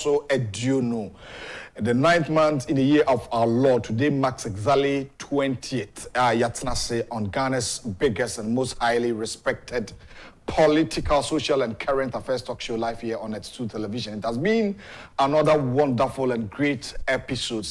akufo-addo. The 9th month in the year of our Lord. Today marks exactly 20th. Yatnase on Ghana's biggest and most highly respected political, social, and current affairs talk show live here on X2 television. It has been another wonderful and great episode.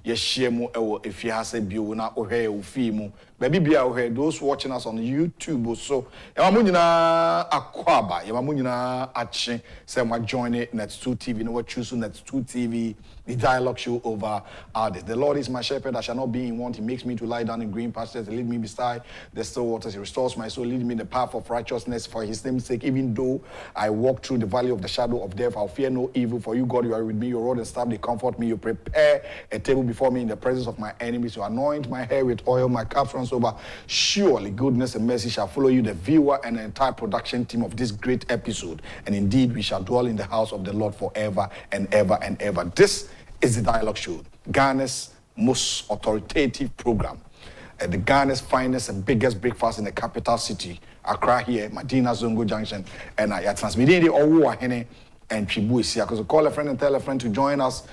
Yeshiemu ewo efihase biu na ohe ufimu. Baby bia ohe those watching us on YouTube so yamamunyina akwaba yamamunyina achi say ma join Net2 TV no choose Net2 TV the dialogue show over others. The Lord is my shepherd, I shall not be in want. He makes me to lie down in green pastures. He lead me beside the still waters. He restores my soul, lead me in the path of righteousness for his name's sake. Even though I walk through the valley of the shadow of death, I'll fear no evil. For you, God, you are with me. Your rod and staff, they comfort me. You prepare a table before me in the presence of my enemies. You anoint my hair with oil, my cup runs over. Surely goodness and mercy shall follow you, the viewer and the entire production team of this great episode. And indeed, we shall dwell in the house of the Lord forever and ever and ever. This is the Dialogue Show, Ghana's most authoritative program. The Ghana's finest and biggest breakfast in the capital city, Accra here, Medina Zongo Junction, and I transmitting the Owu Ahene and Chibu is here. Because call a friend and tell a friend to join us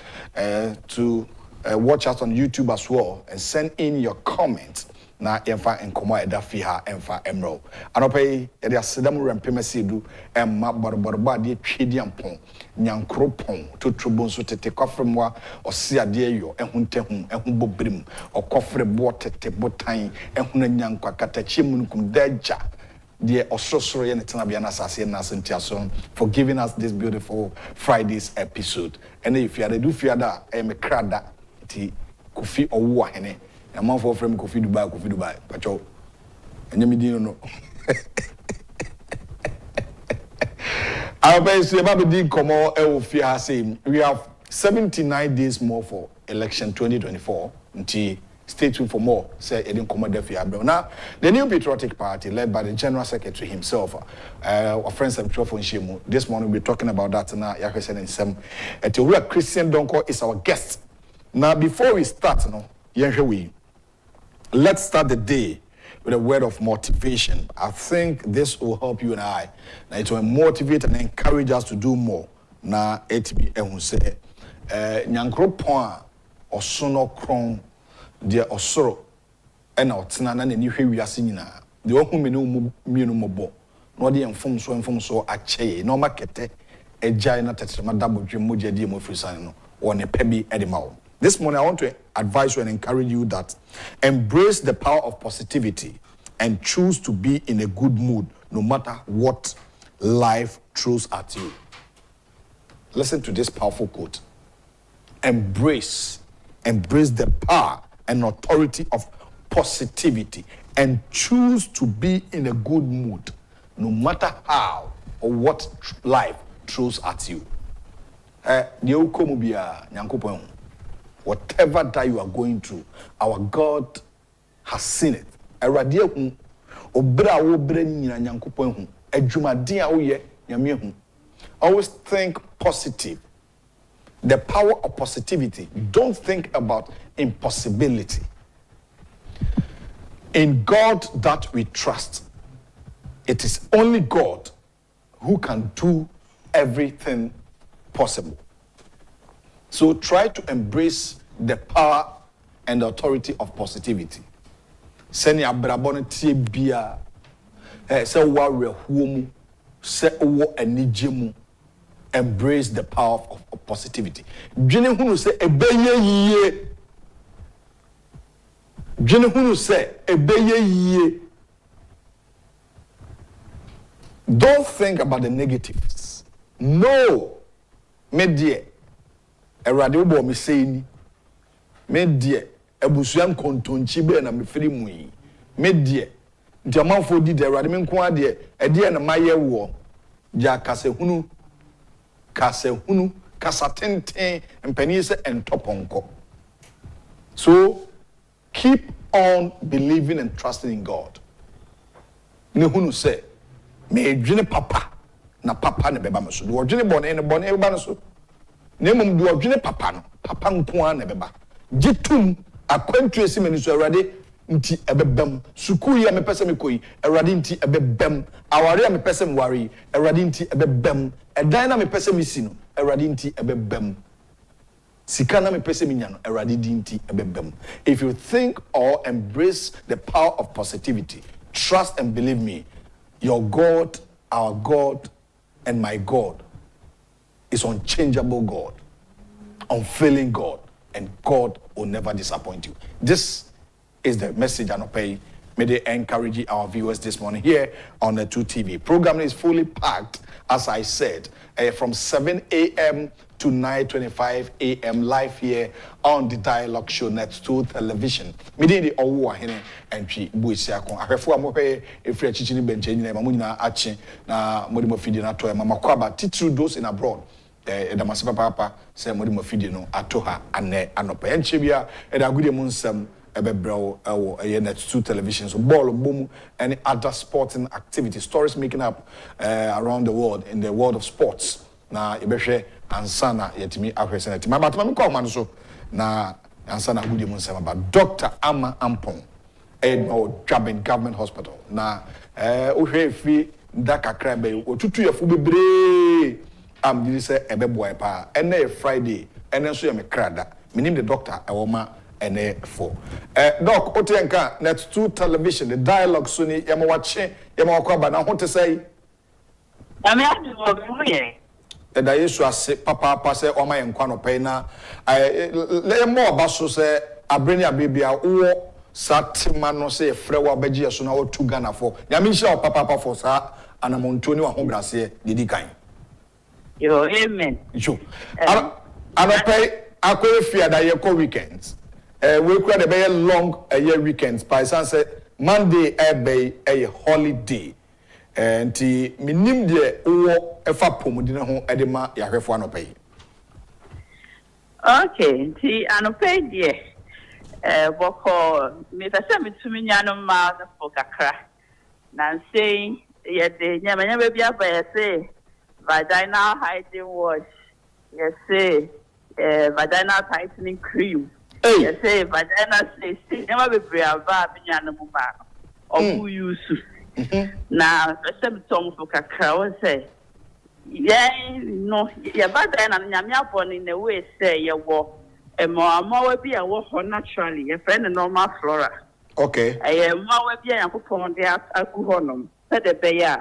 to watch us on YouTube as well and send in your comments. Na emfa enkomo eda fi ha emfa emro anopai e dia sedam rempemase du emma borborba de twedi ampon nyankropon totrobo nso tete kwafremwa ose ade ayo ehuntehu ehubobrim okofre bo tete botan ehuna nyankwa katachi munkum daja de ososoro ye netena bia na asase na asentiaso for giving us this beautiful Friday's episode. And if you are do fiada me krada ti Kofi Owu Ahene a man for from Kofi Dubai, Pacho. And you mean no. I say Babi Komo Elfia saying we have 79 days more for election 2024. Stay tuned for more. Say Edin Komodefia. Now, the new patriotic party led by the General Secretary himself, our friends from Shemu. This morning we'll be talking about that now. Christian Donkor is our guest. Now, before we start, let's start the day with a word of motivation. I think this will help you and I. Now, it will motivate and encourage us to do more. Now, it be say, Nyankro point or sono kron, dear osoro, and our tenana and you hear we are singing. The old woman no mobo, no the inform so a che, no market, a giant tetramadabo dream muja demo frisano, or a pebby edimal. This morning, I want to advise you and encourage you that embrace the power of positivity and choose to be in a good mood no matter what life throws at you. Listen to this powerful quote. Embrace the power and authority of positivity and choose to be in a good mood no matter how or what life throws at you. Whatever that you are going through, our God has seen it. Always think positive. The power of positivity. Don't think about impossibility. In God that we trust, it is only God who can do everything possible. So try to embrace the power and the authority of positivity. Send your brabon bia. Say warrior whom say enijemu. Embrace the power of positivity. Jene hunu say ebeye ye. Jene hunu say ebeye ye. Don't think about the negatives. No, me dear. Erade wo me say ni me die abusuam kontonchi be na me firi mu yi me die nti amanfo di de erade me nko ade e de na maye wo ja kasehunu kasatenten mpani se entoponko. So keep on believing and trusting in God. Ne hunu say me dwene papa na papa ne beba me so do dwene bone ne bone e ba no so. Nemum do odwene papa no papa nko an na beba gitum akwantu esimani so awrade nti ebebam suku ya mepese mekoyi awrade nti ebebam aware ya mepese mware awrade nti ebebam edan na mepese misi no eradinti ebebem. Sikana me pese minyano eradinti ebebem. If you think or embrace the power of positivity, trust and believe me, your God, our God, and my God is unchangeable God, unfailing God, and God will never disappoint you. This is the message I pay. May they encourage our viewers this morning here on the 2TV. Program is fully packed, as I said, from 7 a.m. to 9:25 a.m. live here on the Dialogue Show Net2 Television. Mede the owo ahene entwi buisia kon ahwefo amohwe efri achichini benche nyina mamunyina achi na modi mofidi na to mama kwaba titru those in abroad da masepa papa say modi mofidi no ato ha ane anopa enche bia da agudie mu nsam ebebrew ewo Net2 Television. So ball boom and other sporting activities, stories making up around the world in the world of sports. Na ibehwe ansana yetimi ahwese na timi abatama mi kwa man so na ansana agudie mu nsam about Dr. Ama Ampong Agyapong Government Hospital na ohwe fi dakakra be otutu yafu bebre am didi se ebeboy pa ene Friday ene so ye me krada minim the doctor ewoma ene for doc otenka Net2 Television the Dialogue so ni yama wache yama wakwaba na ho te say ami adu ye da yesu ase papa se o ma yenkwa no pe na le mo obaso se abreni abebia wo satima no se frewa beji so na o tu Ghana for nyame hia papa for sa anamontoni wa ho brase didi kan yo amen jo anope akwe fia da ye ko weekends we could have a long year weekends by sunset Monday a holiday and the minim de o efa pomudine ho edema yahwefo anopai. Okay, ti anopai de boko me pese mitumi nyano ma for kakra na say ye de nyamanya be bia ba say vaginal hygiene wash ye say vaginal tightening cream. Yes, say vagina say never be brave about binyana mu ba obu yusu na pese tom for kakra say yeah no ya vagina nyame abon in the way say ye wo mo we bia wo ho naturally ye friend normal flora okay mo we bia yakopon de aku honom se de be ya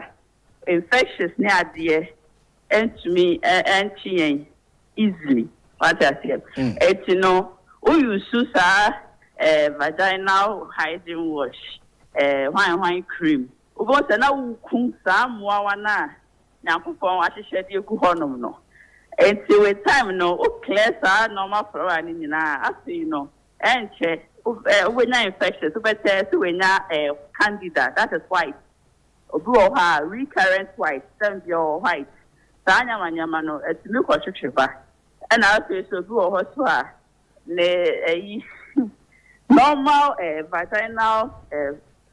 infectious ne ade entumi entien easily what I say it no you use vaginal hygiene wash, wine cream. Ubo se na ukun sa muawa na nyankopon ahihye de gu honom no. Enti with time no o clear sa normal flora ni nyina afi no. Enche we na infectious so better so we na candida that is white. Obu ha recurrent white, stem your white. Sa nyama no etimi ko twetweba. E na afi so bu ho so a normal vaginal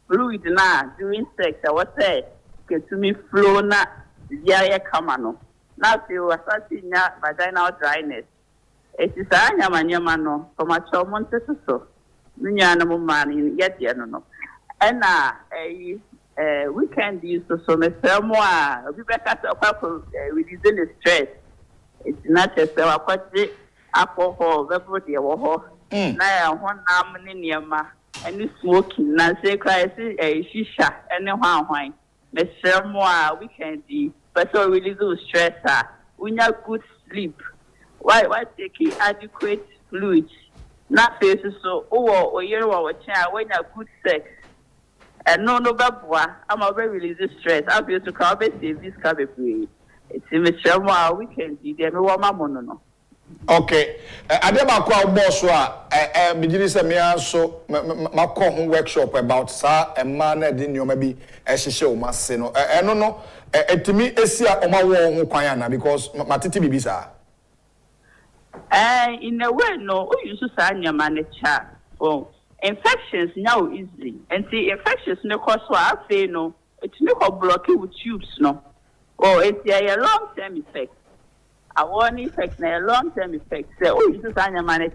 fluid na during sex I was say get to me flow na ya kama no na feel asati nya vaginal dryness it is anyama no from a monte so nya na mo man yet no na weekend is so me mo a obi be ka to releasing the stress it's not just alcohol everybody wo na ya ho nam ne niema ani smoking na say cry say shisha ene hwan me sermo a weekend but so release the stress unya good sleep why take adequate fluid na face so o yere wa cha when you good sex and no babwa am over release the stress I be to come be save this can be free it's me sermo a weekend dey me wa mamono no. Okay, adema kwa boss wa bigini se me anso makọ ho workshop about sa emma na de nyoma bi ehihye o mase no eno no etimi esia o ma wo ho kwan ana because matete bibisa in a way no o use sa nyama ne cha oh infections now easily and see infections no cause wa afi no etimi ko block with tubes no oh it's a long term effect. A one effect na a long term effect. So, this is anyama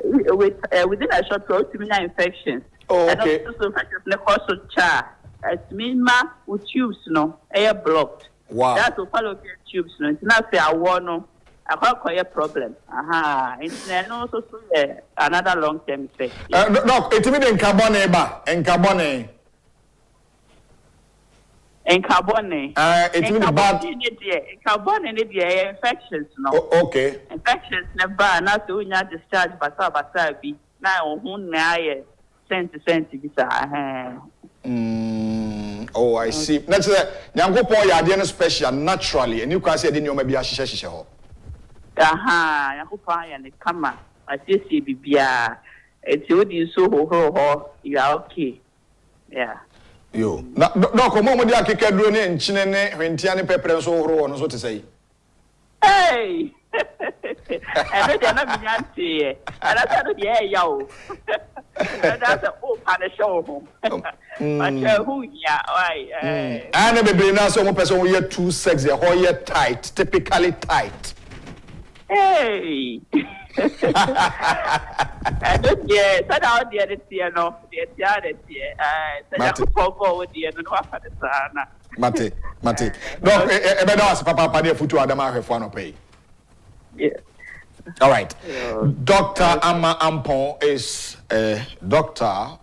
within a short period to infections. Oh, okay. And also infections na cause cha. It mean ma with tubes no air blocked. Wow. That's the fallopian tubes. No, it's not fair. I want no. I can't call a problem. Aha. It's also another long-term effect. No, it's me in carbon, in carbon. In carbon, it's me the bad. In carbon, infections. No. Okay. Infections never. Not to not discharge, but be now. Who now? Sense. Oh, I see. That's Yango Paul Yadian special naturally, and you can say the new maybe a shisha. Aha, Yakupa and the Kama. I see Bibia. It's you so you are okay. Yeah. Yo. No, come on with the Akikadrone and Chinene when Tiani Pepper and so on, so to say. Hey! I don't know Yancy. And I thought, yeah, yo. That's a whole kind of show. But who, yeah, why? I never been now some person who are too sexy, or you're tight, typically tight. Hey! I don't get that out the other year, no, the other year. I go with the other one. Mate. No, Ebedas, Papa, Padia Futu Adama, have one pay. Yeah. All right. Dr. Ama Ampon is a doctor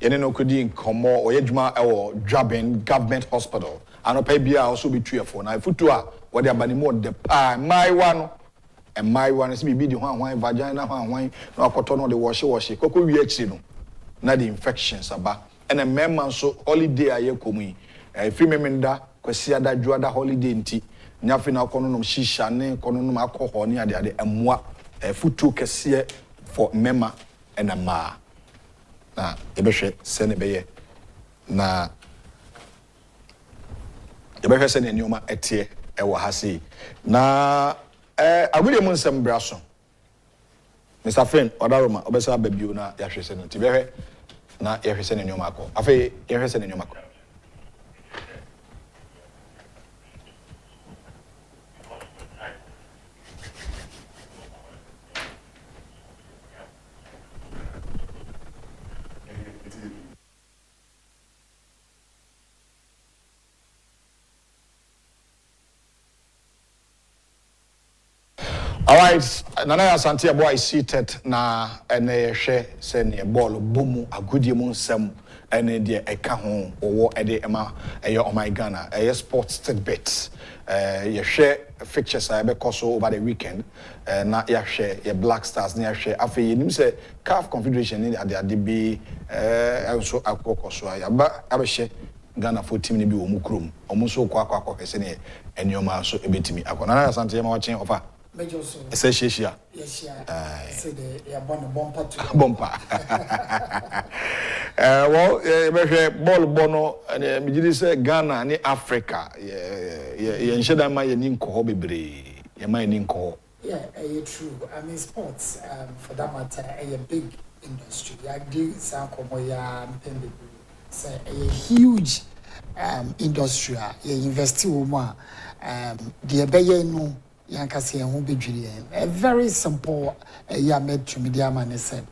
in an Okudi Komo or Ejma or Drabin Government Hospital. And a pay beer also be 3 or 4. Now, Futua, what they're banning more the my one. And my one is me be the one vagina, one, no cotton, the wash, cocoa, we actually not the infections about. And a member so holiday a year come a free memenda, Quesia that Juada holiday in tea, Nafina cononum shisha, ne cononum alcohol near the other, and moi a foot took a sear for memma and a ma. Na, Ebeshe, Senebeye, na Ebeshe send a newma a tear, a wahasi. Na. I really want some brasso. Mr. Friend, Odaroma, Obesa baby, na Yashin, Tibere, na Yashin in your Marco. I feel Yashin in your Marco. All right, Nana Santia boy seated na ene she se ne ball boom agudie mu nsem ene de eka ho owo ede ema eye o my Ghana sports tidbits ye share fixtures I be course over the weekend na ye share ye Black Stars na ye share afi ye nim se CAF Confederation ni ade bi so akoko so ya ba abehye Ghana for team ni bi wo mu krom omo so kwa kese ne enioma so ebetimi akona Nana Santia ma watching offer Major so. Essential. Yes, yeah. Say they are born a bumper to bumper. Well, ball bono and me say Ghana and Africa. Yeah, ensure my ninko hobby bre. Yeah, my ninko. Yeah, true. I mean, sports, for that matter, a big industry. I do some komoya mpembe. Say a huge industry. You invest in more. The beye no. A very simple made to media man said.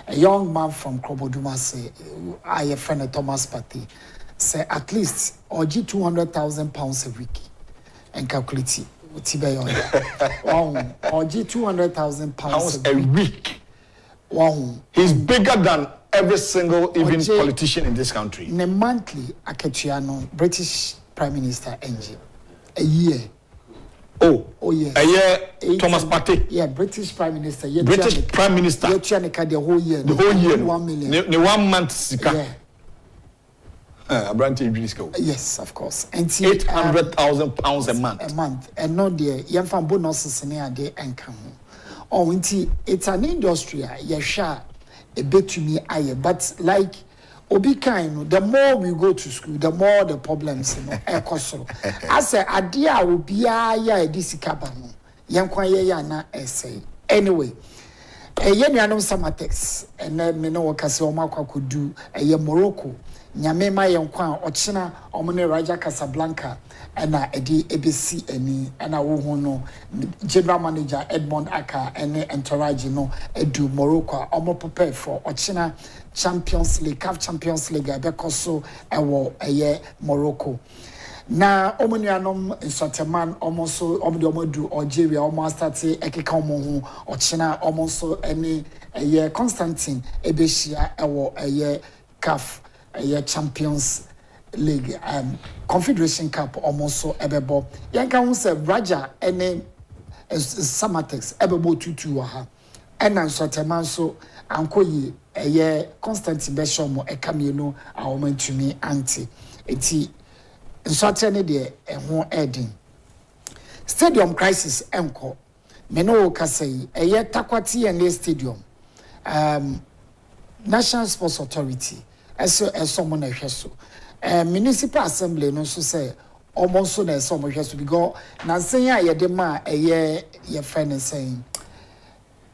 A young man from Kroboduma say, I a friend of Thomas Party, say at least or £200,000 a week and calculate it. Or £200,000 a week. Wow. He's bigger than every single even politician in this country. In a monthly, Aketiano, British Prime Minister NG, a year. Oh yes. A year, Thomas Partey. Yeah, British Prime Minister. British Prime Minister. The whole year. The whole year. 1 million. The 1 month sika. Yeah. Abranti Idrisco. Yes, of course. And £800,000 a month. A month. And not there. Young fan bonuses near the income. Oh, it's an industry. Yeah, a bit to me, but like. Obi kind, the more we go to school, the more the problems, I say, Adia will be ya disikabano. Yankwa na essay. Anyway, a yenyanum samatex, and then me know what Casomaka could do a Morocco. Nyamema Yankwa, Ochina, Omone Raja Casablanca, and Edi ABC, and I will General Manager Edmond Aka, and Entourage, Edu Morocco, Omo prepare for Ochina. Champions League, CAF Champions League, because so a year Morocco. na omunuanom nsoteman omoso omodu Algeria almost start ekeka omo ho ochina omoso ene eye Constantine ebeshia ewo eye CAF eye Champions League Confederation Cup almost ebebo yanka hu se Raja ene Samatex ebebo tutu wa ha ena nsoteman so ankoyi eye Constantine beshomo ekamienu a omantumi anti eti nsote ne de ho edin stadium crisis enko me no kasai eye takwati and stadium National Sports Authority eso mo na hweso municipal assembly no so say almost so na eso mo hweso because na sen ya ye de ma eye ye friend saying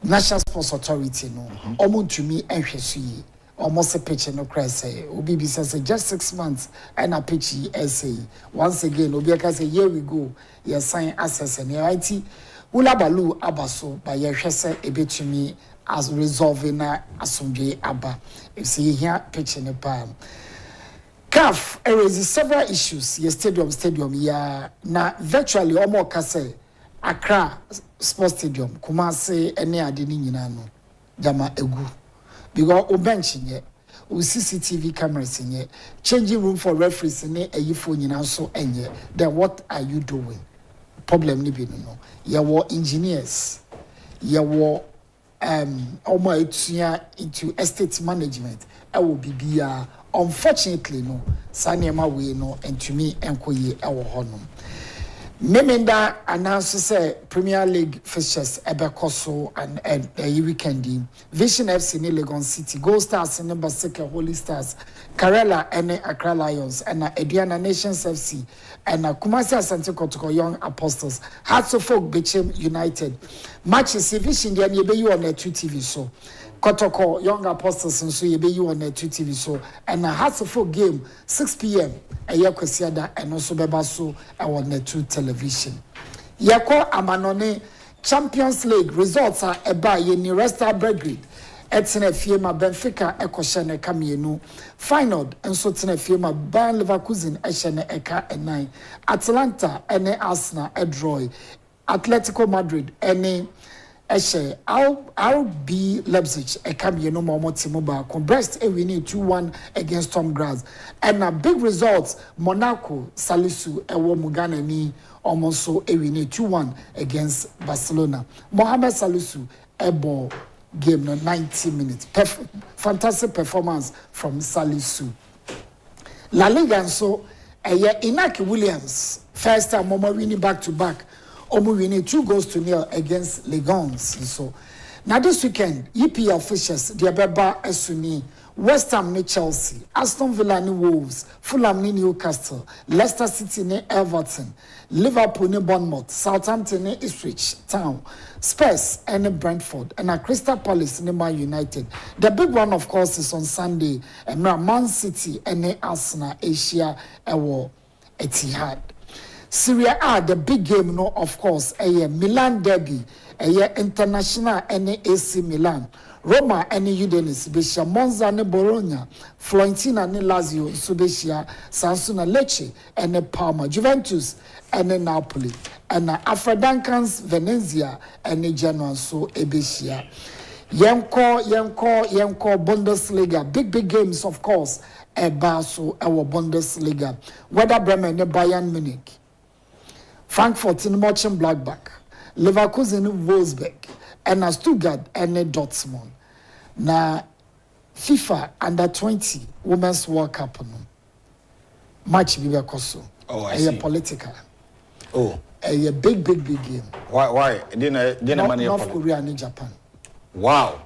National Sports Authority no omontumi enhweso yi almost a pitch no cry say obi says just 6 months and a pitch essay once again obi can say here we go you sign access and right ulabalu abaso by your hwese ebetumi as resolving na asomdwe aba if see here pitch in the palm CAF raised several issues your stadium ya na virtually almost can say Accra Sports Stadium Kumasi ene ade ni nyina no jama egu because o bench nye o CCTV cameras nye changing room for referees ne ayifo nyina so enye then what are you doing problem ni bi no ya wo engineers ya wo omo etua into estate management e wo bibia unfortunately no sanema we no entumi enkoye e wo honom Memenda announced say Premier League fixtures Ebekoso and a weekend. Vision FC in Legon City, Gold Stars in Baseke Holy Stars, Karela and Accra Lions, and Ediana Nations FC, and Kumasi Asante Kotoko Young Apostles, Hearts of Folk Bechem United. Matches Vision the you on the 2 TV so. Kotoko Young Apostles and so you on the 2 TV so. And a Hearts of Folk game 6 p.m. Ayakwesiada and also Bebaso on the 2 television. Yako Amanone Champions League results are eba ye Resta Belgrade. Etene Fiema Benfica Ekoshene Kamienu. Final and so Tene Fiema Bayern Leverkusen Eshene Eka N9. Atlanta Ene Arsenal Edroy. Atletico Madrid Ene Eshe RB Leipzig Ekamienu Momo Timoba. Brest we need 2-1 against Tom Graz. And a big results Monaco Salisu Ewo Mugana ni almost so we need 2-1 against Barcelona. Mohamed Salisu Ebo game no 90 minutes. Fantastic performance from Salisu. La Liga and so Inaki Williams first time Momo winning back to back. Omo winning 2-0 against Legons. So now this weekend EPL officials the Abeba Esuni West Ham ni Chelsea, Aston Villa ni Wolves, Fulham ni Newcastle, Leicester City ni Everton, Liverpool ni Bournemouth, Southampton ni Ipswich Town, Spurs and Brentford, and Crystal Palace ni Man United. The big one of course is on Sunday, and Man City and Arsenal Asia Ewo Etihad. Syria A, the big game no of course Milan derby, international and AC Milan. Roma any Udinese Beshia Monza ne Bologna, Fiorentina ne Lazio Subeshia, Sansuna Lecce and Parma, Juventus and Napoli, and Afrodankans Venezia and Genoa so Ebeshia. Yenko Bundesliga, big games of course, Baso our Bundesliga. Werder Bremen ne Bayern Munich, Frankfurt in Mönchengladbach, Leverkusen in Wolfsburg. And Stuttgart and Dortmund. Na FIFA under 20 Women's World Cup no. Match bibe koso. Oh, I see. Political. Oh. A big game. Why? Didn't money North Korea and Japan. Wow.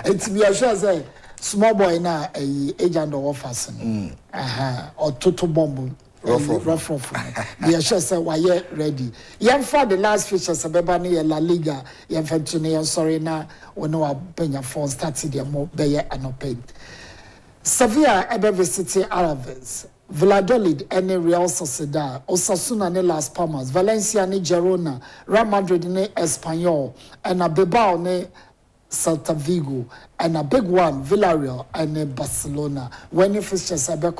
It's me sure say small boy na agent of office. Or total bomb. Rough. We are sure say why ready. For the last features abeba ni La Liga. Sorry na we know penya phone started their more beye and paid. Sevilla ebe City Alaves. Valladolid and Real Sociedad, Osasuna ne Las Palmas, Valencia ne Girona, Real Madrid ne Espanyol, and Bilbao ne Celta Vigo, and a big one, Villarreal and Barcelona. When if it's just a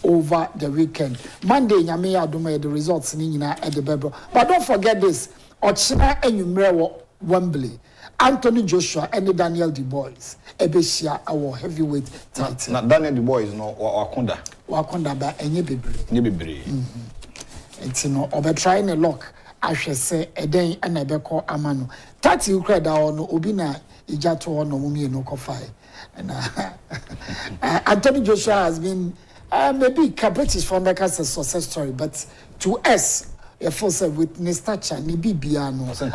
over the weekend. Monday, Nyame Adome, the results in at the Bebro. But don't forget this, Ochina and Umrewo Wembley. Anthony Joshua and Daniel Du Bois. Ebesia our heavyweight title. Not Daniel Du Bois, no, Wakunda. Wakunda ba enye bebre. Nye bebre. It's no obe trying a lock. I shall say a day and a beko amano. Tati ukra da ono obina ijato ono mumi no kofai. And Anthony Joshua has been maybe British for make us a success story, but to us, a force with Nestacha, ni bibiano. I think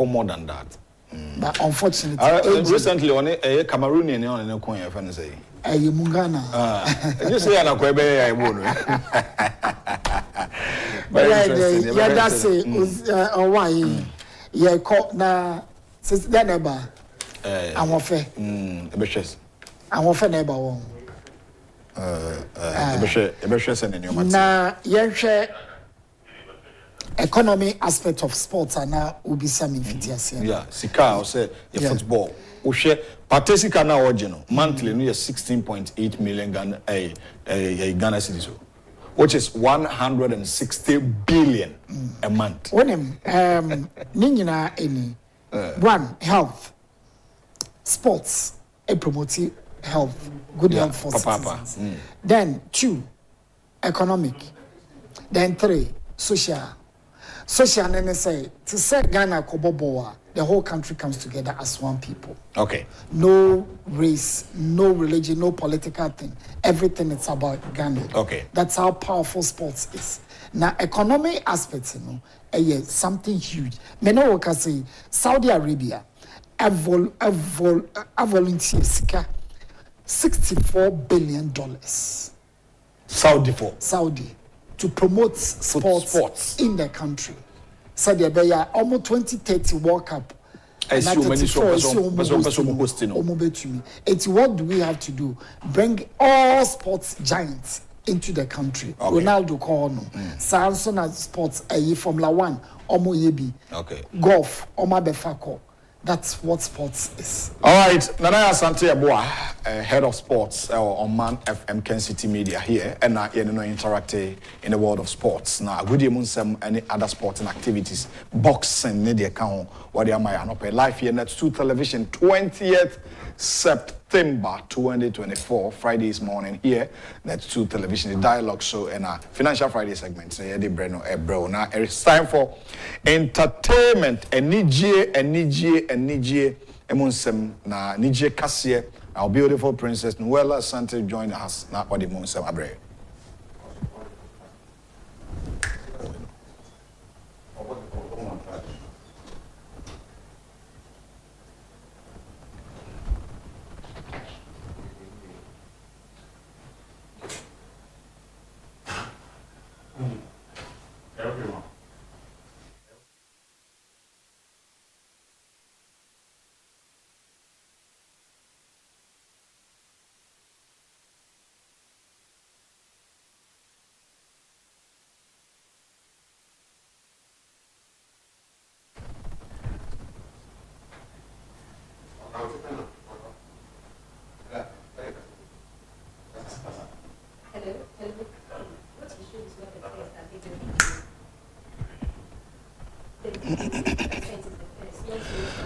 more than that. But unfortunately, recently on a Cameroonian on a coin, if I say. Mungana. You say I'm a Quebec, I would. Yeah, that's it. Or why? Yeah, caught na since that neighbor. I'm off. The best. I'm off a neighbor one. The best in your man. Na, yeah, economy aspect of sports and now will be some infitias. Yeah, Sika or say the football. Ushe Patesika now original monthly near 16.8 million Ghana Ghana cedis, which is 160 billion a month. When Nina any one health sports a promote health good health for citizens. Then 2 economic, then 3 social and say to say Ghana Koboboa, the whole country comes together as one people. Okay. No race, no religion, no political thing. Everything is about Ghana. Okay. That's how powerful sports is. Now, economic aspects, yes, something huge. Meno can say Saudi Arabia, a volunteer $64 billion. Saudi to promote sports in the country. So there are almost 2030 World Cup. It's what do we have to do? Bring all sports giants into the country. Okay. Ronaldo Kono, Samson sports, Formula 1, Omo Yebi, golf, Oma Befako. That's what sports is. All right, Nana Asante Abua, head of sports on Man FM Kencity Media here, and now interacting in the world of sports. Now, good evening, some any other sporting activities, boxing, media account, what am I on live here? That's 2 television, 20th September 2024, Friday's morning here. That's 2 television, the dialogue show and a financial Friday segment. So yeah, bro. Now it's time for entertainment. And Nije, Emunsem na Nije Kasie, our beautiful princess Nuella Asante join us now. What the Munsem Abre.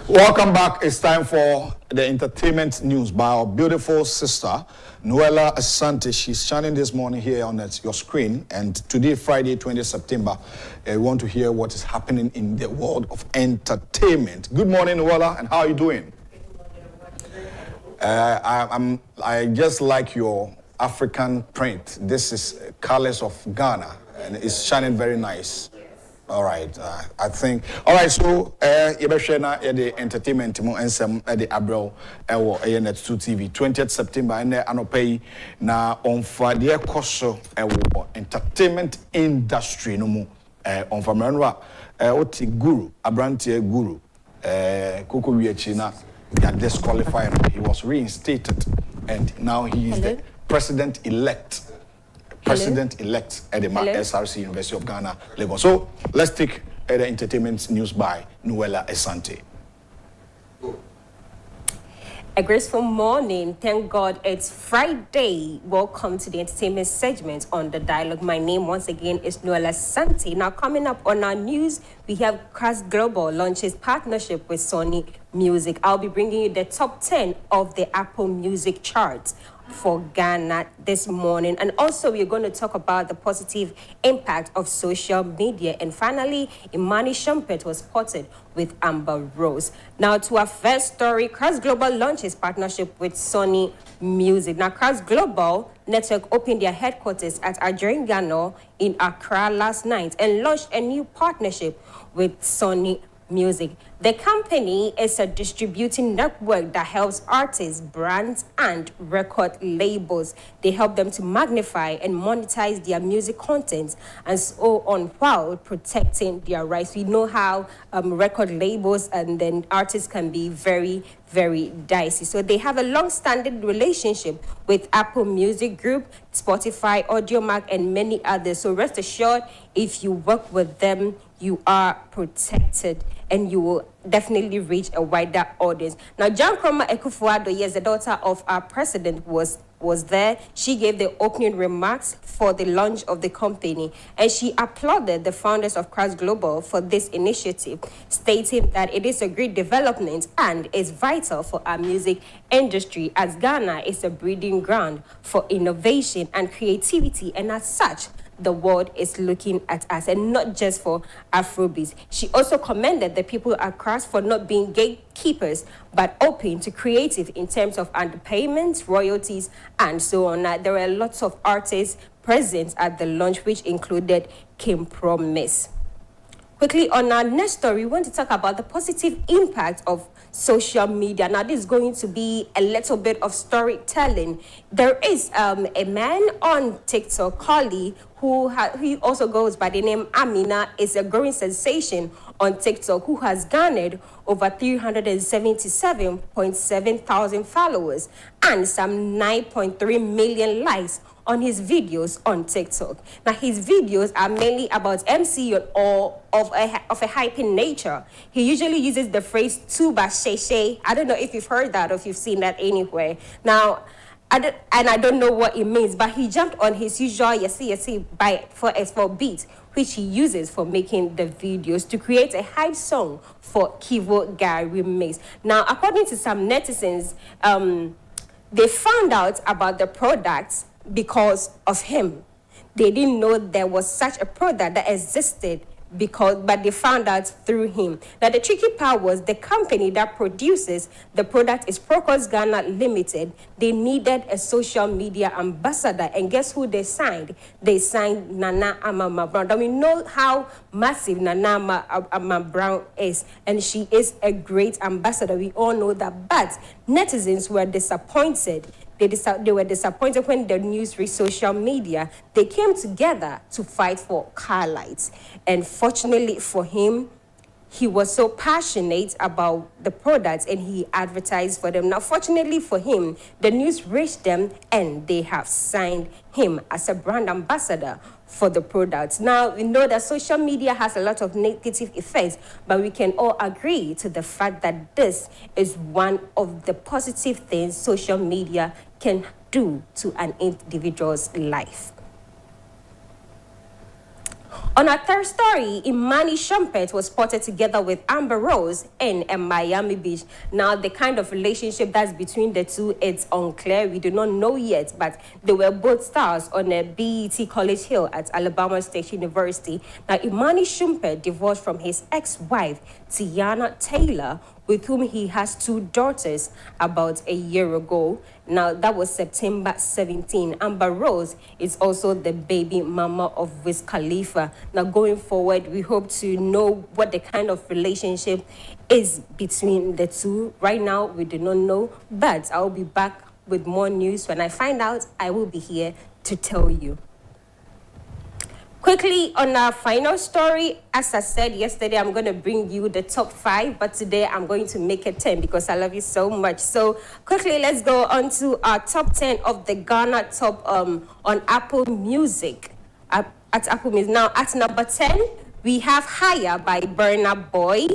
Welcome back. It's time for the entertainment news by our beautiful sister, Nuella Asante. She's shining this morning here on your screen. And today, Friday, 20th September, we want to hear what is happening in the world of entertainment. Good morning, Nuella, and how are you doing? I just like your African print. This is colors of Ghana, and it's shining very nice. All right, I think. All right, so you share now the entertainment and some the Abril net 2 TV 20th September and anopay na on Friday koso entertainment industry no mu on Famanwa oti guru Abrantie guru Koko Wiechina got disqualified. He was reinstated and now he is the president-elect. President-elect at the SRC University of Ghana, Lagos. So let's take the entertainment news by Nuella Asante. A graceful morning. Thank God it's Friday. Welcome to the entertainment segment on The Dialogue. My name once again is Noella Santi. Now coming up on our news, we have Cras Global launches partnership with Sony Music. I'll be bringing you the top 10 of the Apple Music charts for Ghana this morning. And also we're going to talk about the positive impact of social media. And finally, Imani Shumpert was spotted with Amber Rose. Now to our first story, Cras Global launches partnership with Sony Music. Now Cras Global Network opened their headquarters at Agyapong in Accra last night and launched a new partnership with Sony Music. The company is a distributing network that helps artists, brands, and record labels. They help them to magnify and monetize their music content and so on while protecting their rights. We know how record labels and then artists can be very, very dicey. So they have a long-standing relationship with Apple Music Group, Spotify, Audiomack, and many others. So rest assured, if you work with them, you are protected and you will definitely reach a wider audience. Now, John Kroma Akufo-addo, yes, the daughter of our president, was there. She gave the opening remarks for the launch of the company, and she applauded the founders of Cras Global for this initiative, stating that it is a great development and is vital for our music industry, as Ghana is a breeding ground for innovation and creativity, and as such, the world is looking at us, and not just for Afrobeats. She also commended the people at Cras for not being gatekeepers, but open to creative in terms of underpayments, royalties, and so on. There were lots of artists present at the launch, which included Kim Promise. Quickly, on our next story, we want to talk about the positive impact of social media. Now, this is going to be a little bit of storytelling. There is a man on TikTok, Carly, who also goes by the name Amina, is a growing sensation on TikTok, who has garnered over 377.7 thousand followers and some 9.3 million likes on his videos on TikTok. Now, his videos are mainly about MC or of a hyping nature. He usually uses the phrase "tuba sheshe." I don't know if you've heard that or if you've seen that anywhere. Now, I don't know what it means, but he jumped on his usual for beat, which he uses for making the videos to create a hype song for Kivo Guy remix. Now, according to some netizens, they found out about the products because of him. They didn't know there was such a product that existed but they found out through him. Now, the tricky part was the company that produces the product is Procos Ghana Limited. They needed a social media ambassador, and guess who they signed? They signed Nana Ama Brown. Now, we know how massive Nana Ama Brown is, and she is a great ambassador. We all know that, but netizens were disappointed. They were disappointed when the news reached social media. They came together to fight for car lights. And fortunately for him, he was so passionate about the products and he advertised for them. Now, fortunately for him, the news reached them and they have signed him as a brand ambassador for the products. Now, we know that social media has a lot of negative effects, but we can all agree to the fact that this is one of the positive things social media can do to an individual's life. On our third story, Imani Shumpert was spotted together with Amber Rose in a Miami Beach. Now, the kind of relationship that's between the two, it's unclear. We do not know yet, but they were both stars on a BET College Hill at Alabama State University. Now, Imani Shumpert divorced from his ex-wife, Tiana Taylor, with whom he has two daughters about a year ago. Now, that was September 17. Amber Rose is also the baby mama of Wiz Khalifa. Now, going forward, we hope to know what the kind of relationship is between the two. Right now, we do not know, but I'll be back with more news. When I find out, I will be here to tell you. Quickly, on our final story, as I said yesterday, I'm going to bring you the top 5, but today I'm going to make it 10 because I love you so much. So quickly, let's go on to our top 10 of the Ghana top on Apple Music. At Apple Music. Now, at number 10, we have Higher by Burna Boy.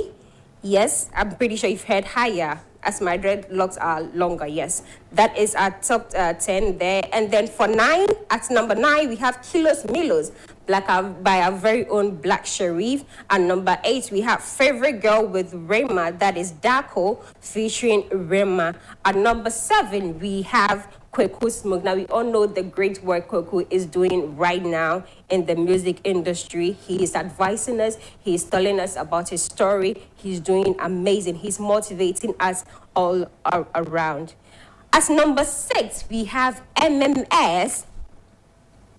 Yes, I'm pretty sure you've heard Higher. as my dreadlocks are longer. Yes, that is our top 10 there. And then for 9, at number 9, we have Kilos Milos, by our very own Black Sharif. And number 8, we have Favorite Girl with Rema, that is Donkor featuring Rema. At number 7, we have Kweku Smoke. Now, we all know the great work Kweku is doing right now in the music industry. He is advising us. He is telling us about his story. He's doing amazing. He's motivating us all around. As number 6, we have MMS.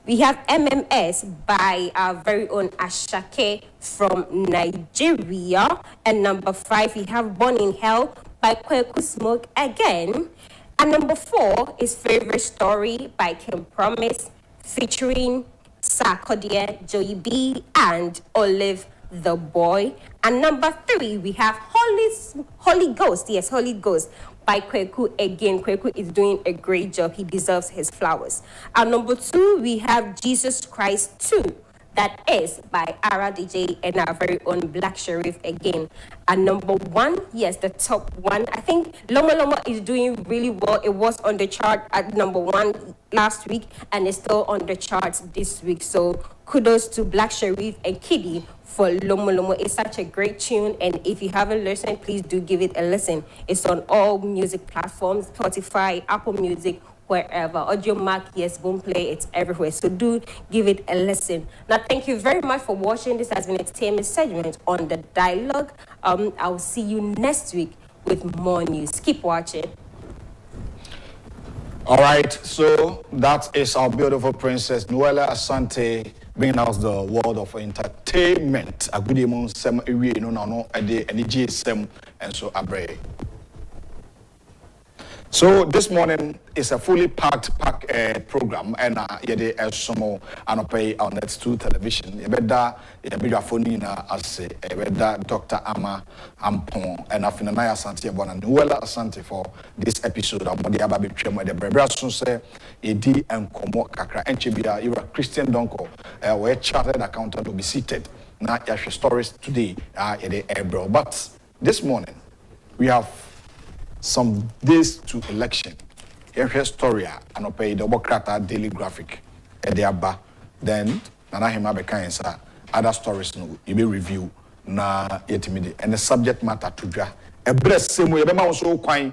We have MMS by our very own Ashake from Nigeria. And number 5, we have Born in Hell by Kweku Smoke again. And number 4 is Favorite Story by Kim Promise featuring Sarkodie, Joey B, and Olive the Boy. And number 3, we have Holy Ghost. Yes, Holy Ghost by Kweku again. Kweku is doing a great job. He deserves his flowers. And number 2, we have Jesus Christ 2. That is by Ara DJ and our very own Black Sharif again. And number 1, yes, the top 1. I think Loma Loma is doing really well. It was on the chart at number 1 last week and it's still on the charts this week. So kudos to Black Sharif and Kiddy for Loma Loma. It's such a great tune, and if you haven't listened, please do give it a listen. It's on all music platforms, Spotify, Apple Music, wherever. Audio Mac, yes, Boomplay, it's everywhere. So do give it a listen. Now, thank you very much for watching. This has been Entertainment segment on The Dialogue. I'll see you next week with more news. Keep watching. All right, so that is our beautiful princess, Noella Asante, bringing us the world of entertainment. A good evening, Sam, and so Abre. So this morning is a fully packed program, and yede esomo anope on Net2 television. Yebeda yebida phone na ase yebeda Dr. Ama Ampon and Afinanaya Asante Bona Noella Asante for this episode. Amodi aba betwem de brebra so say edi enkomo kakra enchebia you are Christian Donkor where chartered accountant will be seated. Na yahwe stories today yede ebro. But this morning we have some days to election. Here's story and pay the Democrat Daily Graphic at the Abba. Then Nana Hima Bekansa other stories no you be review na yetimidi and the subject matter to dra. A breast same way bema so kwine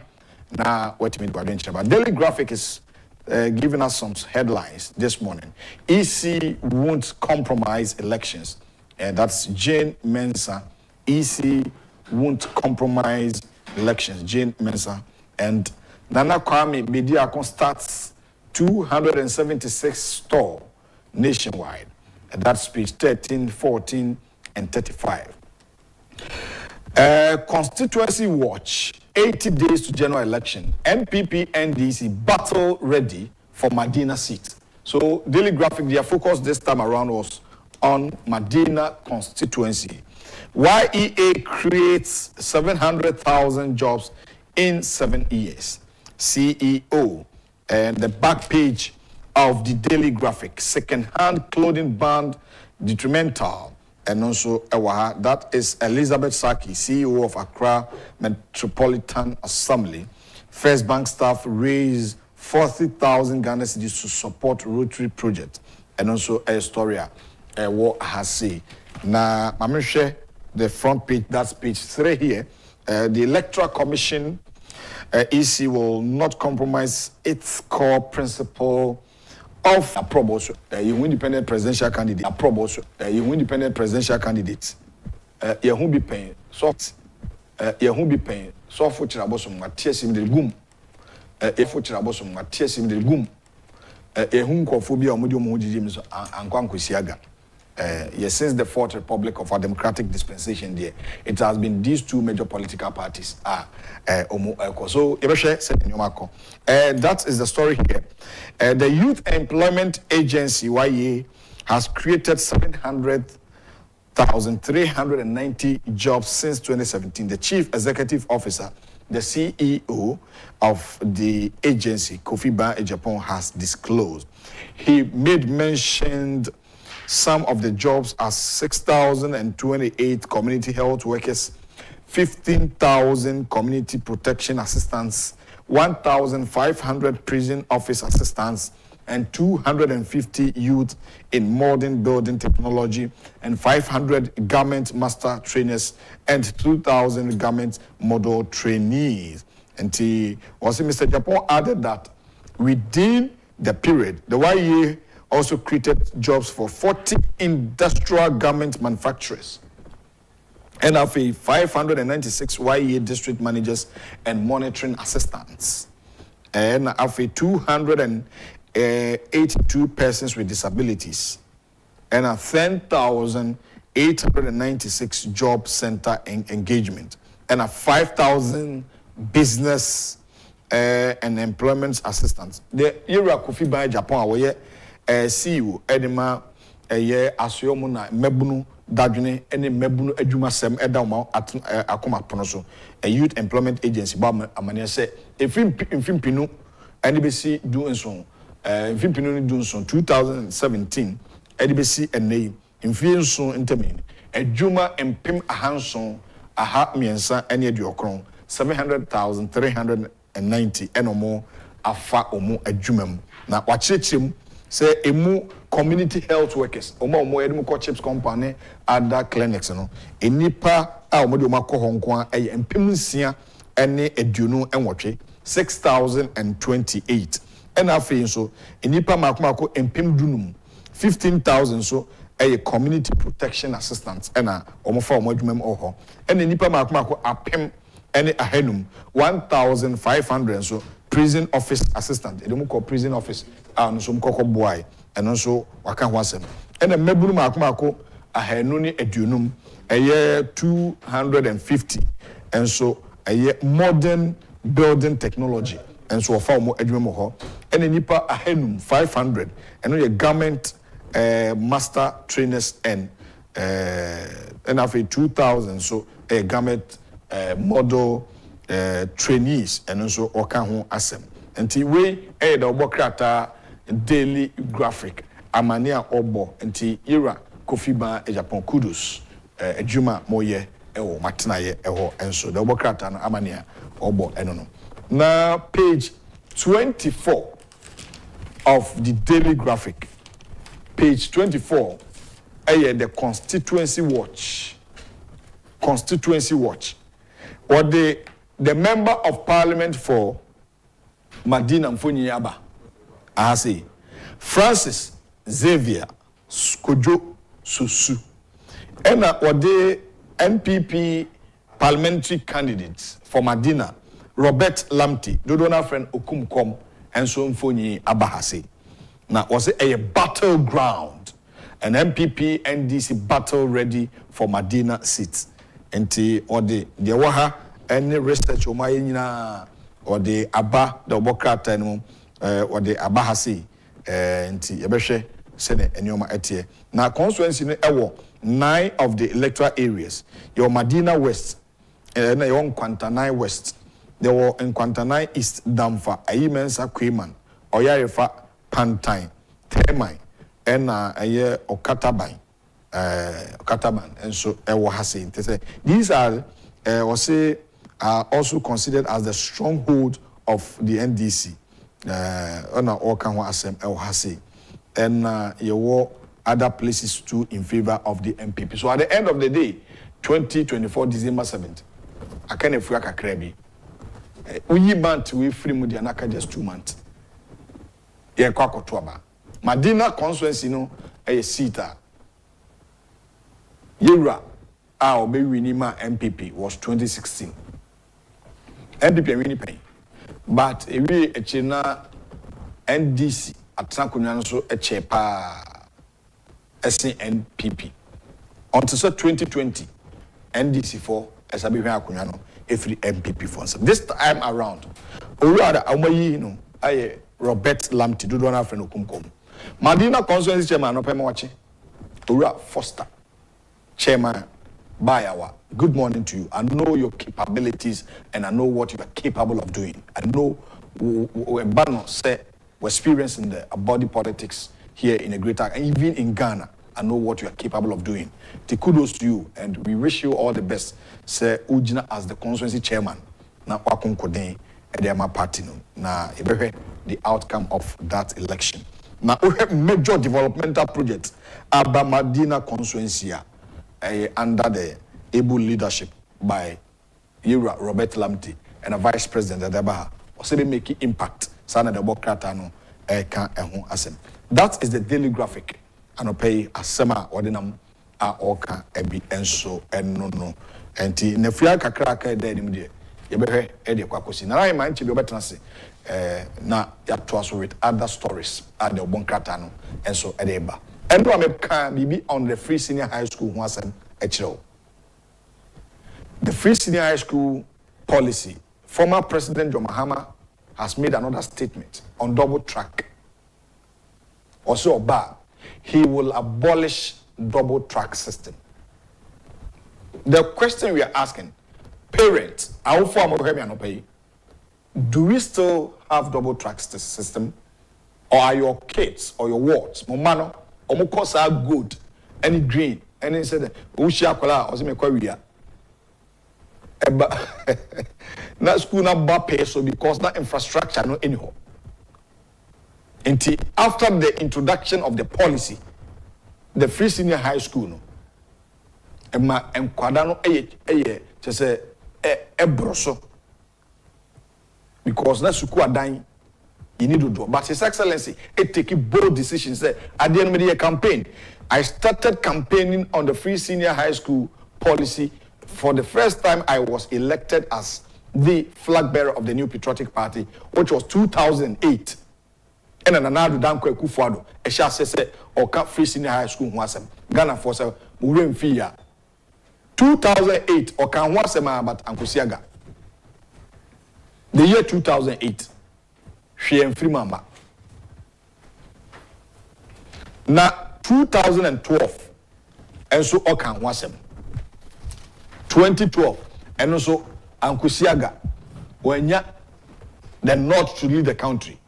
na wetimidi adventure. But Daily Graphic is giving us some headlines this morning. EC won't compromise elections. And that's Jane Mensah. EC won't compromise elections, Jane Mensah. And Nana Kwame Bediako starts 276 store nationwide. And that's page 13, 14, and 35. Constituency watch, 80 days to general election. NPP NDC battle ready for Medina seat. So Daily Graphic, their focus this time around was on Medina constituency. YEA creates 700,000 jobs in 7 years. CEO, and the back page of the Daily Graphic, second-hand clothing banned detrimental. And also, that is Elizabeth Saki, CEO of Accra Metropolitan Assembly. First Bank staff raised 40,000 Ghana cedis to support Rotary project. And also, Astoria, what has said. Now, I'm share the front page, that's page 3 here. The Electoral Commission, EC will not compromise its core principle of approval. You independent presidential candidate. Approval. You independent presidential candidates. You won't be paying. So, you won't be paying. So, for Chirabosum, Matias in the gum. If for Chirabosum, Matias in the gum. Phobia or medium mojims and Kwankusiaga. Yes, since the Fourth Republic of our democratic dispensation there, it has been these two major political parties. So, that is the story here. The Youth Employment Agency, YA, has created 700,390 jobs since 2017. The Chief Executive Officer, the CEO of the agency, Kofi Agyapong, has disclosed. He made mentioned some of the jobs as 6,028 community health workers, 15,000 community protection assistants, 1,500 prison office assistants, and 250 youth in modern building technology, and 500 garment master trainers, and 2,000 garment model trainees. And also Mr. Agyapong added that within the period, the YEA also created jobs for 40 industrial garment manufacturers, and have 596 YEA district managers and monitoring assistants, and have 282 persons with disabilities, and 10,896 job center engagement, and 5,000 business and employment assistants. The era Kofi by Japan, where CEO Edema Asuyomuna Mebunu Dajune any Mebunu Ejuma Sem Edama at Akuma Ponoso, a youth employment agency. Bam Amania say, if in Pinu, NBC doing so, in Pinu doing so 2017, NBC and name, in Fienson Intermin, a Juma and Pim Ahanson, a hat miensa, any Diocron, 700,390 and or more, a fa or more a Jumam. Now, watch it. Say emu community health workers omo edemu ko chips company other clinics no enipa a omo de omakọ honkwa empem nsia ene eduonu enwotwe 6,028 and afei so enipa makomako empem dunum 15,000 so community protection assistants ena omo fa omo adwumam oho and enipa makomako apem ene ahenum 1,500 so prison office assistant edemu ko prison office and some cocoa boy, and also waka wasem. And a mebunu makumako a henuni edunum a year 250, and so a year modern building technology, and so a far more edumuho, and a nipa a henum 500, and a garment master trainers and after 2,000, so a garment model trainees, and also okahu asem. And we the obokrata daily graphic amania obo nti era Kofi Ba Agyapong kudos ejuma moye ewo matinaye eho enso the obokrata no amania obo enono. Now page 24 of the daily graphic, page 24 the constituency watch or the member of parliament for Madina Mfonyi Aba. I say Francis Xavier Skojo Susu. And what the NPP parliamentary candidates for Madina, Robert Lamte, Dodona friend Okumkom, and so Mfonyi Aba Hase. Now was it a battleground, an NPP NDC battle ready for Madina seats. And or the Waha any research o mayina or the Aba the Obokrata or the Aba Hase nti yebehwe sene enyoma etie na constituency no ewo 9 of the electoral areas your Madina West na your Nkwantanai West there were Nkwantanai East Damfa Ayimensa Kweman Oyarefa Pantai Temai and aye Okataban and so ewo Hase nti these are are also considered as the stronghold of the NDC. And you other places too in favor of the MPP. So at the end of the day, 2024 December 7th, I can't if we are crazy. We month we free Mudianaka just 2 months. Yeah, Kwakotwaba. Madina constituency no a seater. Yera our baby Nima MPP was 2016. MPP winning pay. But if we a China NDC at Sankunan so a chepa SNPP. Until 2020, NDC for Sabiha Kunyano, every MPP for this time around. Ora Amayi no I Robert Lamte do not have friend Okumkom. Madina constituency chairman no pema wache. Ora Foster chairman Bayawa. Good morning to you. I know your capabilities and I know what you are capable of doing. I know Bano said we're experiencing the body politics here in the greater and even in Ghana. and know what you are capable of doing. The kudos to you, and we wish you all the best. Sir Ujina as the constituency chairman, na wakonkoden edema party no na the outcome of that election. Now we have major developmental projects Abamadina constituency under the able leadership by Robert Lamte and a vice president Adabaha. Also they make impact. Sana the Bokrata no asem. That is the daily graphic. And pay asema ordinam oka ebi enso enono. Enti nefia kakra ka de nim de yebehwe e de kwakosi. Na I mind to be better say na ya to us with other stories at the Bokrata no enso edeba. Endo ameka bibi on the free senior high school ho asem echiro. The free senior high school policy, former President John Mahama has made another statement on double track. Also, he will abolish double track system. The question we are asking, parents, do we still have double track system? Or are your kids or your wards, Momano, or Mukos are good, any green, and he said, Ushakola, or Zimekoria? Na school na ba so because na infrastructure no anyhow. Until after the introduction of the policy, the free senior high school no ema enkwada no eye say ebroso because na school adan you need to do. But His Excellency it take bold decisions. Say at the end of the year campaign, I started campaigning on the free senior high school policy. For the first time, I was elected as the flag bearer of the New Patriotic Party, which was 2008. And then another Donkor akufo-addo, a shall say, or can't free senior high school, wasem Ghana for some Murim Fia. 2008, or can wasema but Ankusiaga. The year 2008, she and free mamba. Now 2012, and so Okan wasem. 2012, and also Ankusiaga, when the North to lead the country.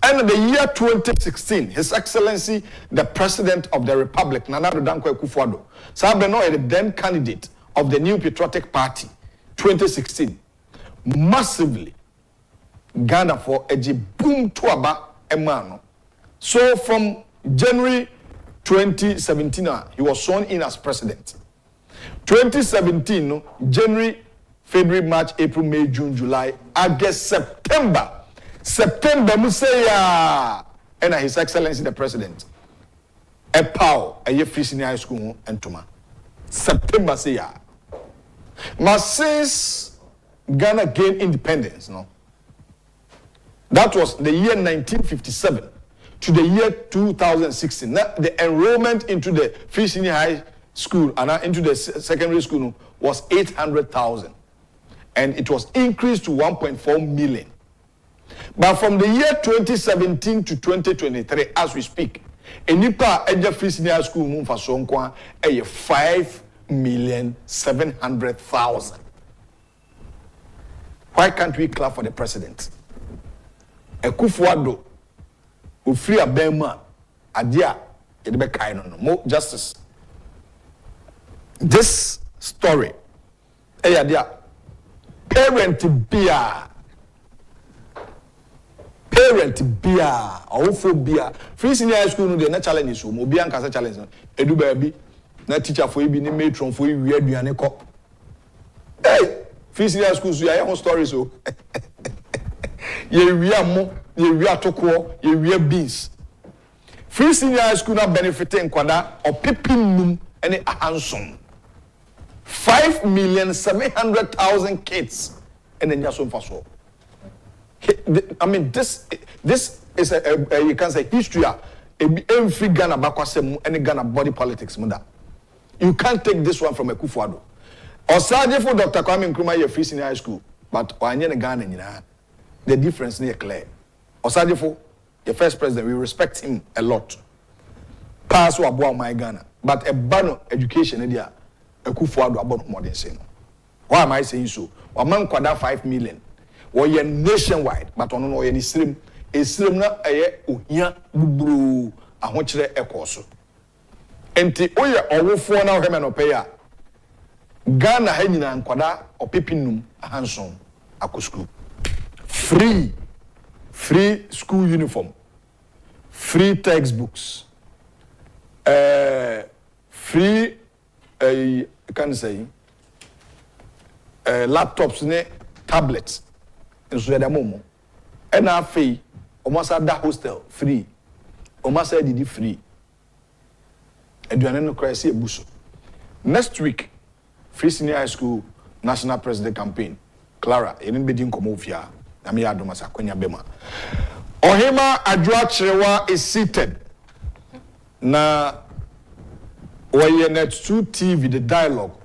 And in the year 2016, His Excellency, the President of the Republic, Nana Donkor akufo-addo, Sabeno, the then candidate of the New Patriotic Party, 2016, massively Ghana for Agyapong to aba emano. So from January 2017, he was sworn in as president. 2017, no, January, February, March, April, May, June, July, August, September, Musaya, and His Excellency the President. A pow, a year free senior high school, and Tuma. September, say ya. But since Ghana gained independence, no, that was the year 1957 to the year 2016. Now, the enrollment into the free senior high school and into the secondary school was 800,000, and it was increased to 1.4 million. But from the year 2017 to 2023, as we speak, a nipa eja free senior school move for sonkwa 5,700,000. Why can't we clap for the president? Akufo-addo, free abema, adia, edebe kai no more justice. This story, parent beer, awful beer. Free senior high school no dey na challenge so mo bia nkasa challenge no. Edu baabi na teacher for bi ni matron for wi aduane ko. Hey, free senior high school so ya your story so. Ye wi amo, ye wi atoko, ye wi beans. Free senior high school na benefiting kwada or pipin num any ahansom. 5,700,000 kids and then just for so. I mean, this is a you can say history. Every Ghana bakwasem any Ghana body politics. You can't take this one from akufo-addo. Osaje for Dr. Kwame Nkrumah ye free senior high school, but wanye Ghana nyina. The difference is clear. Osaje for the first president, we respect him a lot. Pass wa boa my Ghana, but a ban education idea. Akufo-addo about more than saying. Why am I saying so? A man kwada 5 million. Or ye nationwide, but on no any stream. A stream na ohia bubru ahochere ekoso. enti oye owofo na ohema no pay a Ghana ha nyina nkwada opepinum ahanson akosku free school uniform, free textbooks, free can say laptops ne tablets nso ya da momo and afei almost at that hostel free almost did free aduane no crisis ebuso next week free senior high school national president campaign Clara enin bedin komofia na me ya adoma sakwanya bema Ohima Agyapong is seated na oye net2 TV the dialogue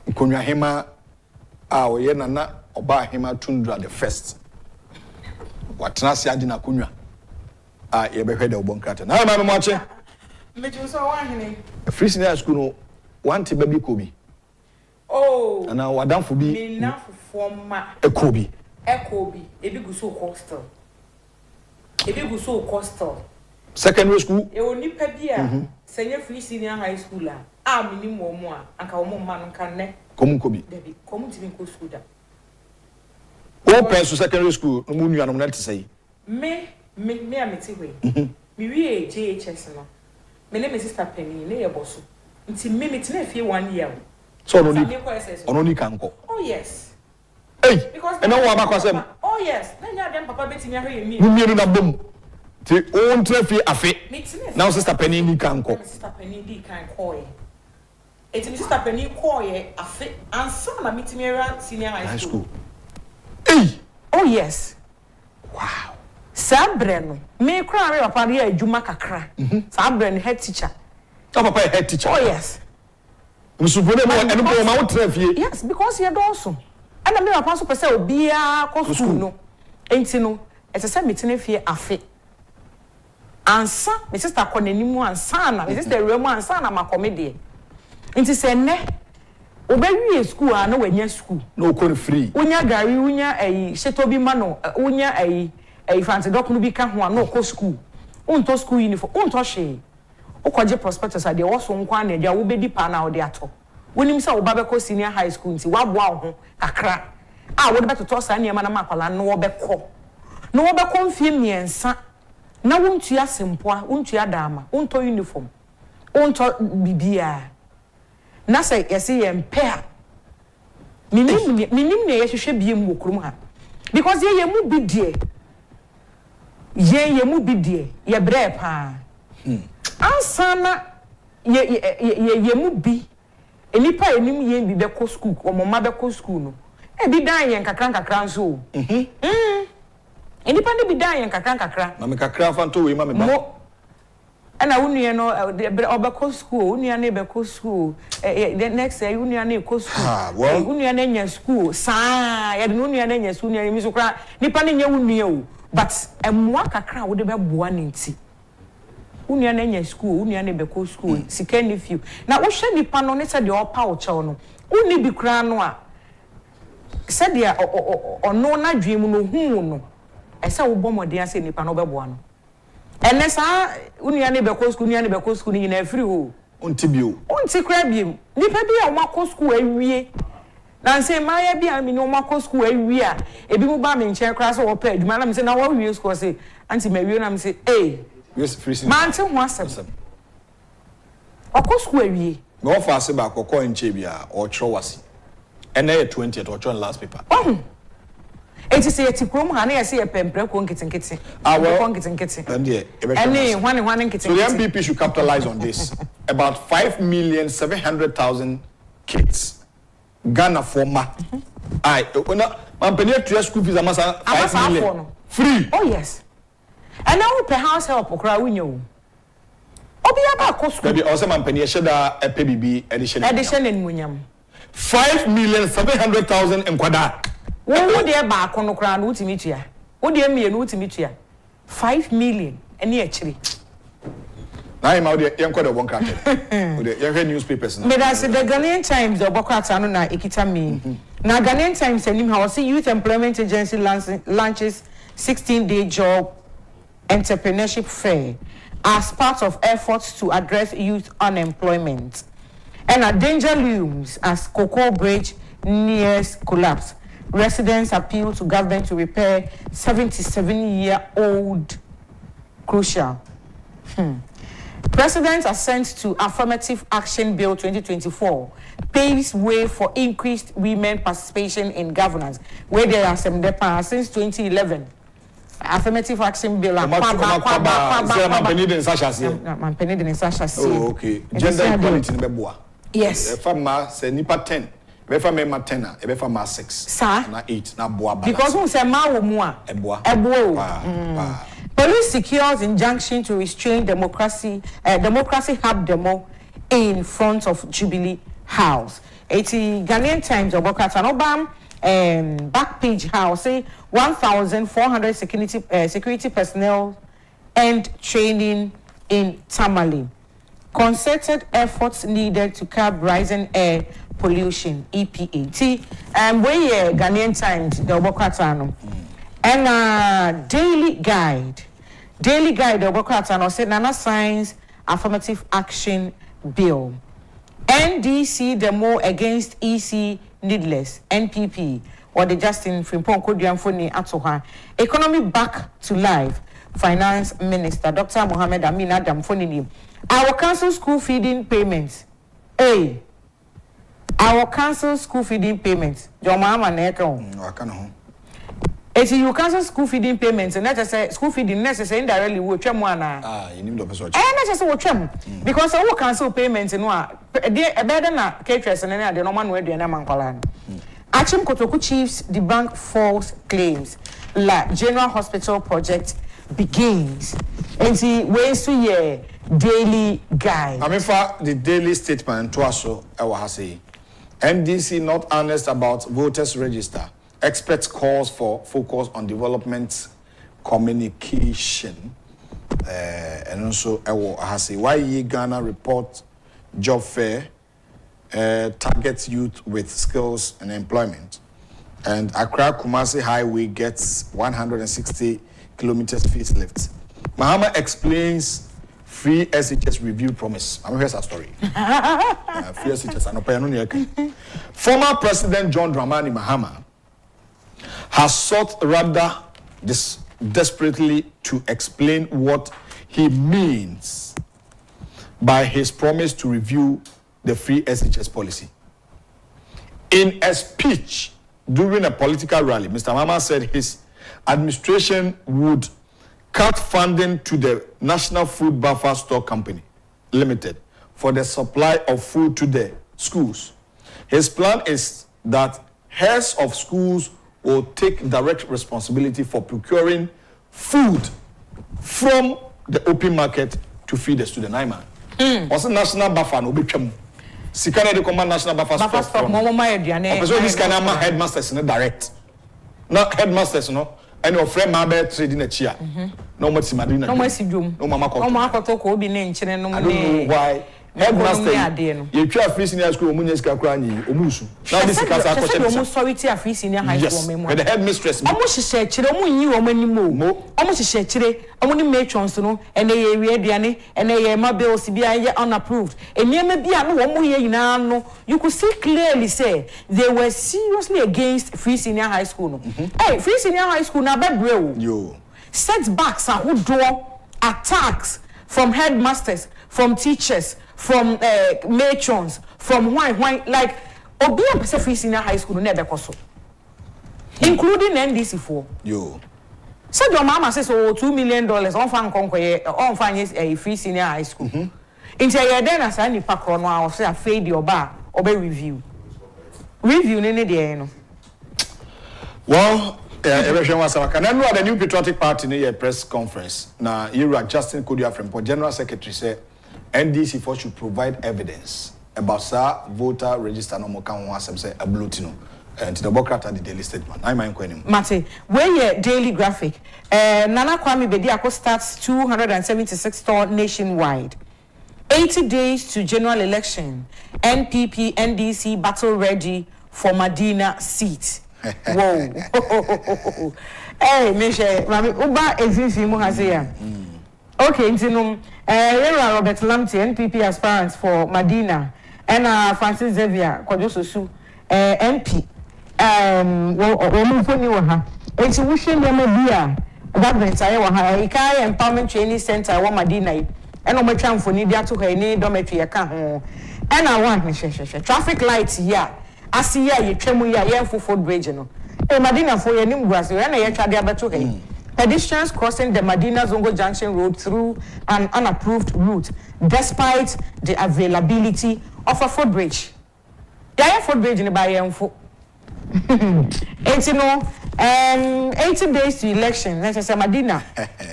Nkonya hema oye nana oba hema Tundra the first watena se adi na konwa ye behwe da obonkrata na ma me ache meju so wa hene free senior school no wanti baby kobi ana wadamfo bi me na fofoma ekobi ebi guso hostel ebi guso hostel secondary school e oni pa bia senya free senior high school a minimum mo a anka wo ma no kan ne komu kobi debi komu timi ko school da o penso secondary school no mu nuanom na tsai me a meti we mi wi JHS no me ne me sister Penny ne ye boso nti me meti na fie 1 year so ono ni kanko oh yes hey and now what about oh yes na nya dem papa beti nya hwe mi mienu na bom ti o ntra fie afe now sister Penny ni kanko sister Penny di kan koy eti sister Penny koy afe ansa na mitimi era senior high school hey oh yes wow sabre no me kra re papa re adwuma kakra sabre no head teacher papa head teacher oh yes musupone mo eno bo ma wotra fie yes because you don't and me papa so pese obia ko school no enti no etese metene fie afe ansa me sister konanimu ansa na me sister remu ansa na makomede enti se ne obewie school a na wanya school no kon free unya gari unya sheto bi ma no unya fancy doc no bi ka ho a no ko school unto school uniform unto she ukoje prospectus a de wo so nkwa na dia wo bedi pa na wo de ato wonim se wo ba be ko senior high school nti waboa ho kakra a wo de betoto sa na na makwala no wo be ko mfie miensa na wontua sempoa wontua dama unto uniform unto bibia na say yesi ye mpea minim ne yehwehwe biem wo krum ha because ye mu bidie ye mu bidie ye bre pa ansana ye mu bi enipa enim ye bi be ko school omoma be ko school no e bi dan ye nkakra nso enipa ne bi dan ye nkakra na me kakra fa nto we ma me ba ana unue no obeko school unue na ebeko school the next year unue na eko school unue na nya school saa ya de unue na nya school unue mi so kra nipa ne nya unue o but emwa kakra wo de be boa ne nti unue na nya school unue na ebeko school sika ni few na wo hwe nipa no ne se de opa wo chew no uni bi kra no a se de ono na dwem no hu no ese wo bomode ase nipa no be boa no ene sa unia ne beko school ni na free ho unti bio unti kra biem nipa bi a wako school awie na nse maya bi a mi no wako school awie a ebi mu ba me nche kra so wo pa adwuma na me se na wo wie school say anti ma wie na me se yes free man te ho asem wako school awie me wo fa ase ba kokko nche bia o chro wasi ene 20th o chro last paper eti se yeti krom ha na yesi ye pempre ko nkitinkiti ko nkitinkiti any hwane nkitinkiti so the MPP should capitalize on this about 5,700,000 kids Ghana former I ona mampeni to school fees amasa 5 million free oh yes and now per house help okra wunyo obi aba ko school baby also mampeni sheda PBB edition en munyam 5,700,000 enkwada wo de ba kono kra no utimi tua wo de mie no utimi tua 5 million ene akiri na ima wo de yenko de bonka wo de yenhwe newspapers na me da se the Ghanaian Times the bokrata no na ekita me na Ghanaian Times anim ha say Youth Employment Agency launches 16-day job entrepreneurship fair as part of efforts to address youth unemployment. And a danger looms as Cocoa Bridge nears collapse. Residents appeal to government to repair 77-year-old crucial. President's assent to Affirmative Action Bill 2024 paves way for increased women participation in governance, where there are some departments since 2011. Affirmative Action Bill. Oh, okay. Gender equality in Beboa. Yes. Fama say nipa 10. Befa me ma 10 e befa ma 6. Sir. Na 8 na boa balance. Because who say ma wo mu a? Ebo. Police secures injunction to restrain democracy hub demo in front of Jubilee House. 80 Ghanaian Times Obokata Obam back page house say 1,400 security personnel and training in Tamale. Concerted efforts needed to curb rising air pollution, EPA. Where Ghanaian Times the Obokata no. And daily guide Obokata said Nana signs Affirmative Action Bill. NDC demo against EC needless. NPP or the Justin Frimpong Kodiamfoni Atoha. Economy back to life. Finance Minister Dr. Mohammed Amin Adam Fonini. Our council school feeding payments. Hey. Our council school feeding payments. Your mama neko. If you cancel school feeding payments, and that's say school feeding necessary indirectly will trim one. You need to be and that's what trim because I will cancel payments in one. Better than a caterers and any no man where the Namankolan. Achim Kotoku chiefs debunk false claims. La General Hospital project begins. And see ways to year daily guide. I mean, for the daily statement, to also, I say NDC not honest about voters register. Experts calls for focus on development communication. And also, I say why Ghana report job fair targets youth with skills and employment. And Accra Kumasi Highway gets 160 kilometers facelift. Mahama explains free SHS review promise. I'm here's a story. Free SHS. Former President John Dramani Mahama has sought rather desperately to explain what he means by his promise to review the free SHS policy. In a speech during a political rally, Mr. Mahama said his administration would cut funding to the National Food Buffer Store Company Limited for the supply of food to the schools. His plan is that heads of schools will take direct responsibility for procuring food from the open market to feed the student. Also, national buffer no be chum. Sikana de command national buffer store from. So this kind of headmasters no direct. Not headmasters no. And your friend Mabe trading a chair. No much Madina. No much Sidum. No Mama Koto be named. I don't know why. Headmaster, you try free senior school, Munyaska Krani, Omusu. Now this is almost sorry to a free senior high school. Yes, the headmistress. Almost she said, Chiromu, you or many more. Almost she said, Chile, only matrons to know, and they read Diane, and they my bills to be unapproved. And near maybe I know one more year now. You could see clearly say they were seriously against free senior high school. Hey, free senior high school now bad bro. Yo. Setbacks are who draw attacks from headmasters, from teachers, from matrons, from why like Obia Pacific Senior High School never cost, including NDC4. Yo. So your mama says, oh, $2 million on fan conquer on finance a free senior high school. Into your then as any packron or say a fade your bar or be review. Review any day, no. Well, everyone was a can the new patriotic party in a press conference. Now, you are Justin Kodia from General Secretary said NDC4 should provide evidence about sa voter register no mo kan ho asem say ablutino and the Democrat and the daily statement. I mind kwenim. Mate, where your daily graphic Nana Kwame Bediako starts 276 store nationwide. 80 days to general election. NPP NDC battle ready for Medina seat. Whoa. Hey, Michelle, Mami Uba efifi mu hase ya. Okay, Robert Lamptey, NPP aspirant for Medina, and Francis Xavier Kwajososu, MP. It's wishing them a government. I want a car empowerment training center. I want Medina, and I'm a tram for Nidia to her need dormitory account. And I want traffic lights here. I see ya, you tremble ya, for Ford Bridge. Medina for your new grass, and I tried the other to her. Pedestrians crossing the Medina Zongo Junction Road through an unapproved route, despite the availability of a footbridge. There is a footbridge in the Bayern. 80 days to election. Let's say Medina,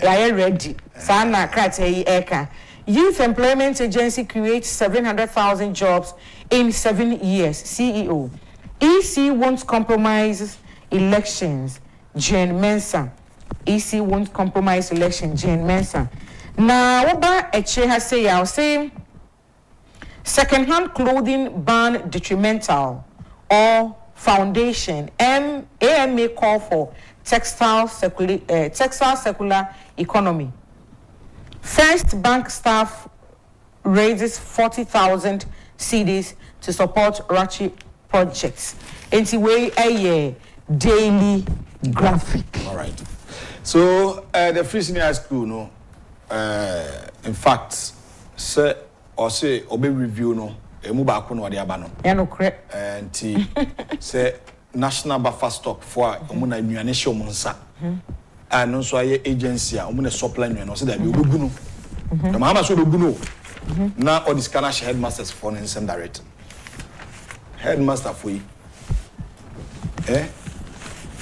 they are ready. Sana Krate Eka. Youth Employment Agency creates 700,000 jobs in 7 years. CEO. EC won't compromise elections. Jane Mensah. EC won't compromise election. Jane Mensah. Now, what about Eche has say? I'll say second-hand clothing ban detrimental or foundation. AMA call for textile circular economy. First bank staff raises 40,000 cedis to support Rachi projects. Anyway, a daily graphic. All right. So the Free Senior High School, no, in fact, say obe review no, emu ba ko no ade aba no. Yeah, no correct. And say national buffer stock for omu na nnuane hye omu nsa. And no so aye agency a omu na supply nnuane no say that be obegu no. The mama so obegu no. Na all this kana headmasters for nsem direct. Headmaster for yi.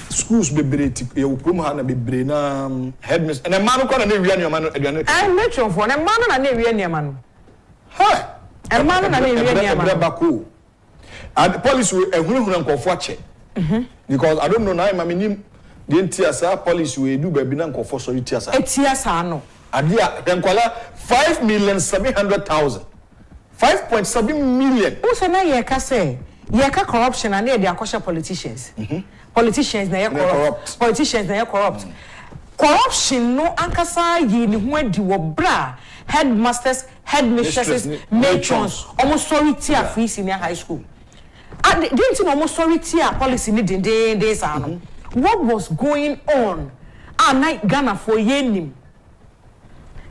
Schools be breti e ukrum ha na be bre na headmaster and man ko na na wi anema no aduane I mention for na man na wi anema no ha e man na wi anema no bako and police we ehunhun nkofo ache because I don't know na ma menim the ntiasa police we do ba bi na nkofo so ntiasa etiasa no adia denkwala 5,700,000 5.7 million who say na ye ka say ye ka corruption and they akosha politicians politicians na corrupt. Politicians na corrupt. Corruption no ankasa yi ni ho adi wo bra headmasters, headmistresses, matrons, almost sorry tier Free Senior High School. And didn't you almost sorry tier policy ni days what was going on? Night Ghana for yenim.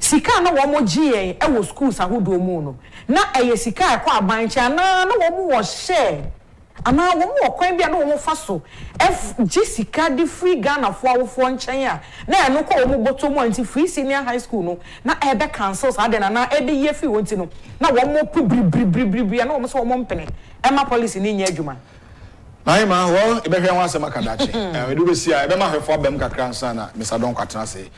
Sika na wo mo gie e wo schools ahodo mu no. Na eye sika e kwa abancha na wo mo wo share. Ana wo mo kwan bia na wo fa so Jessica di Free Ghana fo awofo nchen a na eno ko wo mo boto mo anti Free Senior High School no na ebe cancels ade na ebe ye fi wonti no na wo mo pu bribri na wo mo so wo mo mpene ema policy ni nya adwuma na ima wo ebe hwe wan asema kadache we do be see ebe ma hwefo abem kakra nsa na Mr. Donkor atena se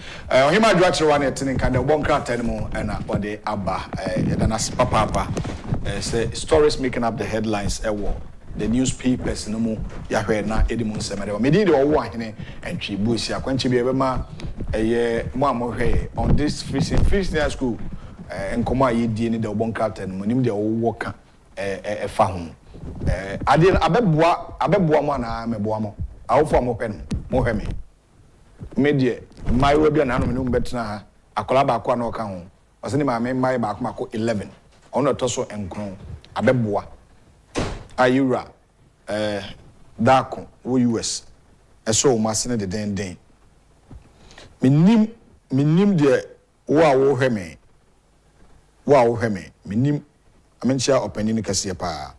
ohima adwa kire wa na etene nka de bo nkrata ne mu na ode aba yeda na papa say stories making up the headlines ewo the newspapers no mu ya hwe na edimu nsemere me di de owo ahene entwi busi akwanchi bi ebe ma mo amohwe on this Free Senior School enkomo ayedie ni de obo nkrata ne mu nim de owo ka fa ho ade abeboa mo na meboa mo awofo mo pen mo hwe me die mai we bia na no me no betena ha akola ba kwa na oka ho ose ni ma me mai ba akoma 11 ono to so enkron abeboa ayura dako wo US eso ma sene de den minim de wo hwe me minim amenchia opani ni kase pa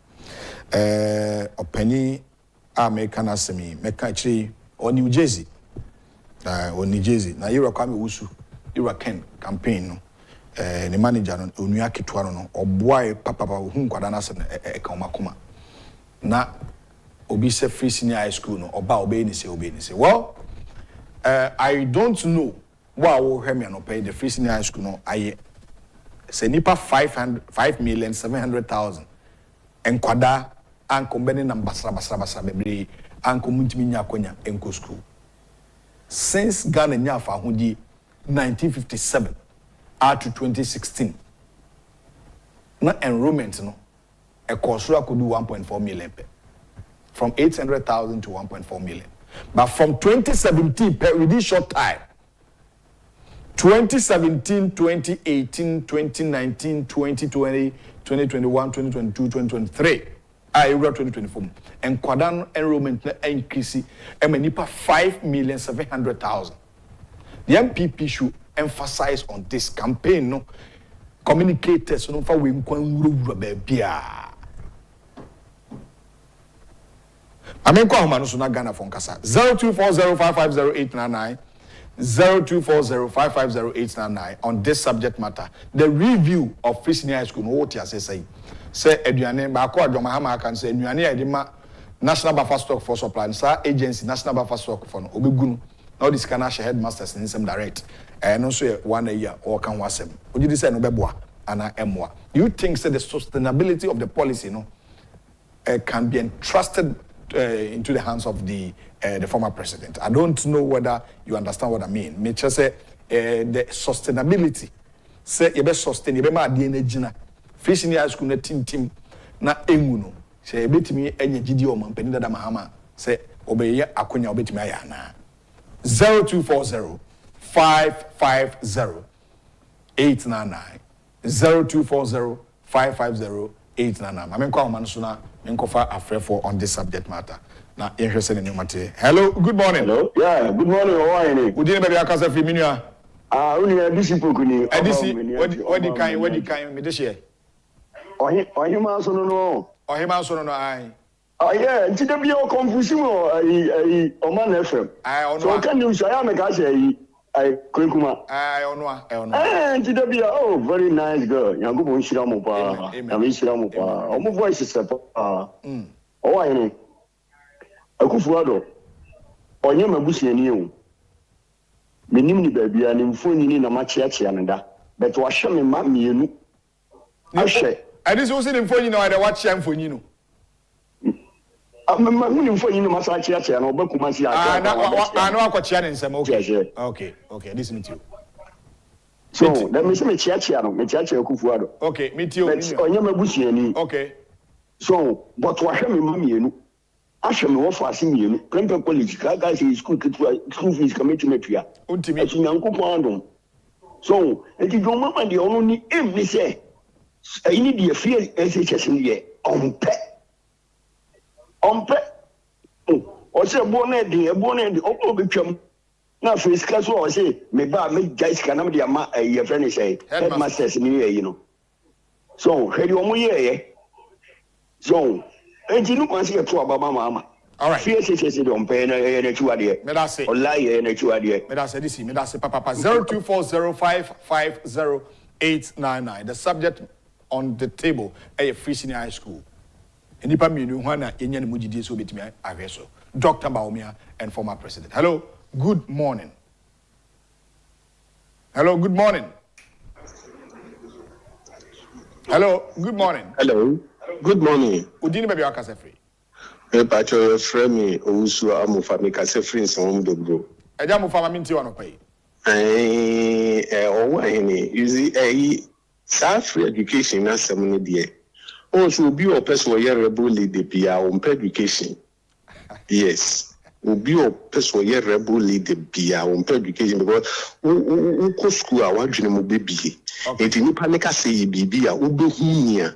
opani American asemi meka chiri o New Jersey na yura kwa me wusu yura Ken campaign no ni manager no onua ketwa no oboae papa hu nkwada na asem ka omakoma na obi se Free Senior High School no oba obe ni se well I don't know what wo hwe me no pay the Free Senior High School no aye se nipa 5,700,000 enkwada anko mbene na basra bebre anko muntimi nya akonya enko school since Ghana nya fa hodi 1957 up to 2016 na enrollment no e cost akodu 1.4 million from 800,000 to 1.4 million but from 2017 per within short time 2017, 2018, 2019, 2020, 2021, 2022, 2023. I wrote 2024. And Quadan enrollment increase nipa 5,700,000. The MPP should emphasize on this campaign. No, communicators no for we baby. I mean, call Manu Suna Ghana phone kasa 0240550899 0240550899 on this subject matter. The review of Free Senior High School. What you say? Say Eduane Bako Adwamahama can say Eduane Edima National Buffer Stock for Supply and Sir Agency National Buffer Stock for Obigunu. Now this can actually headmasters in some direct. And also 1 year or can was him. Would you say no beboa and emwa? You think that the sustainability of the policy can be entrusted into the hands of the former president? I don't know whether you understand what I mean. Me just say the sustainability. Say you be sustain, you be ma di energy na. Free Senior High School na team na enguno. Say you betimi enye gidi o man peni dada mahama. Say obeye akonya obetimi aya na. 0240 550 899 0240 550 899. I mean, call Manusuna, Minkofa Afrefo on this subject matter. Now, interested in your matter. Hello, good morning. Hello, yeah, good morning. How are you? Good evening, baby. Akasa Fiminia. Only a discipline. What the kind, me this year? Oh, him also no. Oh, him also no, I. Oh, yeah, it's a bit of confusion or man FM. So, can you say, I'm a guy? I Kurikuma. And oh, very nice girl. Yangubo Shiramupa. Shiramupa. Omo voice is oh, I know. Akufo-addo. Onye mabusi eniu. Menim ni baby and mfoni ni na machiachi anada. But wa hwe me ma mienu. Ahwe. I just was in mfoni na wa chia mfoni no. Mfoni no machiachi na obekuma si aka. No akwachia ne nsem. Okay, listen to you. So, let me say me chiachi Akufo-addo. Okay, meet you. Onye mabusi eni. Okay. So, but wa hwe me ma mienu. Asha me wofa asimienu Krempe College guys in school fees commitment ya ultimate nyankopon so enti do mama de ono ni em ni say ini de fear SHS ni ye ompe o se bonnet de o betwam na face class o say me ba me guys kana me de ma ye friend say headmasters ni ye you know so hedi omo ye so enti no kwanse to ababa mama all right fear say don pay na chuade me da say wallahi na chuade me da say this me da say papa 0240550899 the subject on the table a Free Senior High School enipa mienu ho na enya ne mugidie so betimi ahwe so Dr. Baumia and former president. Hello, good morning. Hello, good morning. Good morning. Udini baby akase free. Pacho frame owusu amufa me kase free nson dobro. Eja amufa ma minti wano pai. Owo ahini use free education na semuni de. Also obi o person wo ye rebel leader bia o education. Yes. Obi o person wo ye rebel leader bia o education because o ko school a wadwene mo bebie. Enti nipa ne kase yi bibia obehunia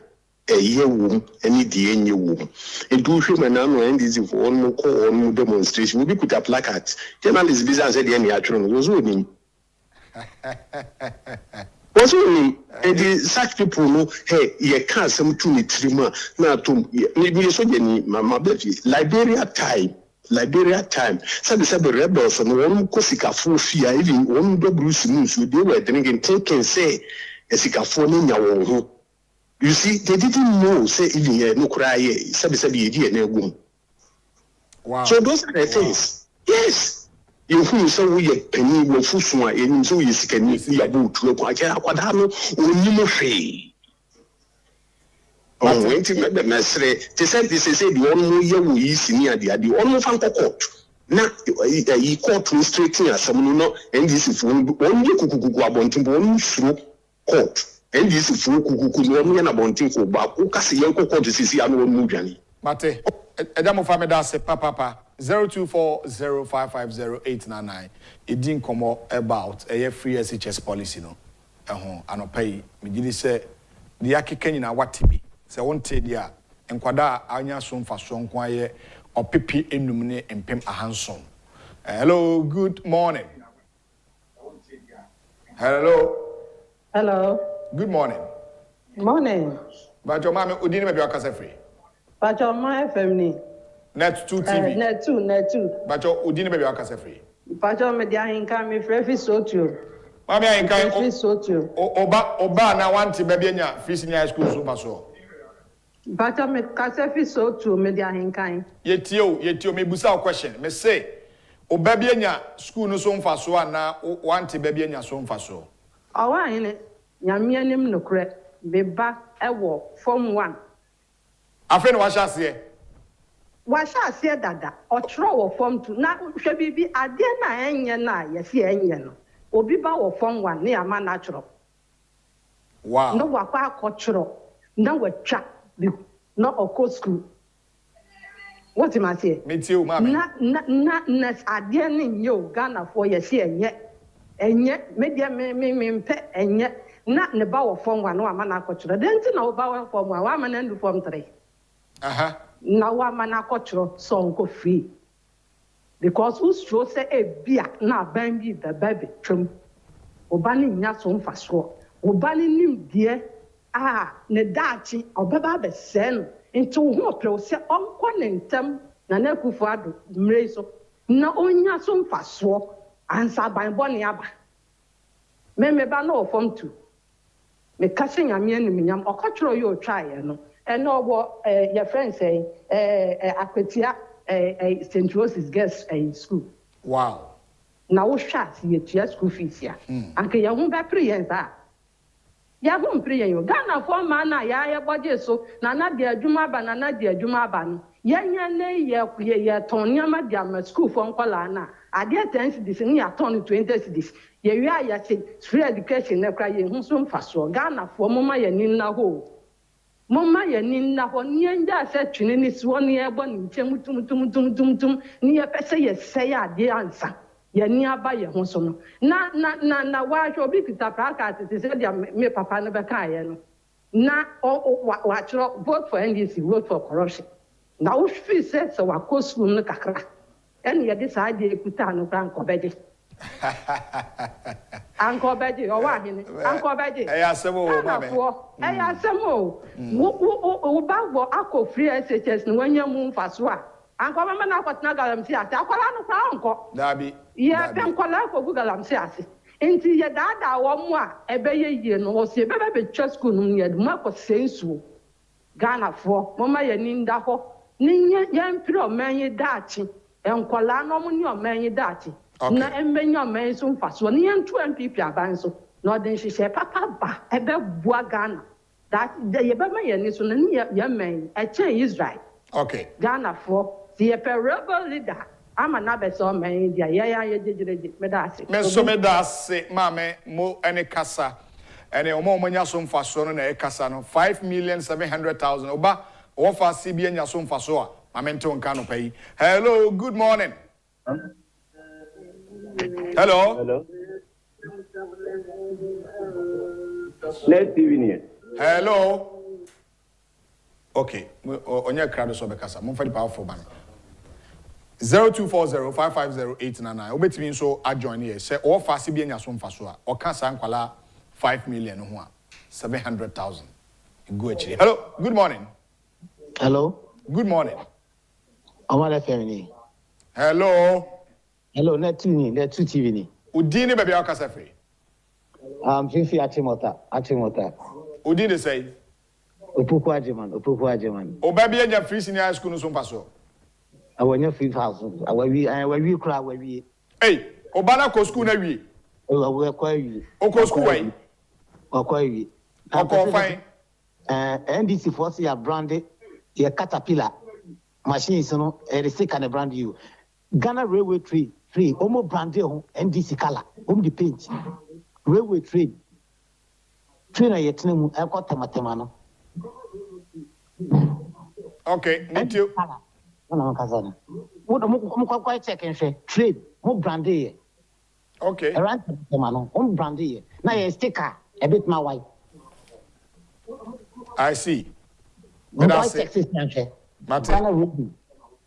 eye wom any die enye wom edu hwe manano NDC for on call on demonstration we be put a placard journalist business say dey na atwero no so onim was only and such people no hey ye can some to me trima na to me so jeni mama baby Liberia time say the rebels and one kosikafo fia even one do Bruce news they were drinking thinking say esikafo ni nyawo ho. You see, they didn't know, say, even here, no cry, wow. So those are the things. Yes. You who so we a penny, no fusuma, and so you can be about to look like Aquadano or Nimofe. Oh, wait till the master. They said this is the one year we see near the only Fanko court. Now, he court restricting us, some no, and this is one you could go about one through court. And this is for kuku na bontin ko ba ko kasi yanko ko sisi anu mu dwane mate eda mo fameda se papa 0240550899. It didn't come about a free SHS policy no. Ano pay me did say the akeken na watibi. Se won te dia enkwada anya so mfa so nkwaye opepi enumne empem ahanson. Hello, good morning. Hello. Hello. Good morning. Morning. Bajo mama udini me biaka se free. Bajo my FM ni. Net 2 TV. Net 2. Bajo udini me biaka se free. Bajo me dia hinka me free sotu. Mami hinka free sotu. Oba na wanti baby nya free senior school so paso. Bajo me kase free sotu me dia hinka. Yetio me busa question. Me say oba bi nya school no so mfa so na wanti baby nya so mfa so. Awa ene nyame anim no kure beba ewo form 1. Afen wa sha se. Wa sha se dada otro wo form 2 na hwe bibi ade na enye na ye se enye no. Obi ba wo form 1 na ama natural. Wow. No wa kwa akotro na watwa bi no oko school. What am I saying? Me too, mama. Na ade ni yo Ghana for ye se enye media me mpe enye na ne ba wo form 1 no ama na akotro den ti na wo ba wo form 1 wa ama na ndu form 3 na wa ama na akotro so nko free because who stro say e bia na ban bi the baby twem oba ni nya so mfa so oba ni nim die ne daachi obeba be sen nti wo ho pre se onko ne ntem na akufo-addo mrei so na onya so mfa so ansa ban boni aba me ba no form 2 me kase nyame anim nyam okotro yo try no eno obo your friend say akwetia St. Rose's girls school. Wow. Na wo hwa se yetua school fees ya anke ye ho be preyens ya ho preyen yo Ghana for man na ya budget so na de adwuma ba na de adwuma ba no yenya ne ye ton nyama dia ma school for nkola na ade 10 cedis ni ya ton 20 cedis ye wi aya se free education na kra ye hu so mfaso Ghana for moma ye ni na ho moma ye ni na ho ni nja se twene ni so ni e bo ni nchemu tum ni ye pese ye se ya ade ansa ye ni aba ye ho so no na wa hwe obi kita praka te se dia me papa no be ka ye no na wa chro vote for NDC vote for corruption na wo fi se wa ko school no kakra en ye de sa de ekuta no kra nkobeje ankobeje o wa hini ankobeje asemo mama asemo wo ba wo akọ free SHS no wanya mu mfaso a ankoba ma na akọtena galamsi ase akwala no kwa onko dabi ye pem kwala ko gu galamsi ase enti ye dada wo mu a ebe ye yie no wo se bebe be twa school no ye mu akọ sensuo Ghana fo mama ye ni nda ho ni ye mpiro manyi daachi enkwala no mu ni o manyi daachi na emenya man so mfaso ni entu MPP abanso na odin hihye papa ba ebe bua Ghana that ye be ma ye ni so na ni ye man e chen Israel Ghana for the rebel leader ama na be so man dia ye jejereje me da ase me so me da ase mama mo ene kasa ene omo nya so mfaso no na e kasa no 5,700,000 oba wo fa CBN nya so mfaso a mama nte onka no pai. Hello, good morning. Hello. Let's see. Hello. Okay. Onye crowd so bekasa. Mo fadi powerful man. 0240550899. Obetimi so adjoin here. Say o fa se bi anya so mfa so a. O ka sa nkwala 5 million ho a 700,000. Go actually. Hello. Good morning. Hello. Good morning. Amala family. Hello. Hello, net 2 TV ni. Udini baby akasa free. Fifi Atimota. Udini say. Opoku-addo. O baby anya free senior school no so paso. Awanya 3,000. Awawi kra awawi. Hey, obana ko school na wi. Awawi kwa wi. O ko school wai. Kwa wi. O fine. NDC force ya branded ya Caterpillar machines no sick and brand you. Ghana Railway Trade free omo branded on NDC color the paint railway trade train na yetene mu ekọ tematema no. Okay, need you. What I'm quite checking trade, more brandy. Okay. Around the man, brandy. Now a sticker, a bit my wife. I see. But I check this country. Martin.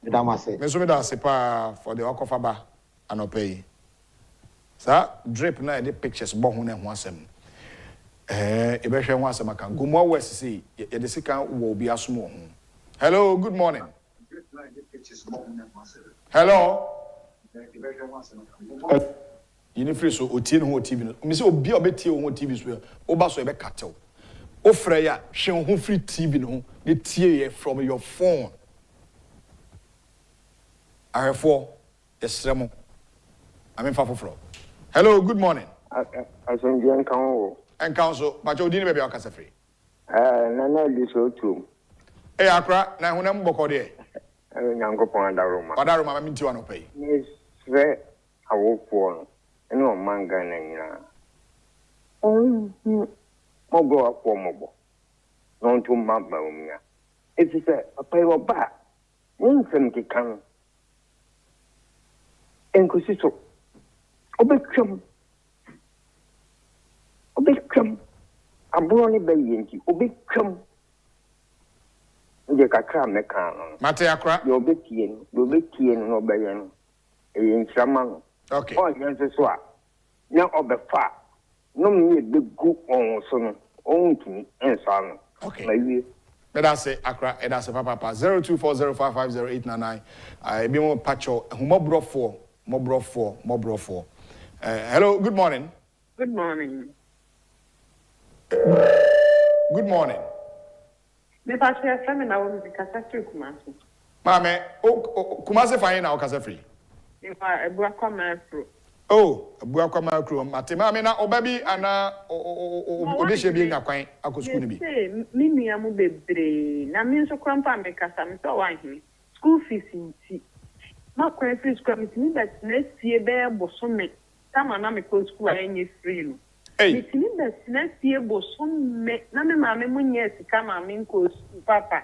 Mesome da sepa for the okofaba anope. Sa drip na the pictures bo ho na ho asem. E be hwe ho asem aka. Gumo west see ye de sika wo obi asomo ho. Hello, good morning. Hello. You need free so otie no TV no. Me say obi obetie ho TV so oba so e be katew. Ofre ya hwe ho free TV no de tie from your phone. I have four. Yes, Remo. I'm in Fafofro. Hello, good morning. I send you and council, but you didn't be a casa free. No, this too. Hey, Accra, now when I'm Bocode. Yango Pondaruma. But I remember me to one pay. Yes, very a walk for no manga. Oh, go up for mobile. Non to Mamba. It is a pay or back. Infant can. Enkosiso obetwam aburo ne bayenti obetwam nje kakra meka no mate akra yo betie no obeyen no enchama no okay o yense so a na obefa no me begu on so no ontumi ensa no okay mawie let us say Accra, and that's a papa 0240550899. I be more patcho humobro 4. Mobro 4. Hello, good morning. Good morning. Good morning. Me pass your family now we kasa free Kumasi. Mame, Kumasi fine now kasa free. If I Abuakwa Afro. Oh, Abuakwa Afro. Mate mame na obabi ana odeshe bi nyakwan akosku ni bi. Say me nuamu bebre na me nso krampa me kasa me so wan hi. School fees nti. Ma kwan free school me tini that next year be bosome. Tama na me ko school enye free no. Me tini that next year bosome na me mama munye sika mama nko school papa.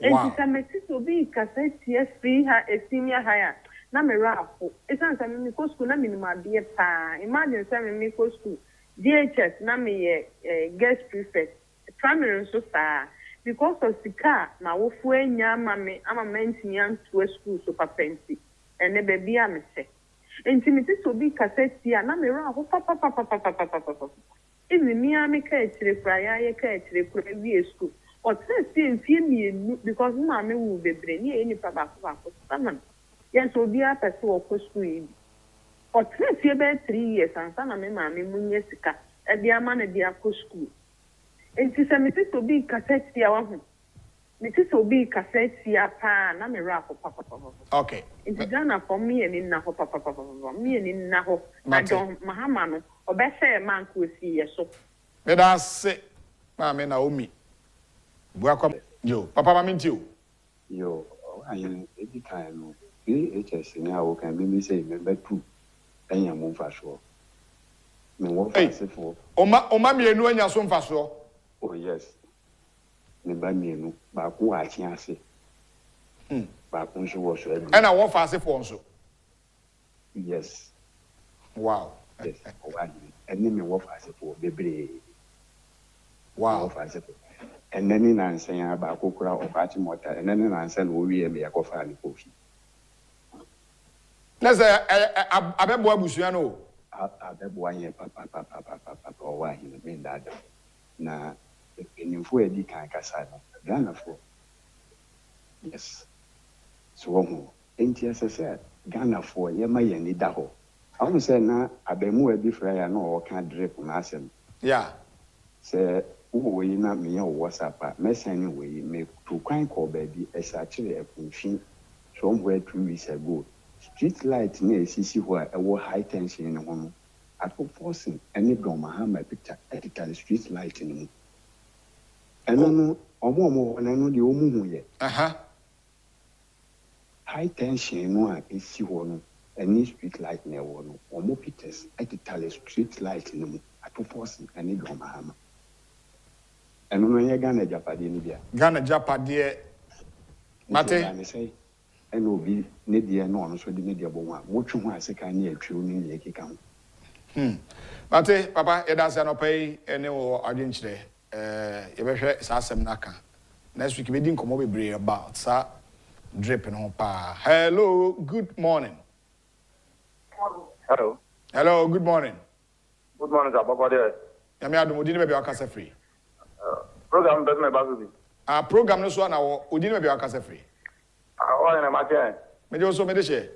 Enti sa me tito bi kasa tie free ha senior higher. Na me rafo. Esan sa me ko school na minimum be pa. Imagine sa me ko school. DHS na me guest prefect. Primary so sa because of sika na wo fu enya mama ama mentimi anto school so papenti ene baby am se intimity so bi cassette ya na me ra ho papa even me am ka etire kura ya ka etire kura wi school o tse ntie mienu because mama wu bebre ni eni papa saman yes so bi apese wo ko school yi o tse be 3 years ansa na me mama munye sika e bi ama na bi akọ school. Enti se meti to bi cassette ya wahu. Meti to bi cassette ya pa na me ra ko papa. Okay. Enti Ghana for me eni na ho papa. Me eni na ho. Na don mahama no obese man ko si yeso. Me da se Mame Naomi. Buakwa yo, papa mama nti o. Yo, ayin ebi kan no. BHS ni awo kan bi mi say me betu. Enya mo fa so. Me wo fa se fo. Oma mienu anya so mfa so. Oh yes. Me ba mienu ba ku a chi ase. Ba ku nso wo so ebi. And I want fast for so. Yes. Wow. Yes. And then me wo fast for bebre. Wow. Fast for. And then in answer ya ba ku kura o ba chi mota. And then in answer wo wi e me yakofa ni kofi. Na say abebo abusua no. Abebo anye papa o wa hi me dada. Na enifo edi kan kasa no Ghana for yes so ho enti asese Ghana for ye ma ye ni da ho awu se na abemu abi fra ya no o kan drip na asem yeah se wo yi na me ye WhatsApp message ni we me to kwan call baby e sa kire e kunfin somewhere 2 weeks ago street light na esisi ho a wo high tension ni ho no at forcing any dom Mahama picture editor the street light ni eno no omo na no de omu hu ye high tension no a esi ho no any street light na wo no omo pictures editor the street light ni at forcing any dom Mahama eno no ye Ghana Japade ni bia Ghana Japade mate and will be nedia no one so the media bon watch one as a kind of true in the account. Mate, Papa, it does not pay any or audience today. You better say some naka. Next week we didn't come over be about sir dripping on pa. Hello, good morning. Hello. Hello, good morning. Good morning, sir. Papa there. Yami adu mudi ne be akasa free. Program best me basu bi. Program no so na wo odi ne be akasa free. Why na ma che? Me dey also me dey share.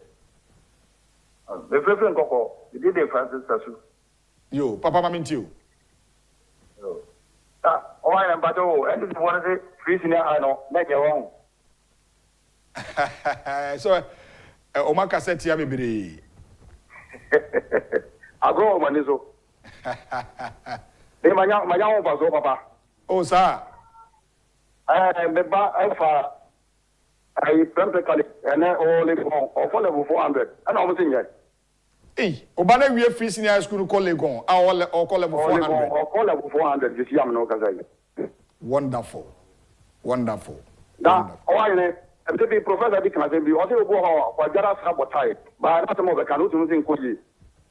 The president koko, the day Francis Sasu. Yo, Papa Maminti you. Why na bato, and this one say free senior I know, make your own. So o ma cassette ya bebre. Agro manizo. They manya o bazo papa. Oh sir. Me ba alpha I practically and only for level 400. And I'm saying yes. Hey, Obana we free senior school call Legon. Or call level 400. Or call level 400. You see, I'm no kazai. Wonderful. Wonderful. Now, why the professor be can be also go for just sabotage. But not more can do something quickly.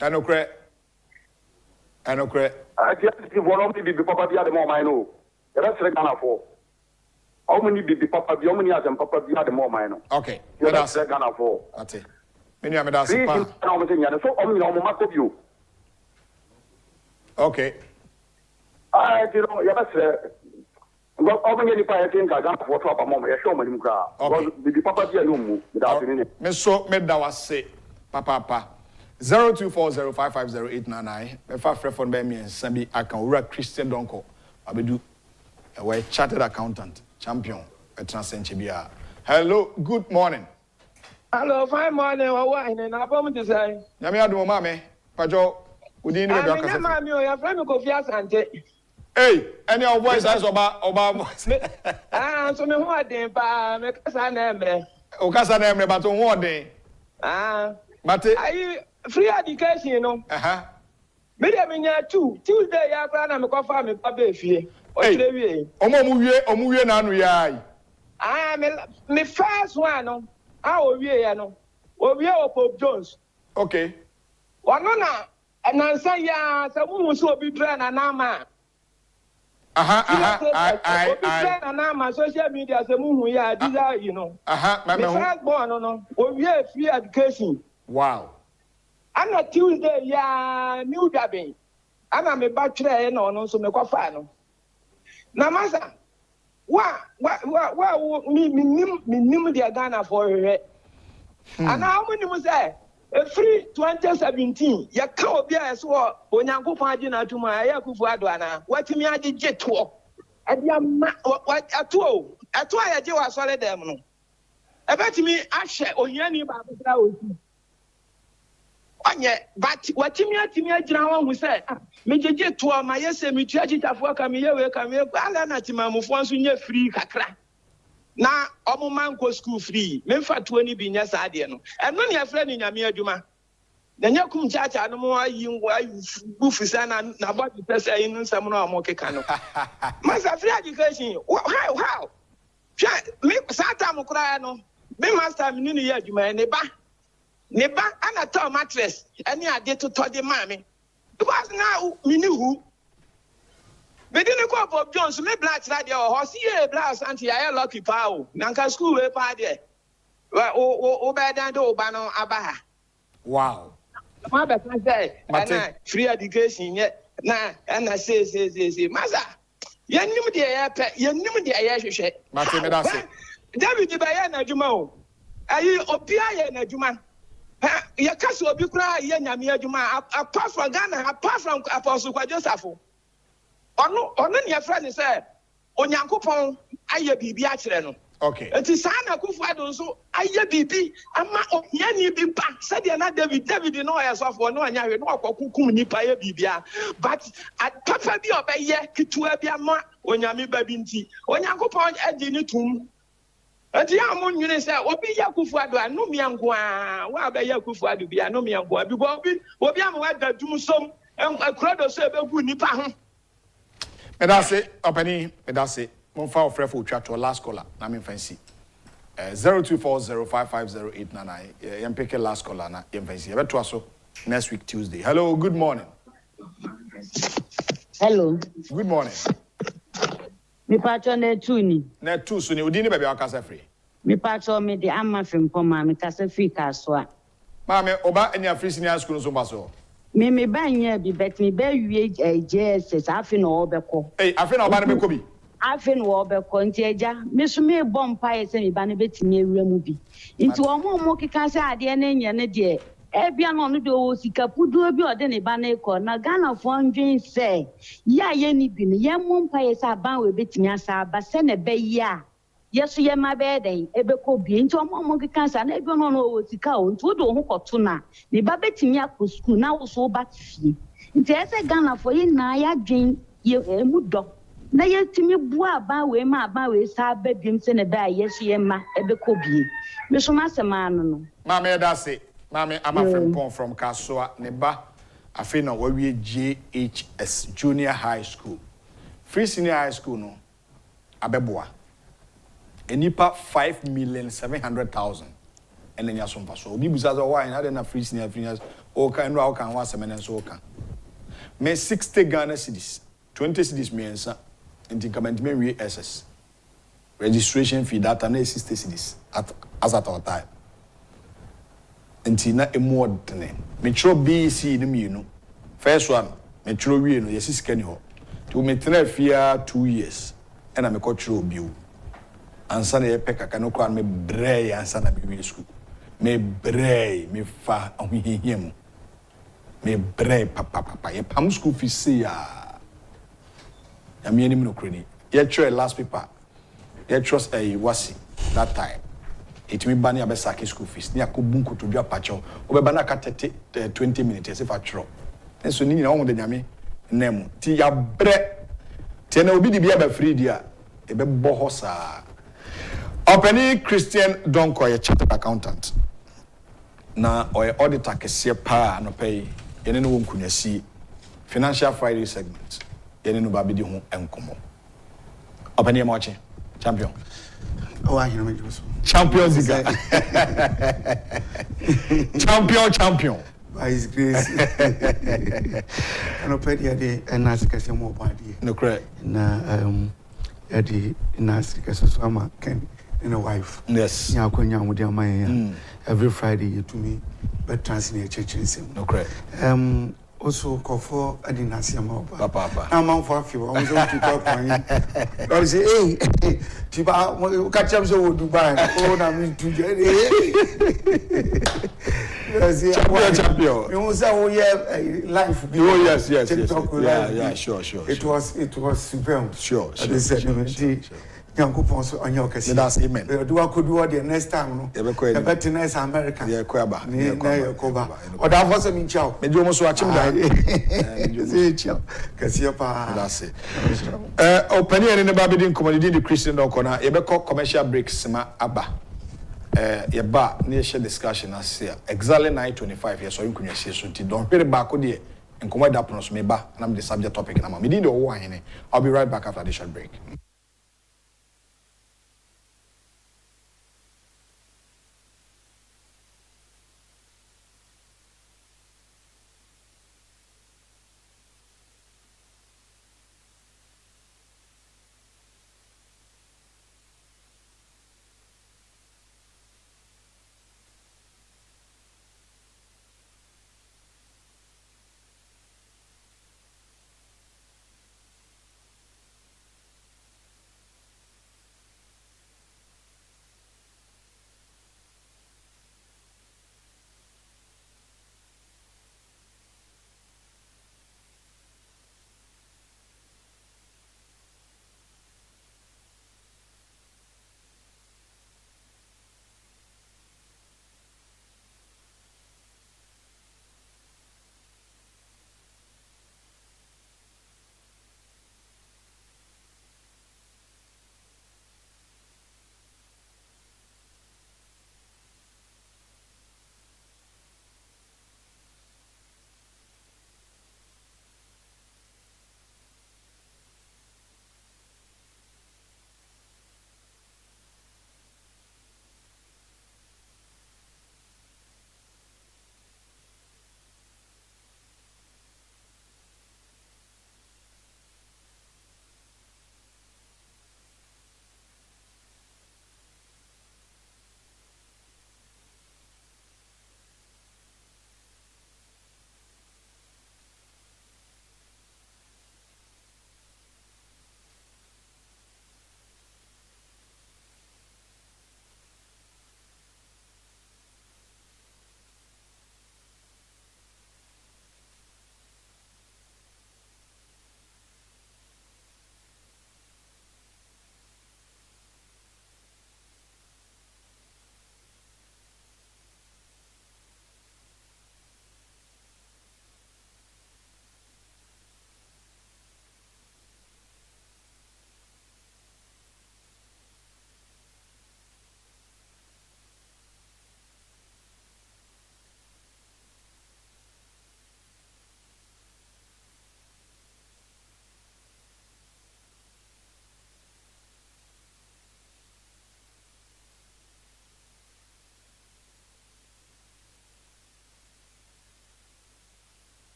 I know correct. I know correct. I just one of the papa be the more I know. That's the kind of how many be papa be how many as and papa be the more I know. Okay. That's the kind of that's it. Many of that's so only on my you. Okay. You know, yes, but how many people I think I got for top among a show money crowd. Okay. The papa be no move without any. Miss so made that was say, Papa. 0240550899. If I prefer for me and Sambi, I can work Christian Donkor. I will do a chartered accountant, champion, a transcendent. Hello, good morning. Hello, fine morning. What in a moment to say? Yami adu mama, Pajo, we didn't even be a man. Your friend go fias and hey, any of voice as Obama. So me what day, pa, me kasa name. O kasa name, but on what day? But I free education, you know. Me dey me two Tuesday ya kra na me ko fa me pa be fie. O kire wie. Omo wie na anu ya. Me first one no. Owie ya no. Owie Pope Jones. Okay. Wano na nansa ya se mu so obi tra na na ma. Obi tra na na ma social media se mu hu ya diza you know. Me first born no. Owie free education. Wow. Ana Tuesday ya new dabbing. Ana me ba tra na ono so me kwa fa no. Na masa wa nim dia Ghana for here. And how many must say free 2017 ya ka obi a so onyankopon agi na atuma akufo-addo ana watimi agi jeto adia ma ato ya je wa sole dem no ebetimi ahye ohiani ba bra osi onye but watimi atimi agina ho hu say mejeje to ma yese mi tua chitafo ka mi yewe ka mi ala na timamufo nso nya free kakra na omuman ko school free me mfa to ni bi nya sa de no eno ne afra ni nyame adwuma na nya kum chacha no mo ayi ngwa bufusa na body pesa yin nsam no mo keka no masa free education how me sata mo kra no me master mi ni ya adwuma ne ba ana to mattress ani ade to de mame because now me ni hu me didn't go Pope Jones me black radio ho see e black anti I lucky pa nanka school we pa there o be dan do ba no abaha wow ma be kan say na free education yet na say masa yenim de ya pe yenim de ya hwehwe mate me da say David be ya na djuma o ayi opia ya na djuma ya kaso obi kura ya nyame adwuma apart from Ghana apart from Apostle Kwa Joseph ono ne afra ne say onyankopon aye bibi a kire no okay enti sa na akufo-addo so aye bibi ama ohiani bi ba said na David no ya sofo no anya hwe no akokukum nipa aye bibia but papa bi obeye kitua bi ama onyame ba bi nti onyankopon adi ni tum enti amun nwene say obi ya akufo-addo anu miankoa wa ba ya akufo-addo bi anu miankoa bi obi am wa da dum som akrodo so ebegu nipa ho me da say opani me da say mon fa ofre for twa to last caller na me fancy 0240550899. You pick a last caller na you next week Tuesday. Hello, good morning. Hello. Good morning. Me patcho na tuni. Na tu so ni odi ni baby akasa free. Me patcho me de amma fem poma me kasa free kasoa. Mama oba enya free senior school so baso. Me ba nya bi bet me ba wie JSS afi na obekọ. Hey, afi na oba na beko bi. Afi na obekọ nti eja me so me bom pa ye se me ba na betimi awura mu bi. Nti omo keka se ade na nya ne de ebia no no do sika pudu obi ode ne ba na ekọ na Ghana fo ndwen se ya ye ni bi ne ye mpa ye se aban we betimi asa ba se na be ya yesu ye ma be den ebekọ bi nti omo keka se na ebia no no sika o nti do ho kọto na ne ba betimi akọ school na wo so ba fie nti ese Ghana fo ye na ya dwen ye emu do na ye timi bua ba we ma ba we sa ba bim se ne ba yesu ye ma ebekọ bi me so ma se ma no Mama da say Mami, I'm a friend from Kassoa, Neba. I feel now we JHS Junior High School. Free Senior High School, no. Abeboa. Enipa 5,700,000. And then you're some so. Be because why I didn't free senior. Oh, can you can once a minute so can. Me 60 Ghana cedis, 20 cedis me answer. And the government me SS. Registration fee data na 60 cedis as at our time. Nti na emodene metro BC nim you know first one metro wie no yesi sika ni ho to metena fia 2 years ena me kotro biu ansa na ye peka kanu kwa me brey ansa na me school me brey me fa ohihiem me brey papa ye pam school fees se ya me anim no kroni ye try last paper ye trust wasi that time it me bani abesaki school fees ni akobunku to dua pacho obeba na ka 20 minutes if I tro enso ni nyina won de nyame nemu ti ya bre ti na obi di bia ba free dia e be bo ho sa Openi Christian Donkor ye chartered accountant na oye auditor kese pa no pay yene no wonkunasi financial Friday segment yene no ba bi di ho enkomo Openi mo ache champion. Oh, I hear me. Champions League. Champion. By His grace. And open the nice case more body. No correct. Na the nice case so am Ken and a wife. Yes. Ya ko nya mudi amaya. Every Friday you to me but translate church in. No correct. Also call for Adinasia Moba. Papa. I'm on for a few. I was going to talk on I say, hey, Tiba, catch up so Dubai. Oh, I'm to champion. You must say, oh, yeah, life. Oh, yes. Yeah, sure. It was superb. Sure. Yankopon so onyo kase. That's amen. Do akodu the next time no. E better nice America. Yeah, kwaba. Na yakoba. Oda foso mi chao. Me do mo so achim da. Me chao. Kase pa. That's it. Opani ene ne ba be din commodity the Christian Donkor na ye be commercial breaks ma aba. Ye ba na share discussion as here. Exactly 9:25 years so nkunwa sie so ti don hwere ba ko de nkomo da pono so me ba na the subject topic na ma. Me din de wo ahene. I'll be right back after this short break.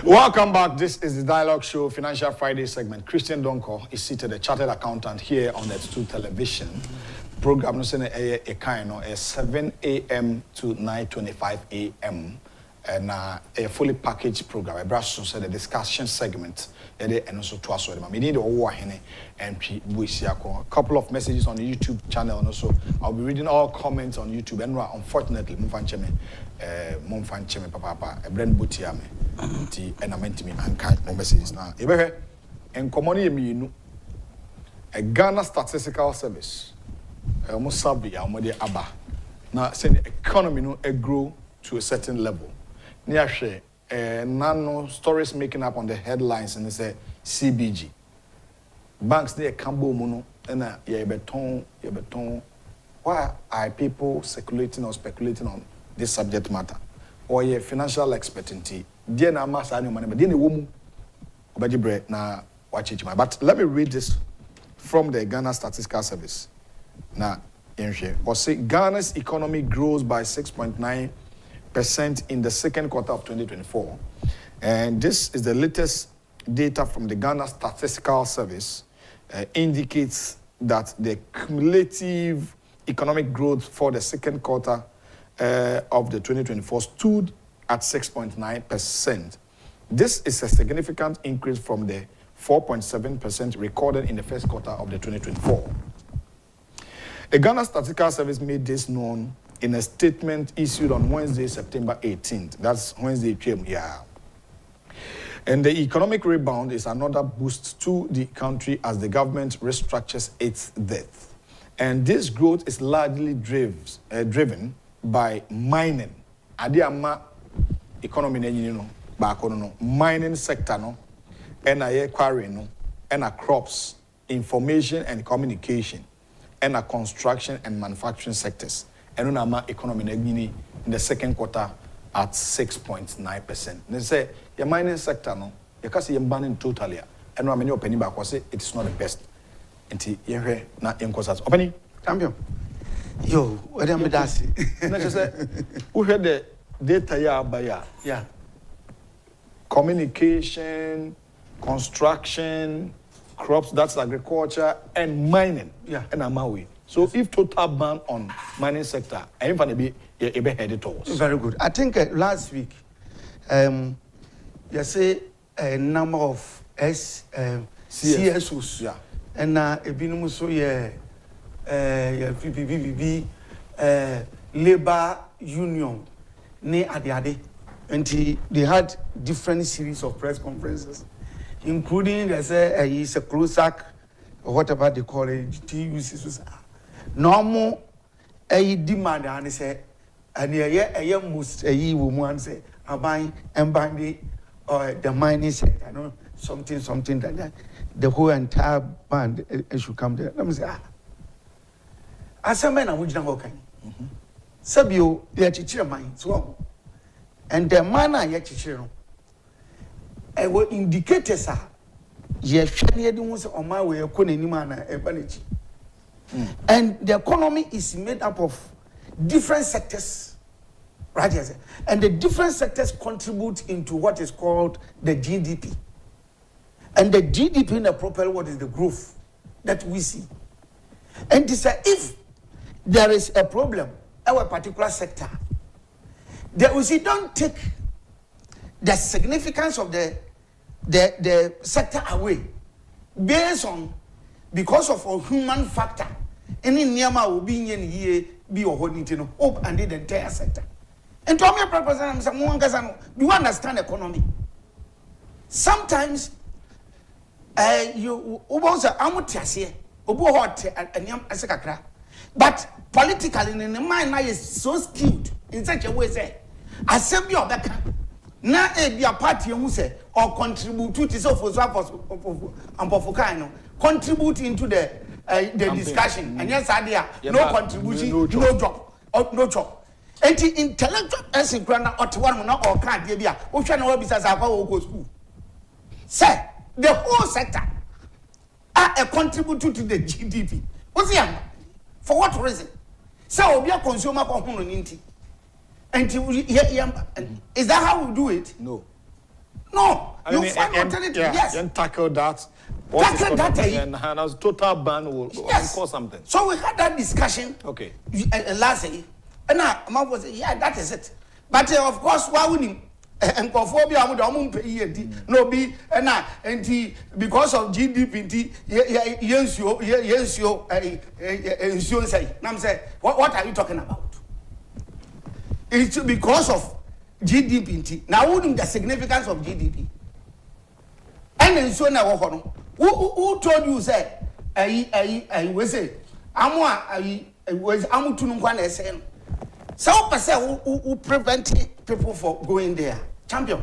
Welcome back. This is the Dialogue Show, Financial Friday segment. Christian Donkor is seated, a chartered accountant here on X2 Television. Program is 7 a.m. to 9:25 a.m. and a fully packaged program. A brush said the discussion segment. And also to us, we need a couple of messages on the YouTube channel, and also I'll be reading all comments on YouTube. And unfortunately, Mumfancheme, Papa, a brand butiame, and I meant to me and kind of messages now. And common a Ghana Statistical Service, almost Sabi, Abba. Now, say the economy no grow to a certain level. Near nano stories making up on the headlines and they say CBG. Banks they cambo mono and beton. Why are people circulating or speculating on this subject matter? Or ye financial expertise. Dear na masa any money, but dear woman na watch it. But let me read this from the Ghana Statistical Service. Now, or say Ghana's economy grows by 6.9% in the second quarter of 2024. And this is the latest data from the Ghana Statistical Service, indicates that the cumulative economic growth for the second quarter of the 2024 stood at 6.9%. This is a significant increase from the 4.7% recorded in the first quarter of the 2024. The Ghana Statistical Service made this known in a statement issued on Wednesday, September 18th. That's Wednesday, yeah. And the economic rebound is another boost to the country as the government restructures its debt. And this growth is largely driven by mining. Adiama economy mining sector no, and a quarry no, and a crops, information and communication, and a construction and manufacturing sectors. And our economy in the second quarter at 6.9%. They say your mining sector no, you can see you're banning totally. And when you open back, say it is not the best. Until you hear not in causes. Opening champion. Yo, what am I dancing? Who heard the data yeah. Communication, construction, crops, that's agriculture, and mining. Yeah. And Amawi. So if total ban on mining sector, I'm going to be headed towards. Very good. I think last week, you say a number of CSOs. Yeah. And ebinum so PPPB labor union ne ade. And they had different series of press conferences, including they say it's a CLOSAC or whatever they call it, TUC. Normal demand and say and most woman say buying and buying the mining sector, no something like that. The whole entire band should come there. Let me say as a man I would not okay. Sabio the mine so and the manner yet I will indicate sir yes on my way and the economy is made up of different sectors, right? And the different sectors contribute into what is called the GDP. And the GDP in the proper word is the growth that we see. And this, if there is a problem in a particular sector, we see don't take the significance of the sector away based on because of a human factor. Any Niama will be in here, be a holding to hope and the entire sector. And to me, you understand economy. Sometimes you but politically in the mind now is so skewed in such a way say assembly of that na be a party who say or contribute to this of contribute into the discussion and yes idea no contribution no job no job and intellectual person grana or one no or can't be a ocean or business go school say the whole sector are a contributor to the GDP. What's the for what reason? So we are consumer component. And is that how we do it? No. No, you find alternative. Yes, and tackle that. Tackle that. And a total ban will cause something. So we had that discussion. Okay. Last year, and now Mom was that is it. But of course, why wouldn't and phobia would no be and because of GDP, yes, you say. Now say, what are you talking about? It's because of GDP. Now, wouldn't the significance of GDP? And then so now, who told you say, I was say, I was Amutunukwan saying. Some person who prevent people from going there. Champion.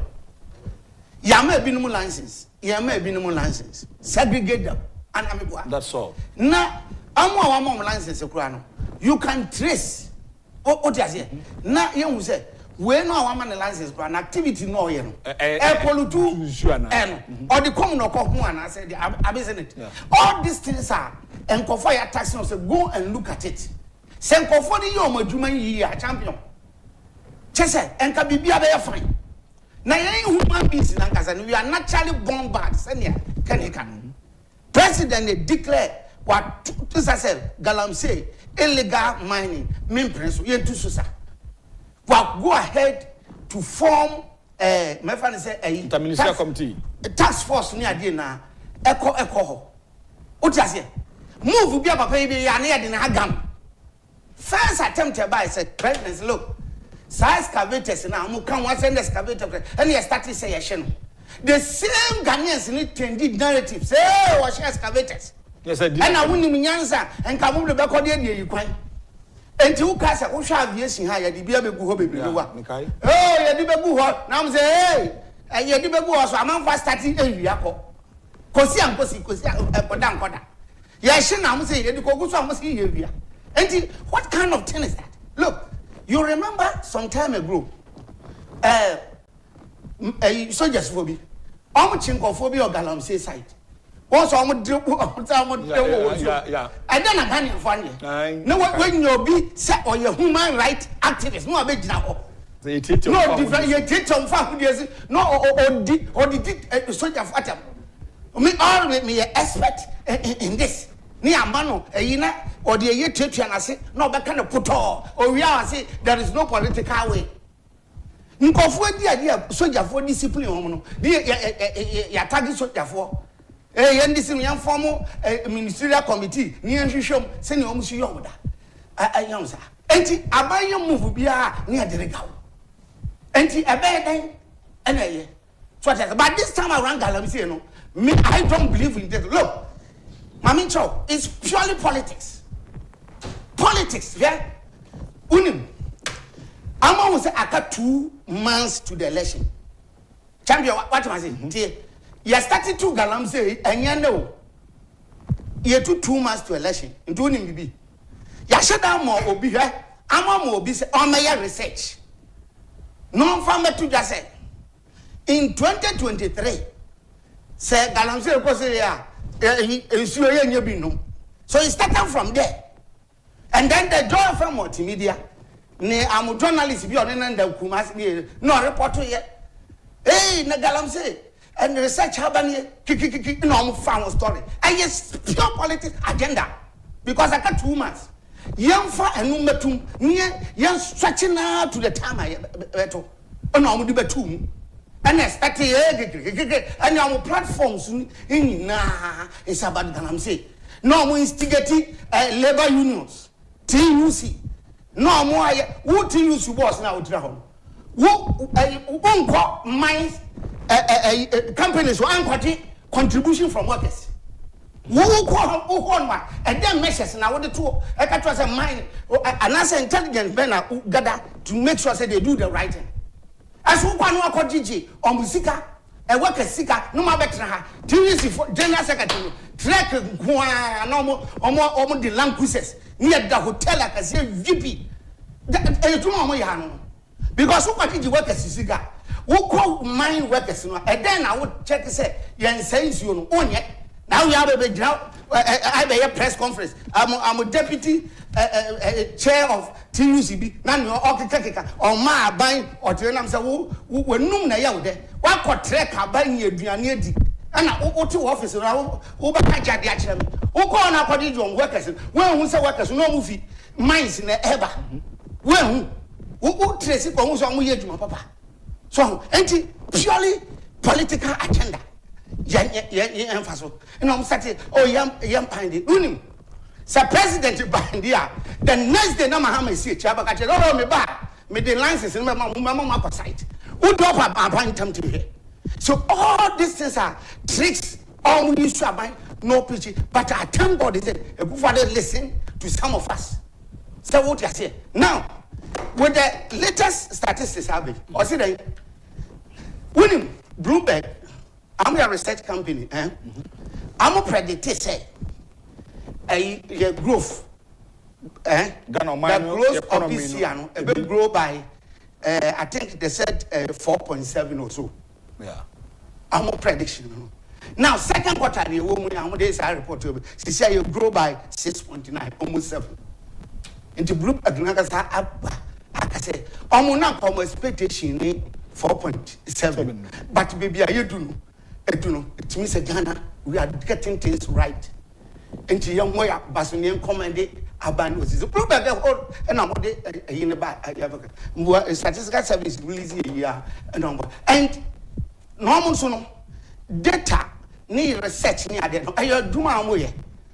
Yame binum license. Yame binum license. Segregate them. That's all. Now, I'm license. You can trace. What you say? Now, you say, when no one license, but an activity no, you know. Or the common or one, I said, I'm it. All these things are, and Kofaya taxing us, go and look at it. Send Kofoni Yoma Juma year, champion. Chese, and can be a fine. Now, human beings in Ankazan, we are naturally born bad. President declare what this I said, Galam say, illegal mining, main principle, yen to susa. Well, go ahead to form a interministerial committee, a task force near dinner, echo. What you say? Move be a baby and near dinner gum. First attempt to buy said, President, look, size excavators now, who can once send excavator, and he started saying, the same Ghanaians need to indeed narratives. Say, was excavators. Yes, I did. And I wouldn't mean answer and come over the back of the idea you can. And you cast a bush of years in higher, the baby who be oh, you did a now say, hey, and you did a boo, so I'm fast starting a Yapo. Cosia, Podam Coda. Yes, I'm saying, you go to almost here. And what kind of thing is that? Look, you remember some time ago, soldiers phobia, phobia or galamsey site. Also, I'm and then I can't find you. No, when you be set or your human rights activist, no, I bet now. No, different, you take some family, no, or the soldier of Atom. Me, all with me, expert in this. Near Mano, a yina, or the year teacher, and I say, no, that kind of put all, or we are say there is no political way. Nkofu the idea soldier for discipline, ya target soldier for. And this is a formal ministerial committee. Near Shishom, send you almost yoda. I am, sir. And I buy your move be near the regal. And a bad and a but this time around Galamsey, me, I don't believe in that. Look, Mami Cho, it's purely politics. Politics, yeah? Unim. I'm almost at 2 months to the election. Champion, what am I saying? You started to Galamsey, and you know, you took 2 months to election, including BB. You shut down more obi here, I'm more busy on my research. No farmer to just say, in 2023, say Galamsey was here, so it started from there. And then the joy from Multimedia, I'm a journalist, be on the Kumas, no report to yet. Hey, Nagalamsey. And research happening, no found story. And yes, pure politics agenda. Because I got 2 months. Young for and number near young stretching out to the time I better. Oh, no, I'm going to and I started and our platforms in it's about Galamsey. No more instigating labor unions, TUC. No more, who TUC was now to the home. Who got minds. Companies who are contribution from workers. Who one and then measures now what the two I can trust a mind and as intelligence better gather to make sure that they do the right thing. As who can work on GG or Musika, a worker seeker, no more better. TVC for General Secretary, track normal or the languages near the hotel like I say VP. Because who can the workers seeker? Who call mine workers, and then I would check to say, Yan says you own yet. Now we have a now I be a press conference. I'm a deputy chair of TUCB na no okekeka o ma aban o tere nam say wo num na yawo de wa ko trek aban ye aduane adi ana wo to office na wo ba ka jade a kire me wo ko na akodi drum workers wo hu say workers no mu fi mines na eba wo hu wo trace ko hu so mo ye adwuma papa so enti purely political agenda ye emphasis and I'm saying oh yam pandi unim Sir President Bandia, the next day, Namahama is here. Chabaka, oh, me ba, me the license in my mama site. Who drop a point to here? So all these things are tricks. All we used to buy no pitch, but I thank God is it. If we listen to some of us, so what you say now with the latest statistics have it, or see they winning Bloomberg. I'm a research company, I'm a predict say. A growth, the growth of this year, it will grow by, I think they said 4.7 or so. Yeah. I'm a prediction. Now, second quarter, the woman, I'm report to she said you grow by 6.9, almost 7. Into group again, I say, I'm not from expectation 4.7. But baby, I do know, it means Ghana, we are getting things right. Enti young boy Basunian commanded Aban was the Bloomberg and I'm in the back. Statistical service release here and normal sono data need research near them. I do my way.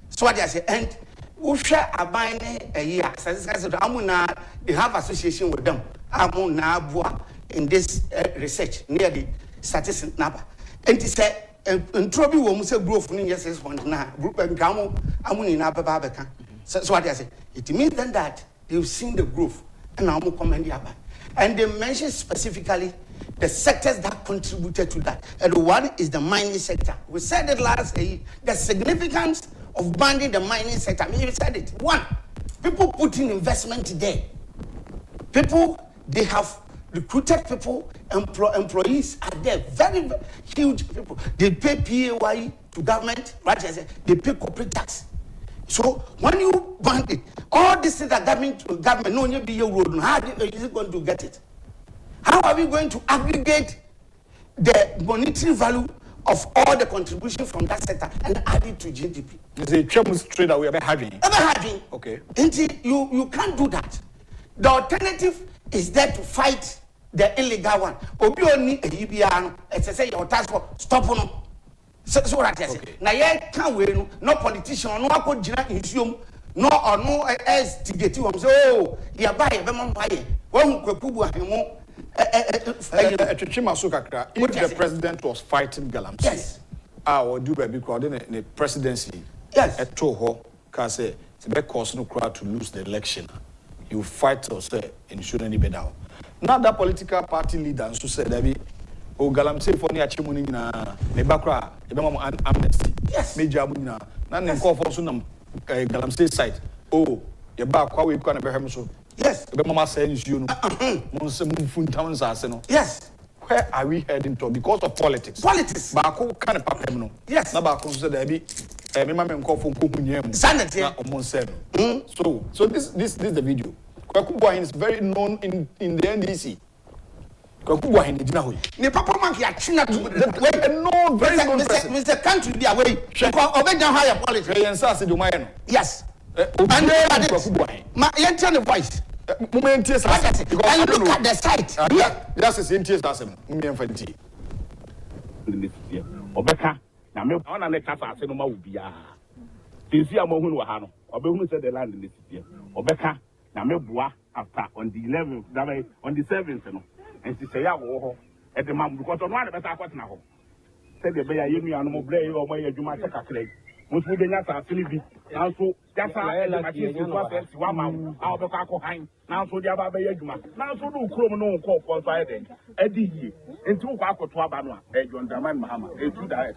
So what I say, and we share a buying a year. Amuna, they have association with them. Amuna in this research near the statistics number. And he said, and trouble will say growth in yes, 6.9 group and Gamo, Amuni Nababaka. So what I say, it means then that they've seen the growth and now comment about. And they mention specifically the sectors that contributed to that. And one is the mining sector. We said it last year, the significance of banning the mining sector. I mean, we said it. One, people putting investment there. People, they have recruited people, employees are there, very, very huge people. They pay PAYE to government, right? They pay corporate tax. So when you ban it, all these things that government no be your road. How is it going to get it? How are we going to aggregate the monetary value of all the contribution from that sector and add it to GDP? It's a chemist trade that we are having. Okay. You can't do that. The alternative is there to fight the illegal one. Obi oni eyibiano, say your task force stop on. So what I say. Na ye can we no politician no akogina insuom no ono estigate won say oh ya buy be mo buy. When kwakubu ahemo if the president was fighting Galamsey, yes. Or do baby crowd in the presidency, yes. At Toho, because it's a cause no crowd to lose the election. You fight or say, and you shouldn't be down. Now that political party leaders who said, Debbie, oh, Galamsey for near Chimunina, Nebakra, the amnesty. Yes. Major Abuna, none and call for Sunam Galamsey site. Oh, you're back, how we can have so. Yes. The mama says, you know, yes. Where are we heading to? Because of politics. Politics. Bako kind of papem. Yes. Na bako said, Debbie, remember me call for Kupunyem. Sanity. So this is the video. Kwakubuahin is very known in the NDC. Kwakubuahin is now. The Papa Monkey are China to the known, very known person. Mr. Country be away. Obey down higher politics. Yes. And my enter the voice. And look at the site. That's his interest. That's him. Obeka, na me on na kasa ase no ma wo bia. Tinsi amohunu wa ha no. Obehunu say the land in the city. Obeka, na me boa after on the 11th, that way on the 7th no. And she say ya wo ho. E de mam because on one better kwatena ho. Say the be ya yenu anu mo bre o mo adwuma check akre. Musu be nya sa asini bi. Nanso jasa la machine so afet wa ma a obeka akọ han. Nanso dia ba be adwuma. Nanso do krom no nko for so ayede. Edi yi. Enti wo akoto aba no a. John Dramani Mahama. E do that.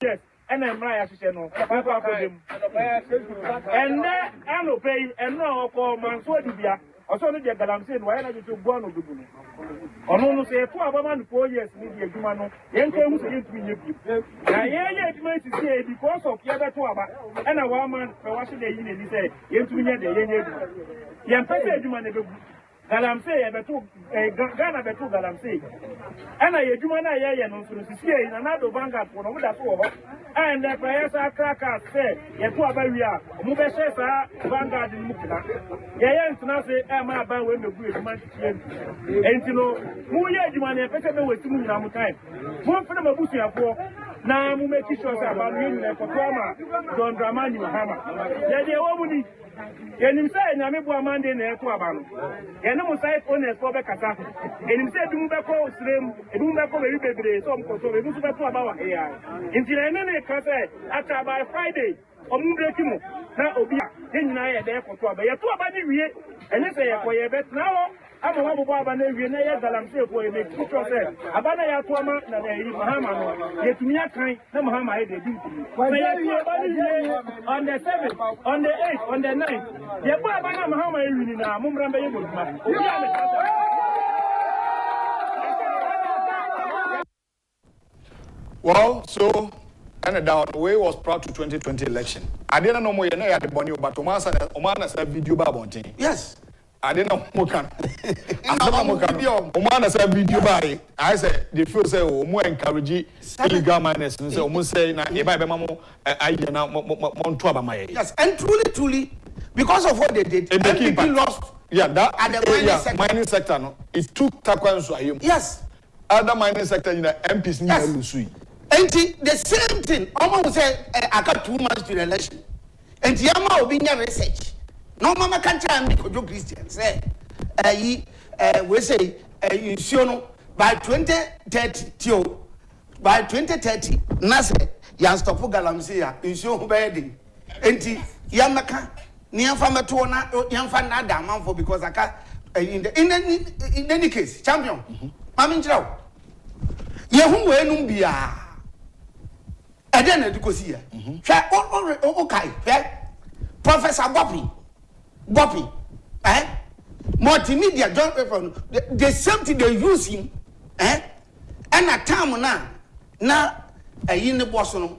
Yes. And I'm right to no. And then I no pay and no call man so dibia. Also, the Galamse, why not you go on to do? Or no, say 2 about 4 years, maybe a human, young came to you. I meant to say because of the other 2 about and a woman, watching the union, he said, you to me the young person, Galamse, Ghana betu Galamse. And I do man I and also see in another vanguard for another 4. And the players are crackers say, Yatu Abaria, Mubesha, Vanguard in Mukina. Yayan to say, Emma Ban when the good man. And you know, who yet you man, a better way to move now time. One for the Busia for now, make sure about him for Toma, Don Dramani Mahama. Yadi, and him say, Namibu Amanda in the Equaban. And no side on a Sobe Kata. And him said, Dumbako Slim, and Dumbako Baby, some control, and Dumbako about AI. Until any Kasa, after by Friday, or Mubrekimo, now Obia, then I are there for 12. But you're 2 about the and they say, for your bet now. I'm a Baba and Navy, Galamse for a make picture said, Abana Yatwama, Mahama, yet me a kind, no Mahama, they do. On the 7th, on the 8th, on the 9th, the Baba Mahama, Mumramba, well, so and down the way was proud to 2020 election. I didn't know more than I had the bonny, but Oman said video babonting. Yes. I didn't know Mokan. Oman said video by. I said, the first say, more encouraging illegal miners. And so, almost say, if I remember, I now Montwaba my. Yes, and truly, because of what they did, MPP lost. Yeah, that at the mining sector. No, it took Takwan. Yes. Other mining sector in the MPs near Lusui. And the same thing, almost say, I got 2 months to the election. And Yama will be near research. No mama can't tell me could you Christians say we say by 2030 by 2030 Nase yan stop Galamsey insure bedding enti Yamaka Niamfama Tona Yamfana Daman for because I can't in any case champion Mamin Jow Yahu Numbia and then education okay Professor Boppy, multimedia, John, the same thing they use him, and a time now, in the Boston,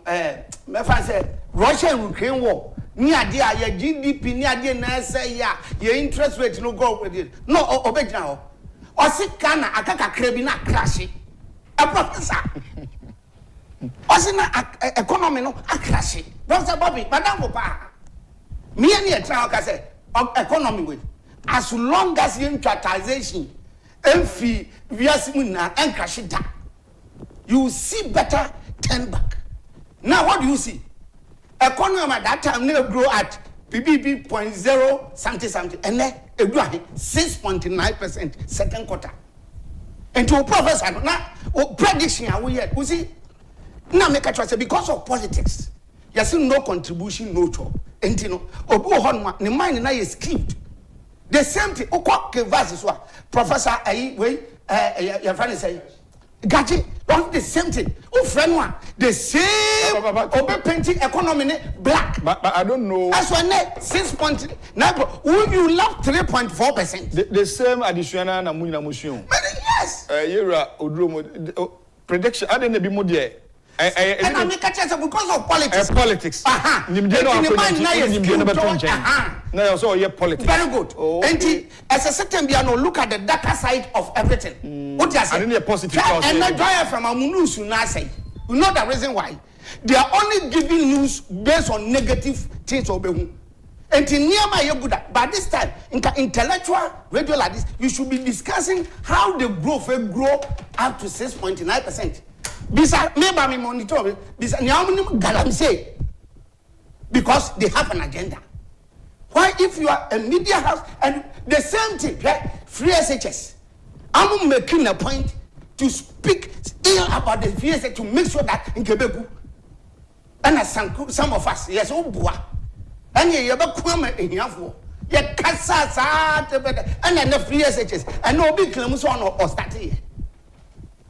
my friend said, Russia and Ukraine war, near dear, your GDP, near dear, NASA, your interest rate no go with it. No, obey now. Or sick Ghana, I can't crabina crashing. A professor. Or sin economy, no, a crashing. Professor Bobby, Madame Papa. Me and your child, I said. Of economy with as long as you charterization and fee via Simuna and Kashita, you see better 10 back. Now what do you see? Economy at that time never grow at PBB 0.0 something and then it grew at 6.9% second quarter. And to a professor now prediction we had you see now make a choice because of politics. You see no contribution, no job. And you know, Obu Honma, the mind na is script. The same thing. Okay, verses what Professor your friend say, Gachi, don't the same thing. Oh, friend one, the same. Obe painting economy black. But I don't know. That's why 6.9. Will you love 3.4%? The same additional na muni na museum. Yes. Yera Odromo prediction. I didn't be more there. And I make a chance because of politics. Politics. No, so yeah, politics. Very good. And as a certain piano, look at the darker side of everything. What you say? I didn't hear positive. And not joy from Amunusu Nase. You know the reason why? They are only giving news based on negative things. And in near my good, but this time, intellectual radio like this, you should be discussing how the growth will grow up to 6.9%. Bisa maybe me monitor bisa nyamuni Galamsey because they have an agenda. Why if you are a media house and the same thing, right? Free SHS. I'm making a point to speak ill about the free SHS to make sure that in Quebec and some of us yes obua and you ever come in here for you kasa and then the free SHS and no big claims on or start here.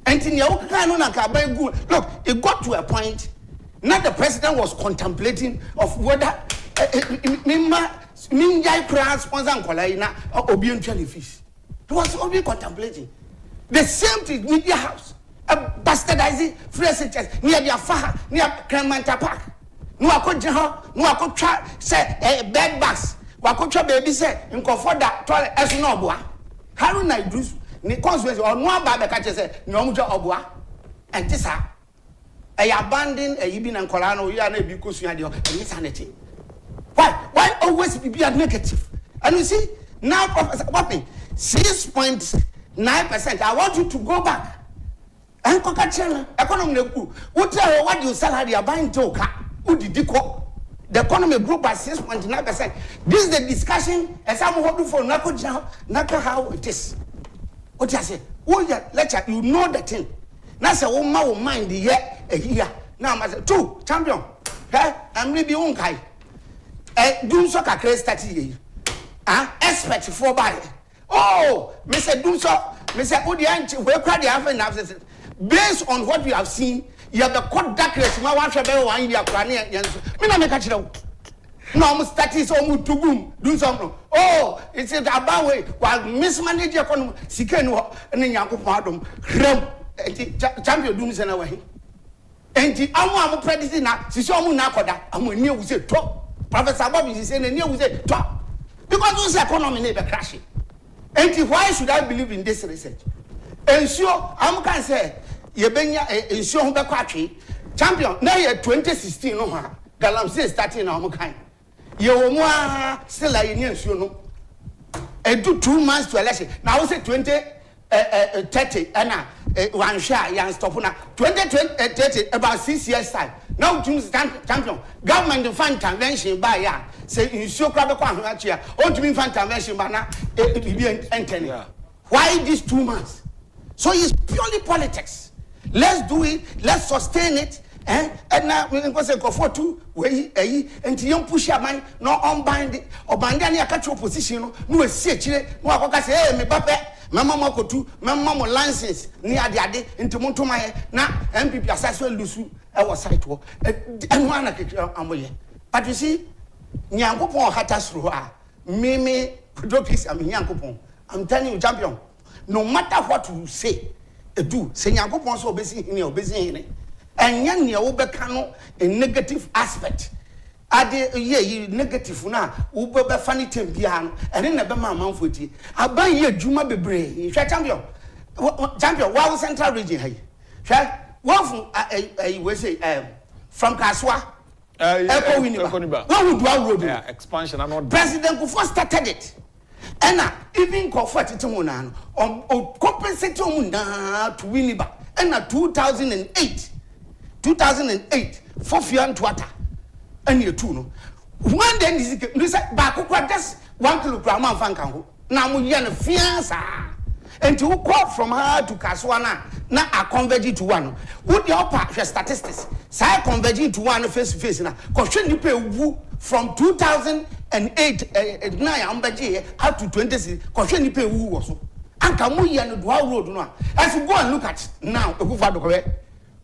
And in your good, look, it got to a point. Now the president was contemplating of whether Ninja Crown sponsor and Colina or Obion 20 fees. He was only contemplating. The same thing, Media House, a bastardizing free centers near the Afaha, near Cremanta Park. No, I could no, I could try, say, a bed bus. What could your baby say, and comfort that toilet as no boy? How do I do? The consequence or no bad catches say, no much of boy. And this, I abandon a Ibin and Colano, you are because you had your insanity. Why always be negative? And you see, now, Professor, what me? 6.9%. I want you to go back. And Coca-Cola, economy, what you sell, you are buying toka. The economy grew by 6.9%. This is the discussion, and some hope for Naka how it is. What I say? Oh, yeah, lecture, you know the thing. Now, say, oh, my mind, the year, a year. Now, I say, 2, champion. I'm maybe on Kai. Doom soccer craze 30 years. Expect for buy. Oh, Mr. Doomso, Mr. Odianchi, where crowd the half based on what we have seen, you have the court darkness. My wife shall be 1 year. Mina make a chill. No, almost 30 almost to boom. Do something. Oh, it's a bad way. While mismanage your economy, Sikeno, and then Yanko Pardon, champion dooms and away. And the Amu predicting now, Sisomu Nakoda, and when you say top. Professor Bobby is saying, and you say top. Because this economy never crashing. And why should I believe in this research? Ensure, I'm going to say, Yebenya, ensure the country champion. Now you're 2016, no, Galamsey starting on kind. You're still a union, you know. And do 2 months to election. Now I say 30, and 1 share, young stop now. 30, about 6 years' time. Now, champion, government fund convention by ya. Say, you show crab a quantity, or to be fund convention by now, it will be an Why these 2 months? So it's purely politics. Let's do it, let's sustain it, and now we can go for 2 way, and you push your mind, no unbind it, or bind any catch opposition, no, say, no, I say, hey, me papa. Mama ko tu mama license ni ade into Montomaya na MPP asase lusu e wo site wo enu ana kekira amoye but you see nyankopon hatasro a me produce am nyankopon I'm telling you champion no matter what you say do say nyankopon so obesi hini enya ne wo beka no a negative aspect ade ye negative na wo be fani tempia no ene na be ma manfoti aban ye adwuma bebre hwe champion wa central region hay hwe wo fu we say from Kaswa Eko road expansion and not President Kufo started it and even comfort it mo na no compensate mo na to Winneba and 2008 for fian water and you too no one day this back just 1 kilogram of fankan now we yan fiansa and to call from her to Kaswana now are converging to one would the upper statistics say converging to one face to face now because you pay from 2008 up to 20 because you pay who also and come we yan do road no as you go and look at now akufo-addo correct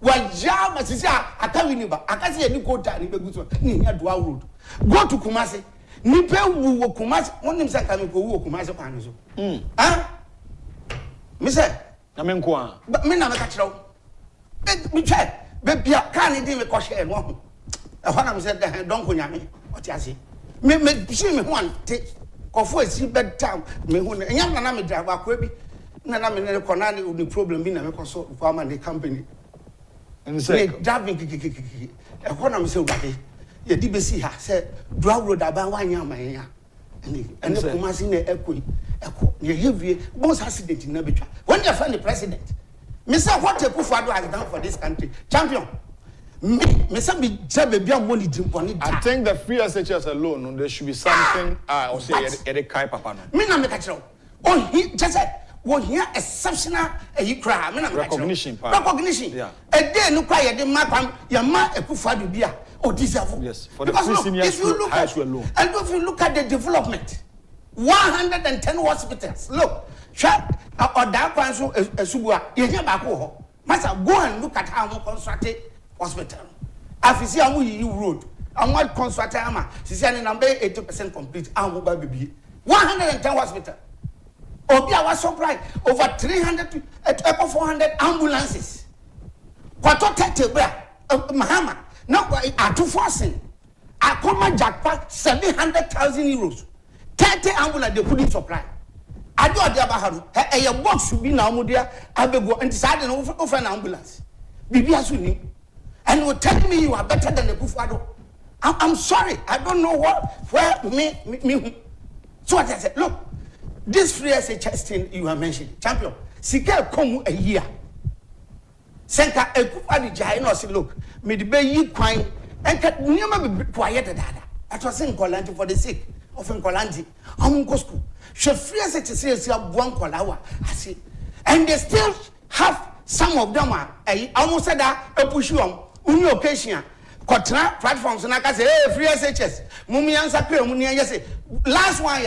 Wajama sisia akawiniba akasi eni kota ni beguso ni ya dua road go to Kumasi ni pe wu Kumasi onim se ka me ko wu Kumasi kwanu so me say na me nko a me na me ka kire wo me twa be bia ka ni di me ko share no ho e ho na me say Donkor nyame oti ase me shi me ho ante kofo esi bedam me ho nyam na me dra ba kwa bi na me ne ko na ni problem bi na me ko so for am the company and say driving economy say ubade ye di be see ha say drive road aban wanya man ya and the Kumasi na eko ye heavy boss accident na betwa when you find the president me say what akufo-addo has done for this country champion me say be bia money dimponi I think the free SHS alone there should be something or say e kai papa no me na me ka kire oh he just say what here exceptional cry recognition yeah a day no cry ye de mapam ya ma akufo-addo bia or deserve yes for the if you look at alone and if you look at the development 110 hospitals look or that one so esubua ye nya ba ko ho masa go and look at how constructed hospital afisi amu yi road and what consultama she said number 80% complete and mobile baby 110 hospital obia was supply over 300 to 400 ambulances kwato tete bra mahama now atu forcing akoma jackpot 700,000 euros 30 ambulance they couldn't supply ado ade abaharu e box bi na omudia abego and sade no over an ambulance bibi asuni and you tell me you are better than the akufo-addo. I'm sorry, I don't know where me. So what I said, look, this free SHS thing you are mentioning, champion, Sika come a year. Senka akufo-addo jai no say look, me the be yi kwan and never be quiet dada. That was in Kolanti for the sake of Kolanti. I'm go school. She free SHS say one kolawa. I see, and they still have some of them are almost said that a push on any occasion. Kotra platforms and I can say, hey, free SHS. Mumi answer clear, Muni say last one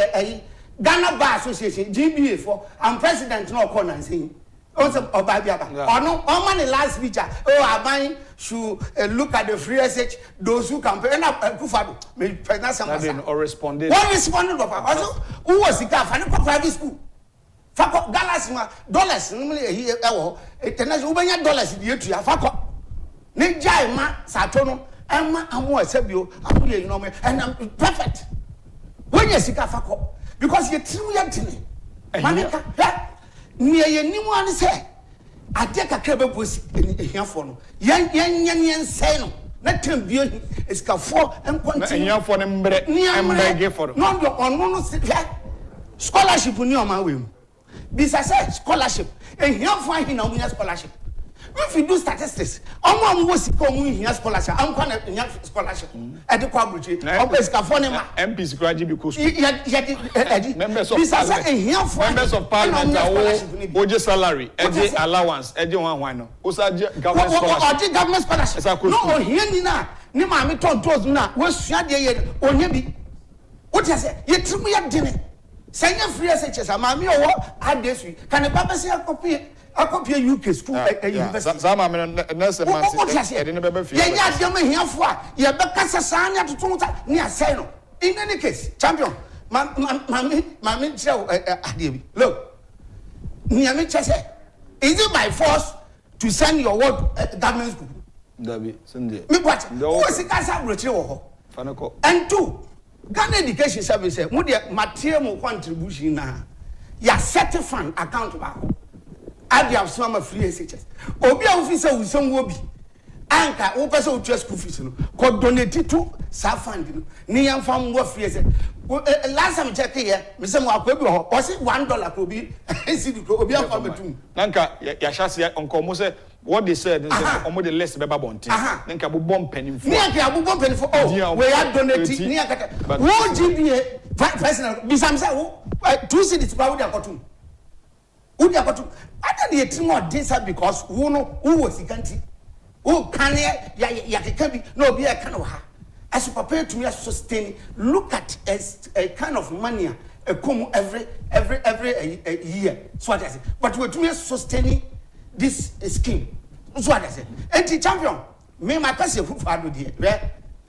Ghana Bar Association, GBA for and President no corner saying. Also, or no, money last feature. Oh, I should look at the free SH, those who campaign up Akufo-addo. May pregnant some or responded. What responded of also who was the guy for private school? Fako dollars normally international dollars the year to Fako. Ne jai ma satono emma amu asebio amu ye no me and I'm perfect. When you sika Fako because you true yantini. Manika near ye ni one say I take a cable pussy here for no. Yan say no. Let him be is ka for and continue for them near for no on no scholarship ni o ma we. This I said scholarship and here find him on scholarship. If you do statistics, I'm was coming here scholarship. I'm going to scholarship at the Quabuchi. MPs graduate because members of parliament are salary, allowance, government scholarship. No, here now, ni mami told us now. What's your day? Only what I say? You took me at dinner. Send your free SHS. Mami, or what? I this week. Can a papa say a copy UK school university? Some nurse I didn't remember. Yeah, you're here for. You're back as a son to Tonta near Seno. In any case, champion, Mammy, look, near me, is it by force to send your word government school? David, Sunday. Me what? What's the guys have retro? And two, Ghana Education Service, what the material contribution now? Ya set a fund account back. I have some free SHS. Obi officer with some will be anchor or person who just school fees. Could donate to Safand. Near farm worth free SHS. Last time check here, Mr. Mwakwe, was it $1 could be Nanka, Yashasi Uncle Mose, what they said is almost the less Baba Bonti. Nanka bomb penny for oh, we are donating near but what GBA president, besides 2 cities, who I don't need more this because who was the country? Who can ya no be a kind of her. As you prepare to me as sustain, look at as a kind of money a come every year. So what I say. But we're doing sustaining this scheme. So what I say. Anti champion, me my person who follow the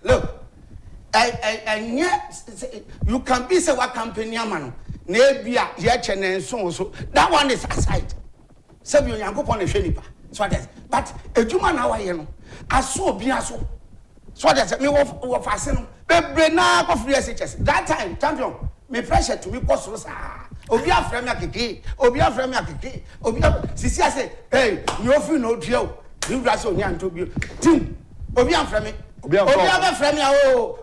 look. You can be say what company man. Nebia yetchen and so that one is aside. Sabi Yankopon e hwenipa. So that but a juma na wa ye no. Aso bi aso. So that me wo fase no. Bebre na ko free SHS. That time champion me pressure to me posoro sa. Obi afra me akeke. Obi sisi say hey, you feel no trio. You dress on yan to bi. Tim. Obi afra me. Obi afra me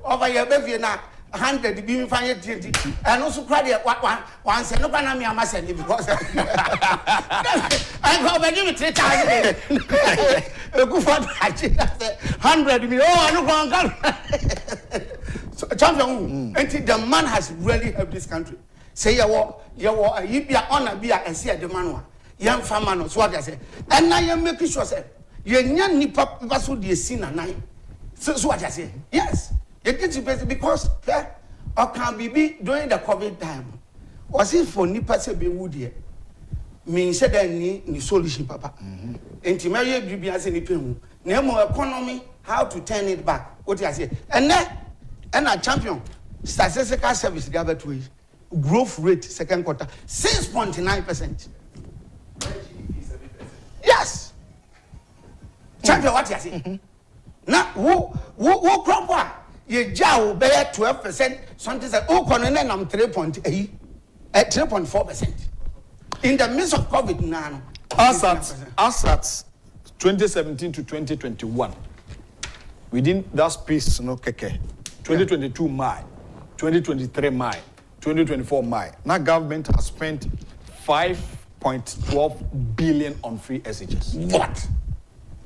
over here be na 100 be fine 20 and also cry one say no can me am say because I go be give 3,000 go for 100 me I no go champion until the man has really helped this country say you be honor be and see the man one young farmer no so what I say and now you make sure say you nya nipa so dey sin na nine so what I say yes. You get to because or can be during the COVID time. Was it for Nipa se be woody? Mean said ni solution, papa. And to marry a BB as any pen. Nemo economy, how to turn it back. What you say? And a champion, statistical service the other 2 years. Growth rate second quarter 6.9%. Yes. Champion, what you say? Now, who proper? You jaw bear 12%. Something said, oh, Conan, I'm 3.8 at 3.4%. In the midst of COVID now. Assets 2017 to 2021. Within that space, no keke. 2022 May, 2023 May, 2024 May. Now government has spent 5.12 billion on free SHS. What?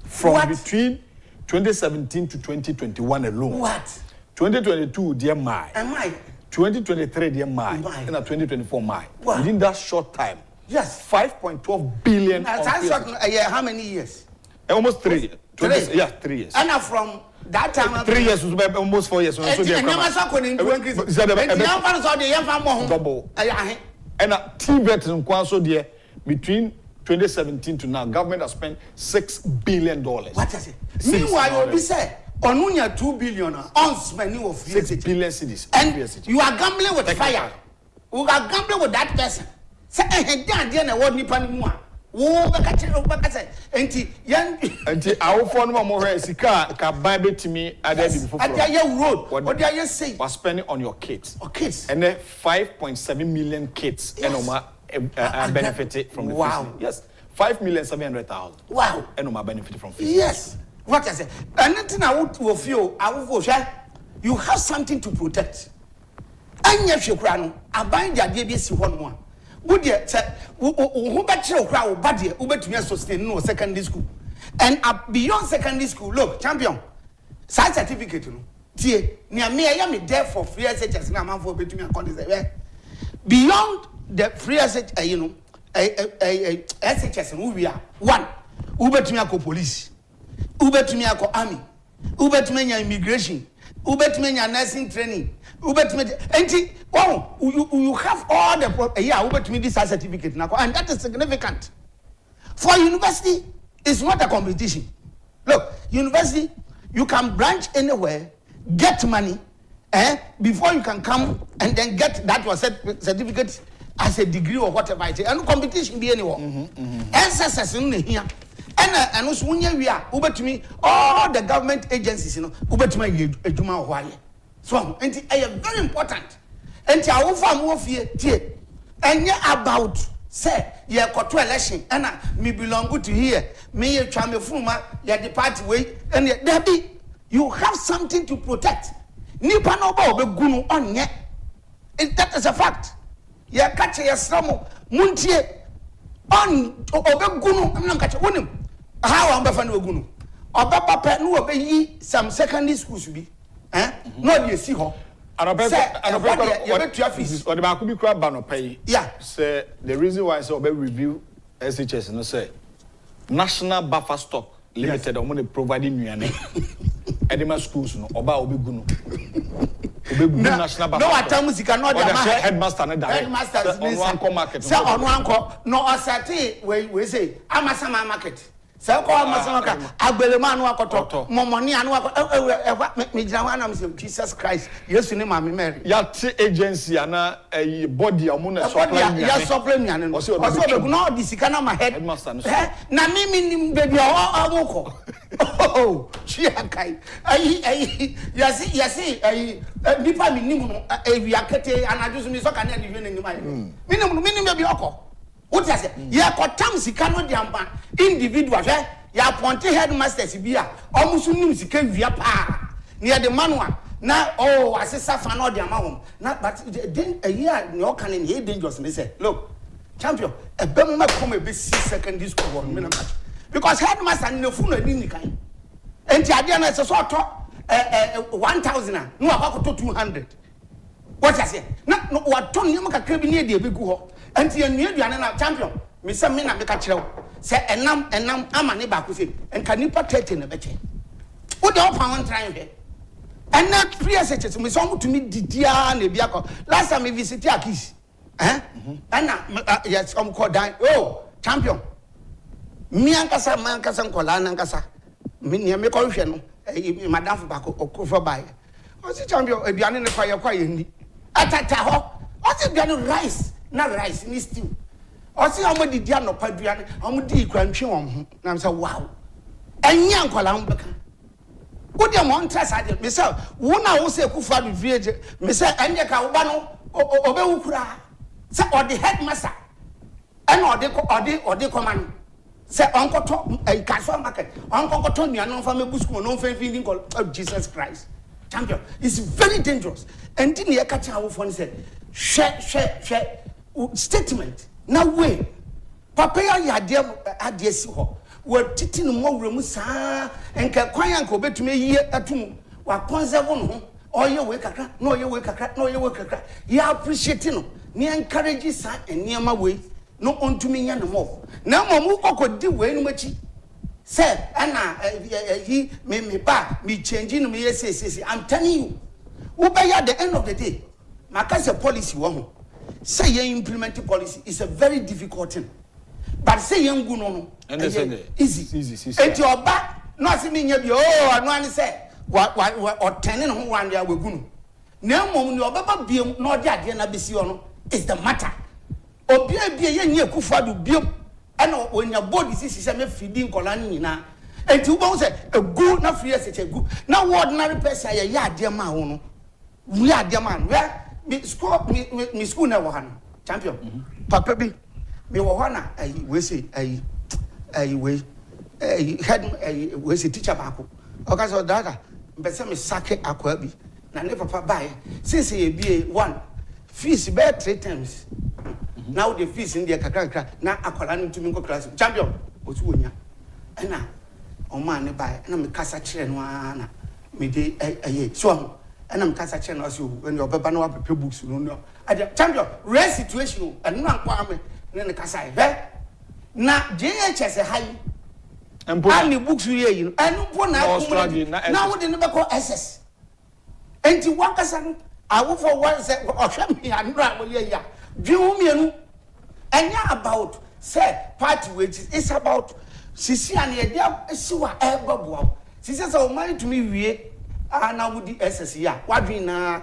From between 2017 to 2021 alone. What? 2022 dear May. Am I? 2023 dear May. And 2024 May. What? Within that short time. Yes. 5.12 billion. How many years? Almost 3. 3? Yeah, 3 years. And from that time, 3 years, almost 4 years. Double. And TVET in Kwanso there, between 2017 to now, government has spent $6 billion. What is it? Meanwhile, you say, Onunya 2 billion on spending of 6 billion cities. And you are gambling with fire. You are gambling with that person. Say, our phone more sika ka buy to me road. What do you say? Was spending on your kids. Kids. And then 5.7 million kids benefited from the wow. Fees. Yes. 5,700,000. Wow. And benefited from fees. Yes. What I say? Anything I would to feel, you have something to protect. And yes, you cry. I bind your babies one more. Would you say, who bet your crowd, buddy, who bet me sustain no secondary school? And beyond secondary school, look, champion, science certificate, near me, I am there for free SHS, and I'm for between me. Beyond the free SHS, SHS, and who we are. One, Uber to me, police, Uber to me, army, Uber to me, immigration, Uber to me, nursing training. You have all the this certificate now, and that is significant. For university, it's not a competition. Look, university, you can branch anywhere, get money, before you can come and then get that was certificate as a degree or whatever it is. And competition be anywhere. SSS in here. And also when we are over to me, all the government agencies, over to me, so, and it is very important. And I will farm more fear, and about say, yeah, got to election, and me belong to here, me a charm fuma, yeah, the party way, and there be you have something to protect. Nipa no ba obegunu onye. That is a fact. Yeah, catch ya samo muntie on obegunu, I'm not catch wonim. How am befa no ogunu? Obaba pe no obeyi some secondary schools be. No, you see her. Or the Bakubi crab banner pay. Yeah. Say the reason why I say review SHS and say National Buffer Stock Limited or money providing you and Edema schools no oba obegunu. Obegunu National Buffer. No, I tell music cannot headmaster and headmasters on one market. Say on one no asati we say Amasama market. So call Masaka, Abeleman Wakoto, Momoni and Wako, Jesus Christ, yes, in Mammy Mary. Yat agency and a body of Muna supplement and also no, this is kind of my headmaster. Namimi baby, oh, Chiakai. Yes, Nipa minimum, a Yakete, and I just miss a minimum, maybe Oko. What I say? Yeah, got times he cannot jump individuals. Ya appointed headmasters here. Almost news he came via pa near the manual. Now, oh, I say Safan or the amount. Not but then a year no can in here dangerous. They say, look, champion, a Bema come a bit secondary school minimum. Because headmaster no phone in kind. And Tiadiana is a sort of 1,000, no about 200. What I say? Not what Tony Maka near the big go. And you knew you are champion. Miss Mina make a chill. Say, and now, I'm a neighbor with him. And can you protect in a better? What don't pound trying here? And not free SHS. We saw to meet Didia and Biako. Last time we visited Yakis. And yes, I'm called down. Oh, champion. Miankasa, Mankasa, Kolanankasa. me call no madam for back for buy o si champion aduane ne kwa ye ni atata ho o si aduane rice ni stew o si omo didi anopa aduane omo di kwantwe won ho na me say wow enya nkwala ho beka wo de mo ntra sa de me say wo na wo say akufo-addo village me say enye ka wo ba no obewu kura say or the headmaster and or the command say uncle to casual market uncle to me no fa me busku no fa feeding call of Jesus Christ champion it's very dangerous and tin ye catch our phone say share statement na way papa ya ade si ho wo titi no mo wura mu saa enka kwan anka obetumi yi atum wa conserve no oye we kakra no oye we kakra ya appreciate no ni encourage sa eniema we no ontumi nya no mo na mo kokodi we no machi say ana he me ba me change no me yes I'm telling you wo be at the end of the day makase policy wo ho say you implement policy is a very difficult thing but say yengu no easy enti oba no say me nya bi anu ani say wa otene no ho wan dia wegunu na mom ni obaba biem na ode ade na besi no is the matter obi ye nya akufo-addo biem ana onya body sisi say me feeding kola ni na enti wo bo say egu na free say egu na ordinary person ye ade ma ho no we ade ma no me school na wo ha no champion papa bi me wo ho na we say we head we say teacher baako oka so dada mbese me sake akwa bi na ne papa buy since ye bi one fees be 3 times now the fees in the kakra na akwala no tumi nko class champion otu wonya na o man ne buy na me kasa kire no na me dey so na me kasa kire no so when your baba no wa prepare books no champion rare situation and no akwa me ne kasa na JHS high and books we you and no now we never call SS and you want us I will for one say or me and ya drew me and about say party wages it's about sisi and ya see what ever bow sisi so married to me we and now with the SS ya what we na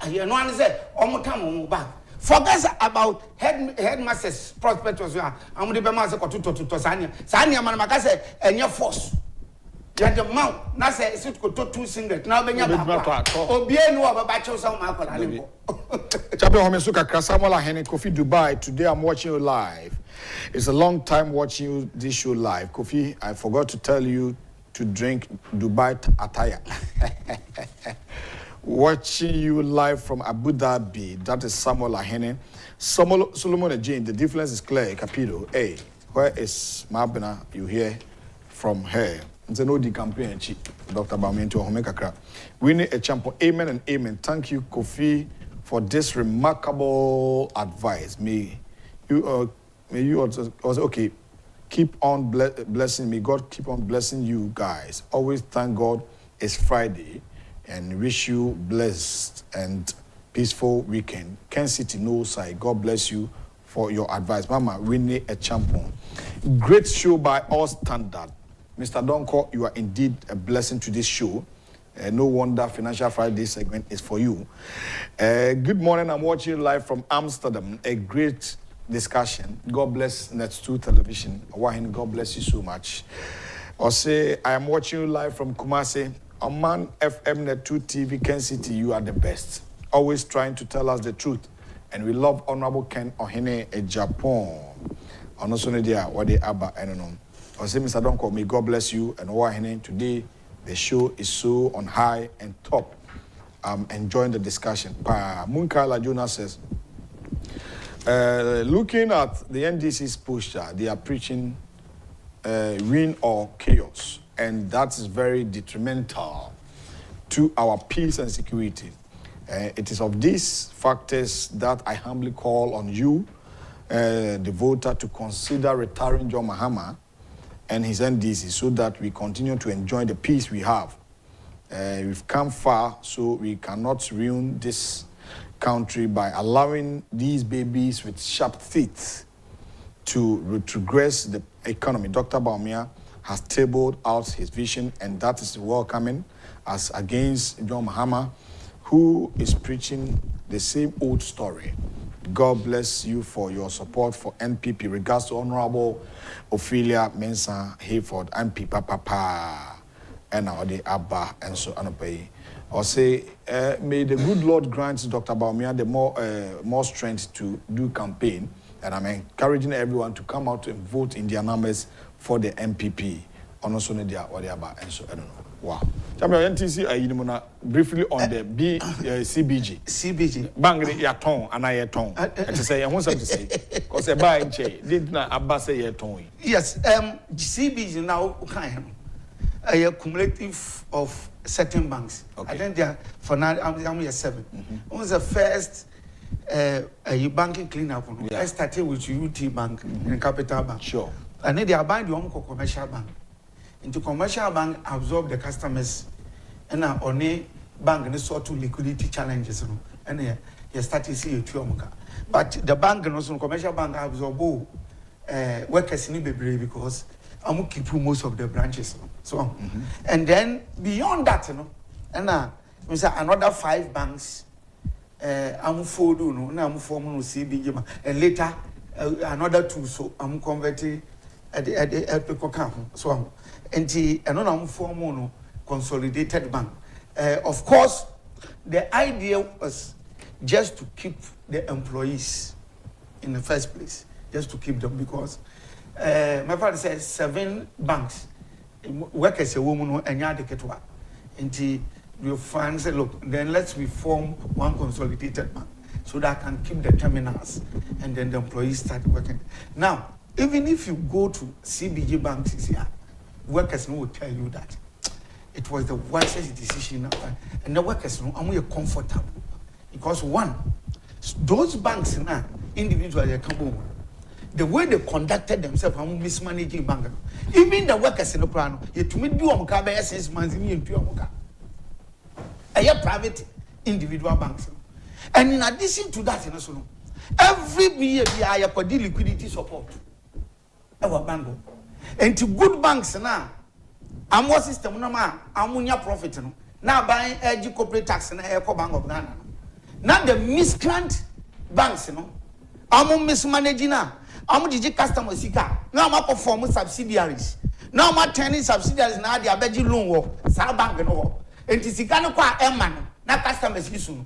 you know and say omo back forget about headmasters prospectus am de be ma se kototo sania man maka say enye force ya de man na say sit kototo singlet na obenya ba obie nu obaba chew so ma akola le ko Champion Homesu kakra Samuel Ahene Kofi Dubai. Today I'm watching you live. It's a long time watching you this show live. Kofi, I forgot to tell you to drink Dubai attire. Watching you live from Abu Dhabi. That is Samuel Ahene. Solomon Jane, the difference is clear. Capito. Hey, where is Mabena? You hear from her. It's an OD campaign, Dr. Bamiento Homekakra. We need a champion. Amen and amen. Thank you, Kofi, for this remarkable advice. May you also okay. Keep on blessing me. God keep on blessing you guys. Always thank God it's Friday. And wish you blessed and peaceful weekend. Kencity no side. God bless you for your advice. Mama, we need a champion. Great show by all standard. Mr. Donkor, you are indeed a blessing to this show. No wonder Financial Friday segment is for you. Good morning. I'm watching you live from Amsterdam. A great discussion. God bless Net2 Television. Wahin, God bless you so much. Or say, I am watching you live from Kumasi. Oman FM Net2 TV, Kencity, you are the best. Always trying to tell us the truth. And we love Honorable Ken Ohene Agyapong. And also, what they Abba, I don't know. I say, Mr. Donkor, may God bless you. And Ohene, today, the show is so on high and top. I'm enjoying the discussion. Munkala Jonas says, looking at the NDC's posture, they are preaching win or chaos. And that is very detrimental to our peace and security. It is of these factors that I humbly call on you, the voter, to consider retiring John Mahama and his NDC so that we continue to enjoy the peace we have. We've come far, so we cannot ruin this country by allowing these babies with sharp teeth to retrogress the economy. Dr. Baumia has tabled out his vision, and that is welcoming as against John Mahama, who is preaching the same old story. God bless you for your support for NPP. Regards to Honorable Ophelia Mensah Hayford, MP Papa, and now the Abba, and so on. Or say, may the good Lord grant Dr. Baumia the more strength to do campaign, and I'm encouraging everyone to come out and vote in their numbers for the MPP. And also, and so I don't know. Wow. Champion NTC, briefly on the CBG. CBG. Bang your tongue and I tongue. And to say, I want something to say. Because a buy did not Abba say your tongue. Yes, CBG now a cumulative of certain banks. Okay. I think they are for now. I'm here 7. What was the first banking cleanup? I started with UT Bank and Capital Bank. Sure. And then they are buying the commercial bank. Into commercial bank absorb the customers, and now only bank and sort of liquidity challenges. And you start to see a but the bank and also commercial bank absorb workers in Ibebre because I'm keep most of the branches. So and then beyond that, and now another 5 banks. I'm for I'm forming CBG, and later another 2. So I'm converting at the account. So and another form consolidated bank. Of course, the idea was just to keep the employees in the first place, just to keep them because my father says 7 banks workers a woman and yard ketwa. And you find say look, then let's reform one consolidated bank so that I can keep the terminals and then the employees start working. Now, even if you go to CBG banks here, workers will tell you that it was the wisest decision, and the workers know I'm comfortable because one, those banks now individually come the way they conducted themselves, I'm mismanaging bank. Even the workers in the plan, you to me do amka 6 months in into amka. A private individual banks, and in addition to that, every year I have liquidity support. Our bank. And to good banks now, I'm what system no man, I'm profit no. Now buying edgy corporate tax in Eco Bank of Ghana. Now the miscreant banks, I'm mismanaging now. I'm the customer seeker. Now I'm performing subsidiaries. Now I'm turning subsidiaries now they are begging loan war. Sa bank no. And to seek no qua man. Now customers listen.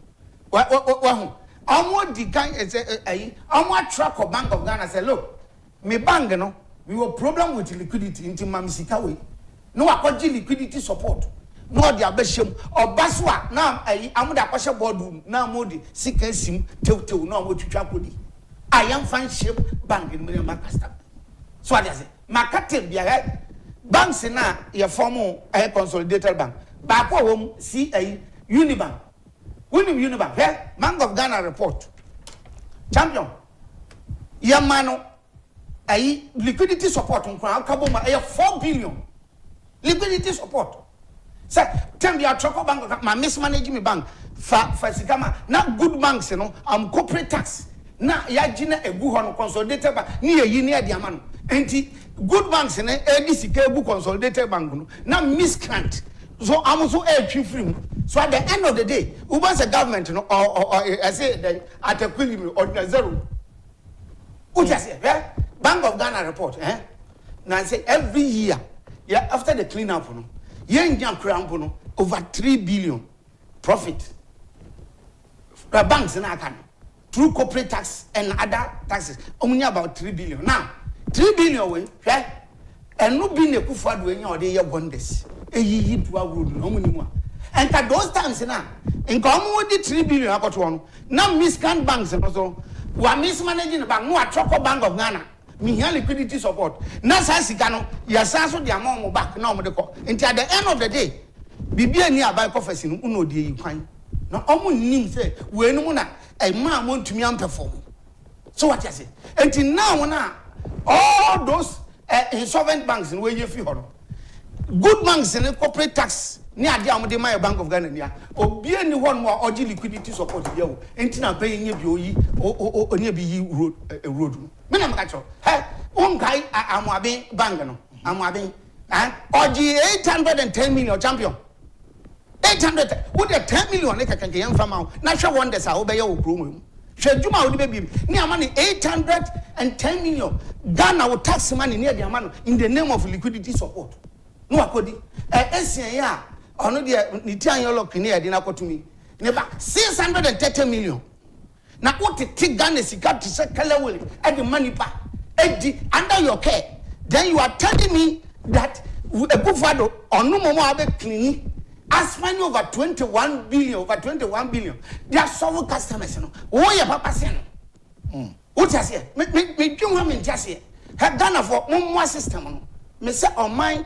I'm what the kind I'm what track of Bank of Ghana say look, me bank no. We have problem with liquidity into Mamsikawe. No, I got liquidity support. No, the Abesham or Baswa. Now, I'm the Pasha boardroom. Now, Modi, sick and sim, till no, what you trap with. I am fine shape bank in Million customer. So, I say, Makatim, yeah, banks in a formal consolidated bank. Back home, see a Unibank. Winning Unibank, Bank of Ghana report. Champion. Yamano. Liquidity support on Kaboma 4 billion liquidity support. Say, tell me, Choco Bank, my mismanaging bank, Fasikama, not good banks, I'm corporate tax. Now, Yajina, a good consolidated bank, near Yinia Diamano. And good banks in a consolidated bank, now miscreant. So I'm also free. So at the end of the day, who wants a government, or I say, at a equilibrium or zero? Who just say, Bank of Ghana report, Now I say every year, after the cleanup, over 3 billion profit. The banks in Akan, through corporate tax and other taxes, only about 3 billion. Now, 3 billion way, and no being a akufo-addo when you're there wonders. A year to our road, no more. And at those times now, in common with the 3 billion about one, now miscount banks and also, we are mismanaging the bank, no a Choco Bank of Ghana. Me here liquidity support. Na sasikano ya saso dia mo back na omo de ko. Until at the end of the day, bibia ni abai prophecy no uno die yi kwan. Na omo nim say we no mu na e ma mo ntumi am perform. So what you say? Until now na all those insolvent banks in where you fi ho. Good banks in corporate tax ni ade am de my Bank of Ghana nia. Obi ani ho no oji liquidity support dia wo. Until na pay nye bi oyi onye bi yi road. Me na maka cho. Hey, unkai amwabe bank no. Amwabe Oji 810 million champion. 800 would the 10 million like a can from now. Natural wonders are obey your room. Shejuma would be near money 810 million. Ghana will tax money near the amount in the name of liquidity support. No, I could. SCA or no, the Italian lock near dinner to me. Never 630 million. Now, what the take Ghana is got to say, color will at the money back under your care. Then you are telling me that a buffalo or no more cleaning. As many over 21 billion. They are several customers. Why are Papa saying? What has here? Me do women just here. Have Ghana for more system. Me say on my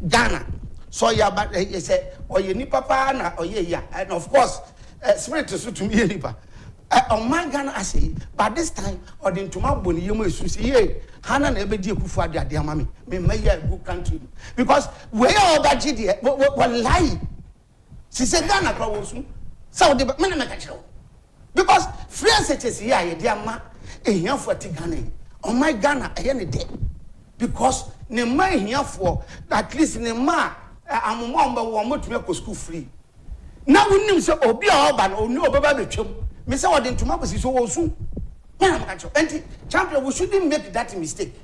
Ghana. So ya but he said, or you need Papa or yeah, and of course, spirit to suit to me nipa. On my Ghana I say, but this time or the tomorrow boni you must see Hana never did Akufo-Addo dear mommy. Me may a good country because we all budget here. What lie? She said Ghana crowd so the minimum because free assets here, dear ma, a year for Ghana. On my Ghana, I am dead because ne ma here for at least ne ma I'm one to make school free. Now we need to be urban or no about the chum. Miss Odin tomorrow is so soon. And champion, we shouldn't make that mistake.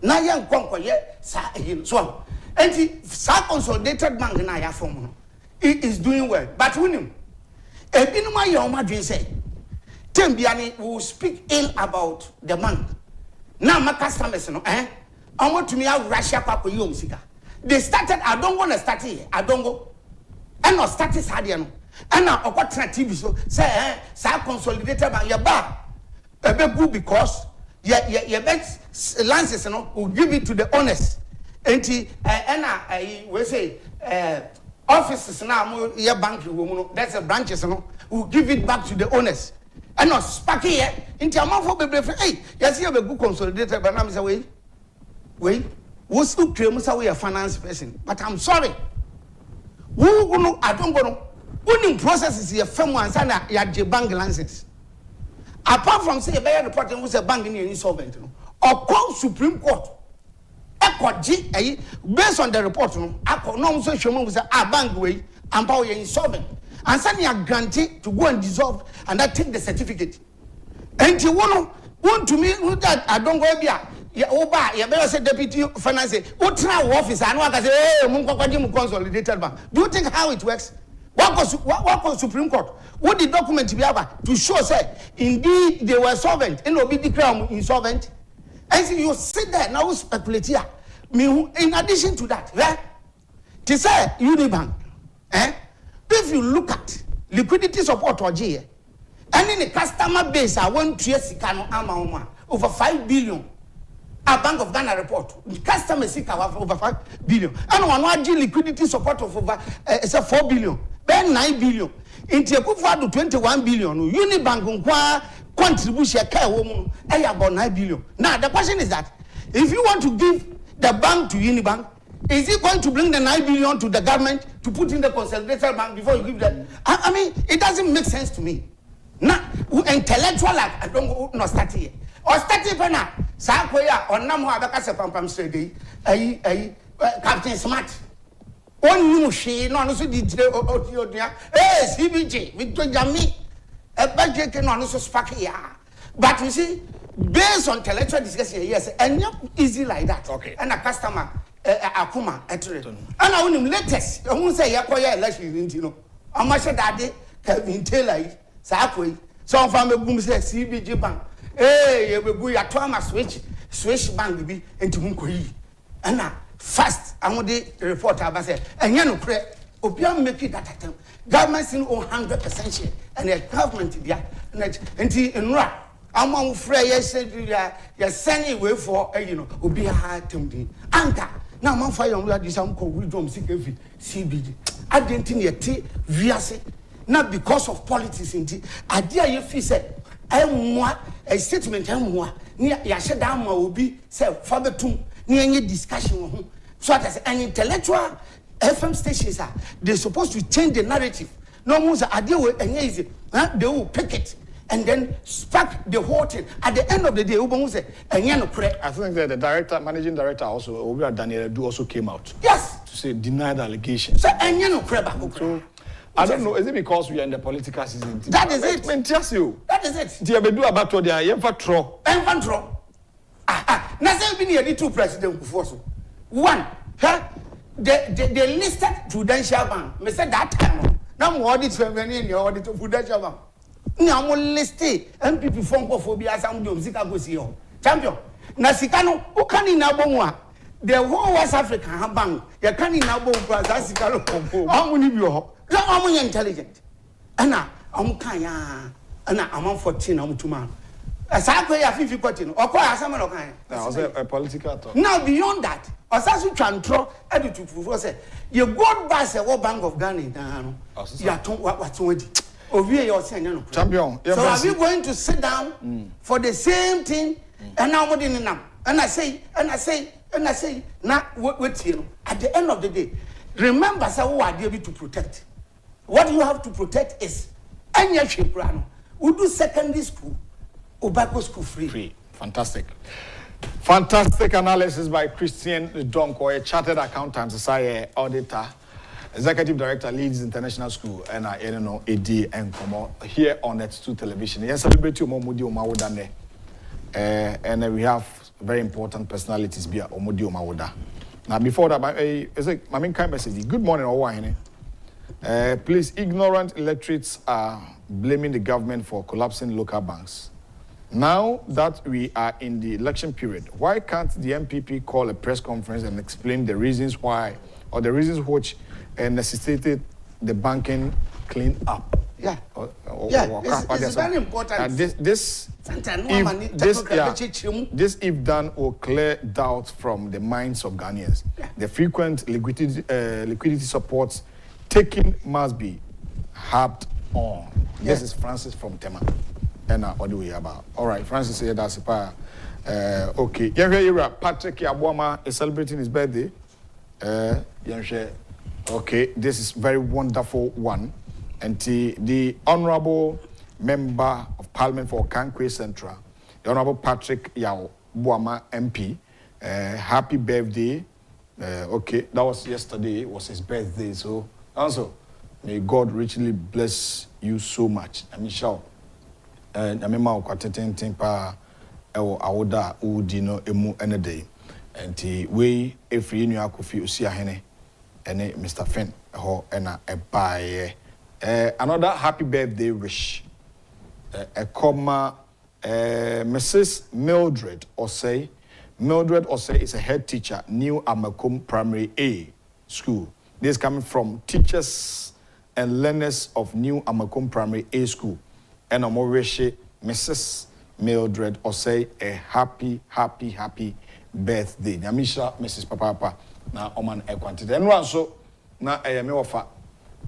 Now young conquer yet, so and consolidated bank in our form. It is doing well, but we know. A bit my young madrid say, Tembiani will speak ill about the bank. Now my customers, I want to me out Russia Papa Yomsika. They started, I don't want to start here. I don't go. And not start this hard, and now I got TV so say, consolidated by your bar. A bit good because your best lances will give it to the owners. And I will say, offices now, your bank, that's a branches, will give it back to the owners. And not sparky here into a month for baby. Hey, yes, you have a good consolidated, but I'm away. Wait, what's who claims away a finance person? But I'm sorry. Who I don't go. Winning process is your firm ones and your bank license. Apart from say a better reporting was a bank in insolvent, or call Supreme Court. Based on the report, no social was a bank way and power insolvent. And suddenly are granted to go and dissolve and that take the certificate. And you want to me that I don't go here. You better say deputy finance. What try office? I know I say, consolidated bank. Do you think how it works? What was Supreme Court? What the document be about to show say indeed they were solvent and will be declared insolvent? And so you sit there now speculate here. In addition to that, right? To say Unibank, if you look at liquidity support or G, and in the customer base, I want to see over 5 billion. A Bank of Ghana report. Customer seek over 5 billion. And one liquidity support of over 4 billion. Then 9 billion. Into Akufo-Addo 21 billion. Unibank contribution about 9 billion. Now the question is that if you want to give the bank to Unibank, is it going to bring the 9 billion to the government to put in the consolidated bank before you give that? I mean, it doesn't make sense to me. Now, intellectual, I don't know, start here. Or start here now. Sakoya or Namo Abakasa Pampam Sedi, Captain Smart. One new she, no, so did CBJ, Victor Jami, a budget can also spark here. But you see, based on intellectual discussion, yes, and not easy like that. Okay. And a customer, Akuma, and I want him latest. I won't say Yakoya election, you know. I'm much daddy, Kevin Taylor, Sakwe, some from a boom says CBJ Bank. Hey, you will go your trauma switch bank be into Munkoi. And now, fast, I want the report I say, and you know, Opium make it that time. Government's in 100% share, and the government there, and in Ra. I'm on Freya said, you're sending way for, you know, Obi hard to me. Anka, now my fire on this uncle wisdom CBD. I didn't think your tea, Viase, not because of politics in tea. I dare you feel said. A statement near Yashadama will be said for the tomb near any discussion. So as an intellectual FM stations are they're supposed to change the narrative. No more idea with an easy, they will pick it and then spark the whole thing. At the end of the day, I think that the managing director also, Daniel Du also came out. Yes. To say deny the allegations. So, I don't know. Is it because we are in the political season? That is it. That is it. Dear Bedu about what they are infantro. Now, say we need 2 presidents before so. One, they listed Prudential Bank. Me said that time. Now, more audit from any audit of Prudential Bank. Now, more listed MPP phobia. Some do Zika go see you. Champion. Nasikano, who can in Abonwa? The whole West African bank, you can in Abonwa, Zasikalo. How many of you? I'm intelligent. Anna, I'm Kaya. Anna, I'm 14. I'm 2 man. As I pay a 50 14, or quite a summer of kind. That was a political talk. Now, beyond that, as I should control, I do to say, you go by the World Bank of Ghana. You are told what's already. Over your senior champion. So, are we going to sit down for the same thing? And now, what in them? And I say, now, wait, you know, at the end of the day, remember, so who are there to protect? What you have to protect is any Shiprano. We do secondary school, Obako school free. Fantastic. Fantastic analysis by Christian Donkor, a chartered accountant, auditor, executive director, Leeds International School, and I don't know, AD and Como here on X2 television. Yes, celebrate you, Momudi Omawodane. And we have very important personalities here, Omudi Omawoda. Now, before that, my main kind message. Good morning, Owahine. Please, ignorant electorates are blaming the government for collapsing local banks. Now that we are in the election period, why can't the MPP call a press conference and explain the reasons why, or the reasons which necessitated the banking clean up? Yeah. It's very important. This, if done, will clear doubt from the minds of Ghanaians. Yeah. The frequent liquidity supports taking must be harped on. Yeah. This is Francis from Tema. And what do we about? All right, Francis said that's a part. Okay. Patrick Yabuama is celebrating his birthday. Okay, this is very wonderful one. And the Honorable Member of Parliament for Kankwe Central, the Honorable Patrick Yabuama MP, happy birthday. Okay, that was yesterday, was his birthday. So, also, may God richly bless you so much. I mean, shout. And I mean, my quaterting pa awoda udino emu day. And the way if you know akufo-addo and Mr. Finn and a buy another happy birthday wish. A comma Mrs. Mildred Osei. Mildred Osei is a head teacher, New Amakum Primary A School. This is coming from teachers and learners of New Amakum Primary A School. And I'm wish Mrs. Mildred Osei a happy birthday. Nyamisha Mrs. Papa na oman e quantity. And one so na me offer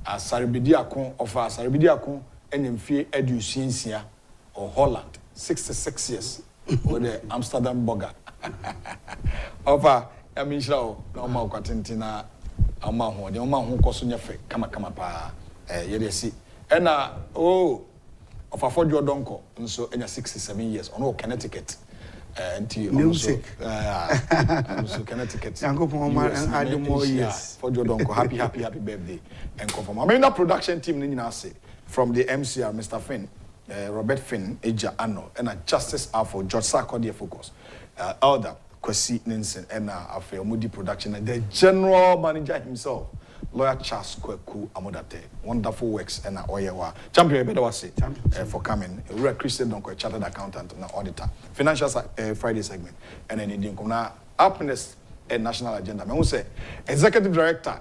a Saribidiakon offer Saribidiakon and mfie edusinsia or Holland 66 years with the Amsterdam burger. Offer Nyamisha na oma quantity na ama ho de oma ho koso nyefe kama pa yedesi. And of a Ford Donkor, and so in 67 years, on Connecticut. Music. Also Connecticut. Yes. Ford Donkor, happy birthday. And confirm. I mean, that production team, from the MCR, Mr. Finn, Robert Finn, Agyapong, and Justice for George Sarkodie Focus, Elder Kwesi Ninsen, and Moody Production, and the general manager himself. Lawyer Charles Kweku Amodate, wonderful works and Oyewa. Champion, better was it for coming. We are Christian Donkor, chartered accountant and auditor. Financial Friday segment. And then Indian Kuna happiness and national agenda. I say executive director,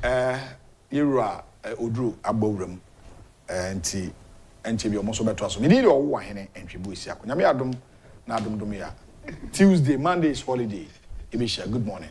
Ira Udru Aborum, and be almost better. So we need all one and Chibuisiaku. Yami Adum, Nadum Dumia. Tuesday, Monday is holiday. Ibisha, good morning.